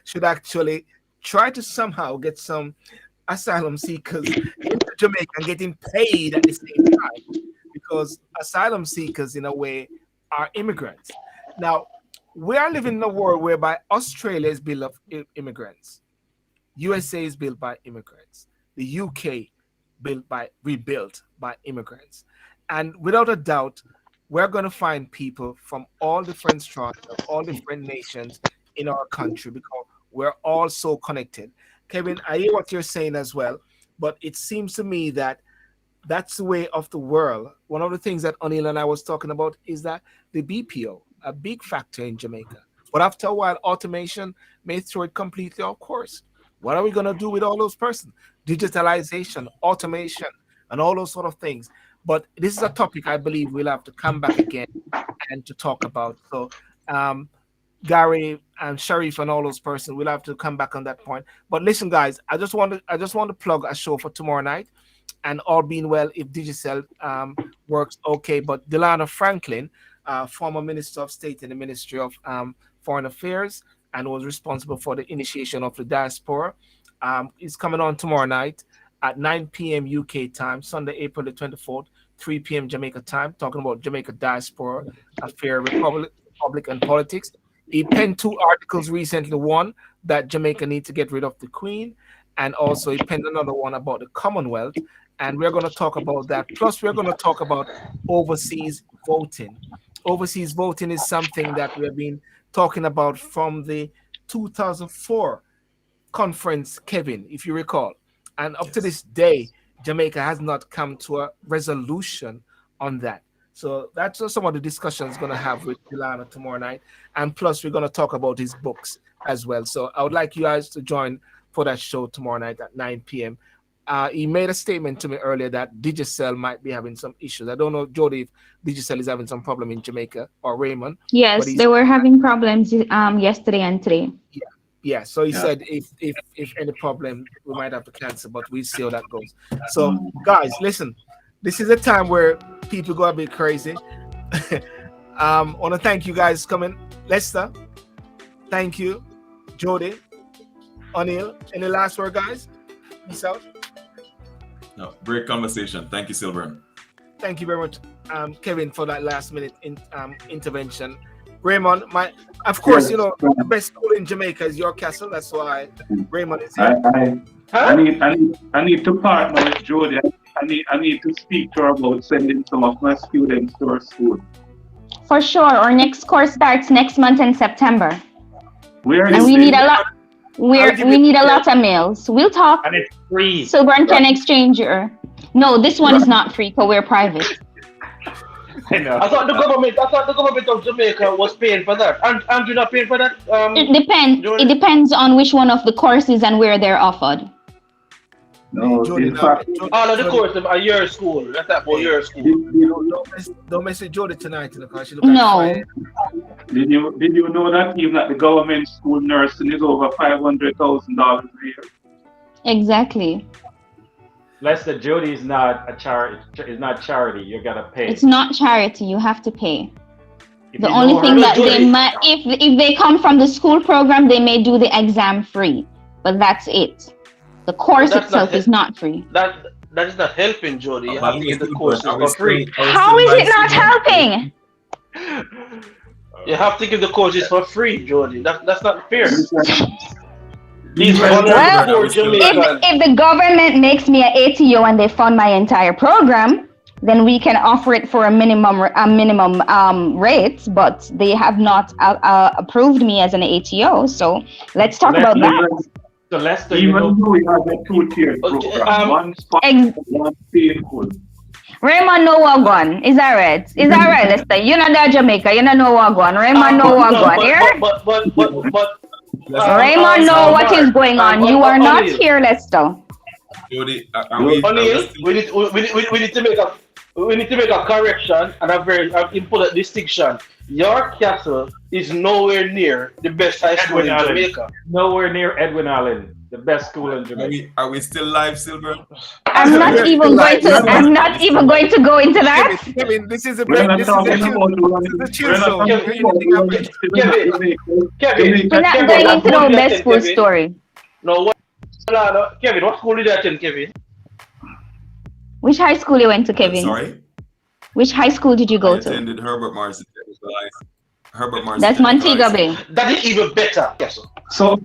should actually try to somehow get some asylum seekers into Jamaica and getting paid at the same time, because asylum seekers in a way are immigrants. Now, we are living in a world whereby Australia is built of immigrants, USA is built by immigrants, the UK rebuilt by immigrants, and without a doubt, we're going to find people from all different strata, all different nations in our country, because we're all so connected. Kevin, I hear what you're saying as well, but it seems to me that that's the way of the world. One of the things that Oneil and I was talking about is that the BPO, a big factor in Jamaica. But after a while, automation may throw it completely off course. What are we going to do with all those persons? Digitalization, automation, and all those sort of things. But this is a topic I believe we'll have to come back again and to talk about. So, Gary and Sharif and all those persons, we'll have to come back on that point. But listen, guys, I just want to plug a show for tomorrow night, and all being well, if Digicel works okay. But Delana Franklin, former Minister of State in the Ministry of Foreign Affairs, and was responsible for the initiation of the diaspora, is coming on tomorrow night at 9 p.m. UK time, Sunday, April the 24th, 3 p.m. Jamaica time, talking about Jamaica diaspora, affair, Republic and politics. He penned 2 articles recently, one that Jamaica needs to get rid of the Queen, and also he penned another one about the Commonwealth, and we're going to talk about that. Plus, we're going to talk about overseas voting. Overseas voting is something that we have been talking about from the 2004 conference, Kevin, if you recall. And up to this day, Jamaica has not come to a resolution on that. So that's some of the discussions going to have with Delana tomorrow night. And plus, we're going to talk about his books as well. So I would like you guys to join for that show tomorrow night at 9 p.m. He made a statement to me earlier that Digicel might be having some issues. I don't know, Jody, if Digicel is having some problem in Jamaica, or Raymond. Yes, they were having problems yesterday and today. Yeah. Yeah, so he Yeah. said if any problem, we might have to cancel, but we'll see how that goes. So, guys, listen, this is a time where people go a bit crazy. I want to thank you guys coming. Lester, thank you. Jody, Oneil, any last word, guys? Peace out. No, great conversation. Thank you, Silver. Thank you very much, Kevin, for that last minute intervention. Raymond, of course, you know the best school in Jamaica is York Castle. That's why Raymond is here. I need to partner with Jody. I need to speak to her about sending some of my students to her school. For sure. Our next course starts next month in September. And we need a lot. We need a lot of mails. We'll talk. And it's free. Silburn can exchange your. No, this one is not free because we're private. I know. I thought the government of Jamaica was paying for that. And you're not paying for that? It depends. It depends on which one of the courses and where they're offered. No, in fact, all of the courses are your school. That's that for your school. Don't mess with Jody tonight, because she No. Did you know that even at the government school nursing is over $500,000 a year? Exactly. Lester, Jody is not a charity. It's not charity. You gotta pay. It's not charity. You have to pay. If The you only know thing her- that they might, if they come from the school program, they may do the exam free, but that's it. The course That's itself not is not free. That is not helping, Jody. You have to get the courses for free. How is it not helping? You have to give the courses for free, Jody. That's not fair. Well, if the government makes me an ATO and they fund my entire program, then we can offer it for a minimum rate. But they have not approved me as an ATO, so let's talk about that. So Lester, Even though we have a two-tier program, one spot, one painful. Raymond know what gone. Is that right? Is that right, Lester? You're not there, Jamaica. You don't know what gone. Raymond know what gone here. Raymond know what is going on. You are not here, Lester. Jody, we need to make a correction and a very important distinction. York Castle is nowhere near the best high school in Jamaica. Nowhere near Edwin Allen, the best school in Jamaica. Are we still live, Silver? I'm not even going to go into that. Kevin, this is a break. This is a chill zone. Kevin, we're not going into no best school story. No, Kevin, what school did you attend, Kevin? Which high school you went to, Kevin? Sorry? Which high school did you go I attended Herbert Marcy. That's Montego Bay. That is even better. Yes. So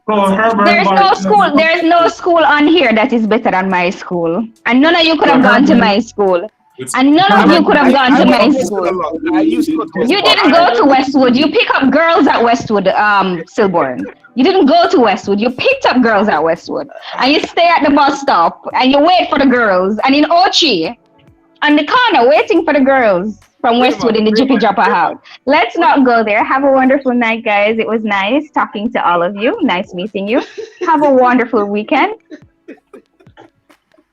Herbert There's no school. There's no school on here that is better than my school, and none of you could have gone to my school. And none of you could have gone to my school. You didn't go to Westwood. You pick up girls at Westwood, Silborn. You didn't go to Westwood. You picked up girls at Westwood. And you stay at the bus stop and you wait for the girls. And in Ochi, on the corner, waiting for the girls from Westwood in the Jippy Jopper house. Let's not go there. Have a wonderful night, guys. It was nice talking to all of you. Nice meeting you. Have a wonderful weekend.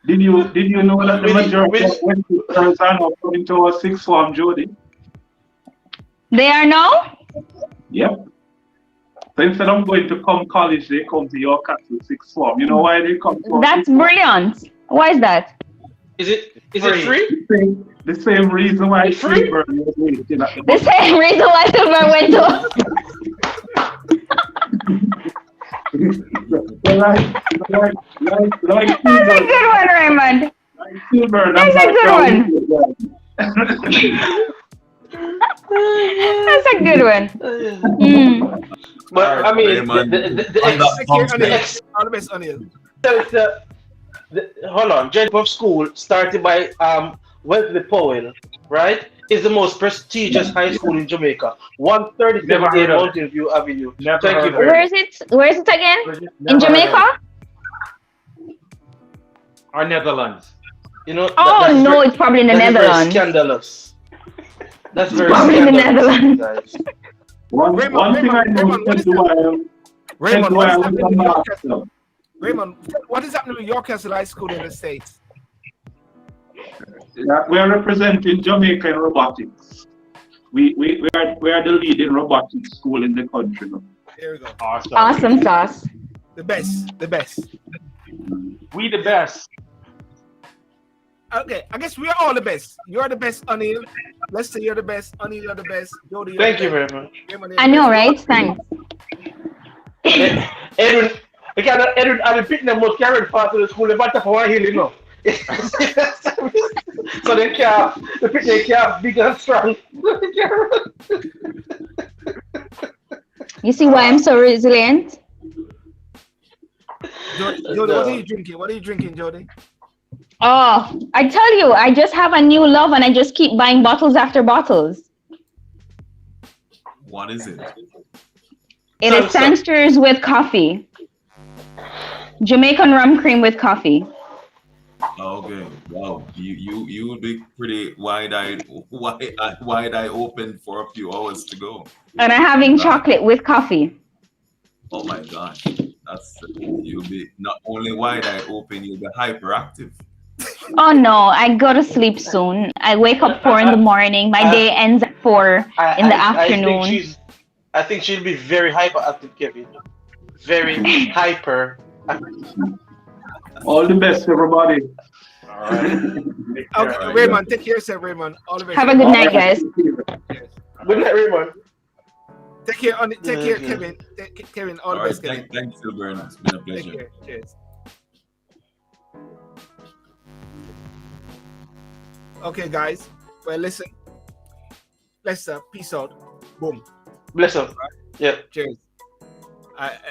Did you know that the majority of girls are now coming to our sixth form, Jody? They are now? Yep. So instead of going to college, they come to your castle sixth form. You know why they come to That's brilliant. Why is that? Is it free? The same reason why Silver was waiting at the same reason why Silver went to. That's a good one, Raymond. That's a good one. That's a good one. But I mean, hold on. Jen Pop School, started by Wesley Powell, right? Is the most prestigious high school in Jamaica. 137 Mountain View Avenue. Thank you. Where is it? Where is it again? In Jamaica? Or Netherlands. You know. Oh no, it's probably in the Netherlands. Very scandalous. That's very probably in the scandalous. Netherlands. One thing I know, Raymond, what is happening with York Castle High School in the States? We are representing Jamaica in robotics. We are the leading robotics school in the country. There we go. Awesome. Awesome sauce. The best. The best. We the best. Okay, I guess we are all the best. You're the best, Oneil. Let's say you're the best. Oneil, you're the best. Jody, you're Thank the you best. very much. Raymond, I you're the know, best. right? Thanks. Edwin, because Edwin, I've been picking them most carried fast to the school. They matter for one hill, you know. So they can't, the picnic can't big and strong. You see why I'm so resilient? Jody, what are you drinking? What are you drinking, Jody? Oh, I tell you, I just have a new love and I just keep buying bottles after bottles. What is it? It is Sangsters with coffee. Jamaican rum cream with coffee. Okay. Wow. You would be pretty wide-eyed open for a few hours to go. And I'm having chocolate with coffee. Oh my gosh. You'll be not only wide-eyed open, you'll be hyperactive. Oh no, I go to sleep soon. I wake up 4 in the morning. My day ends at 4 in the afternoon. I think she'll be very hyperactive, Kevin. Very hyper. All the best, everybody. All right. Okay, Raymond, take care of yourself, Raymond. All the best. Have a good night, guys. Good night, Raymond. Take care, Kevin. Kevin, all the best, Kevin. Thanks, Silver. It's been a pleasure. Take care. Cheers. Okay, guys. Well, listen. Let's peace out. Boom. Bless up. Right? Yeah. Cheers.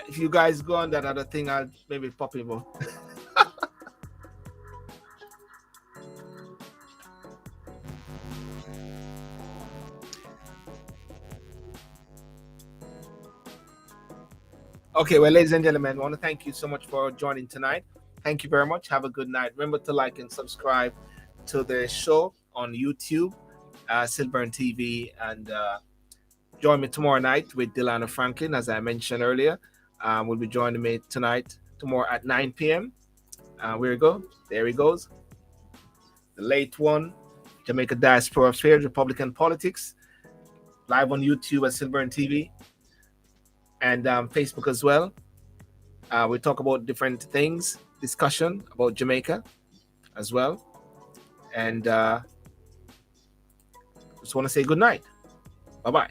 If you guys go on that other thing, I'll maybe pop in more. Okay, well, ladies and gentlemen, I want to thank you so much for joining tonight. Thank you very much. Have a good night. Remember to like and subscribe to the show on YouTube, Silburn TV, and join me tomorrow night with Delano Franklin, as I mentioned earlier. Will be joining me tomorrow at 9 p.m. Where we go? There he goes. The late one, Jamaica Diaspora Affairs, Republican Politics, live on YouTube at Silburn TV. And Facebook as well. We talk about different things, discussion about Jamaica as well. And just want to say good night. Bye-bye.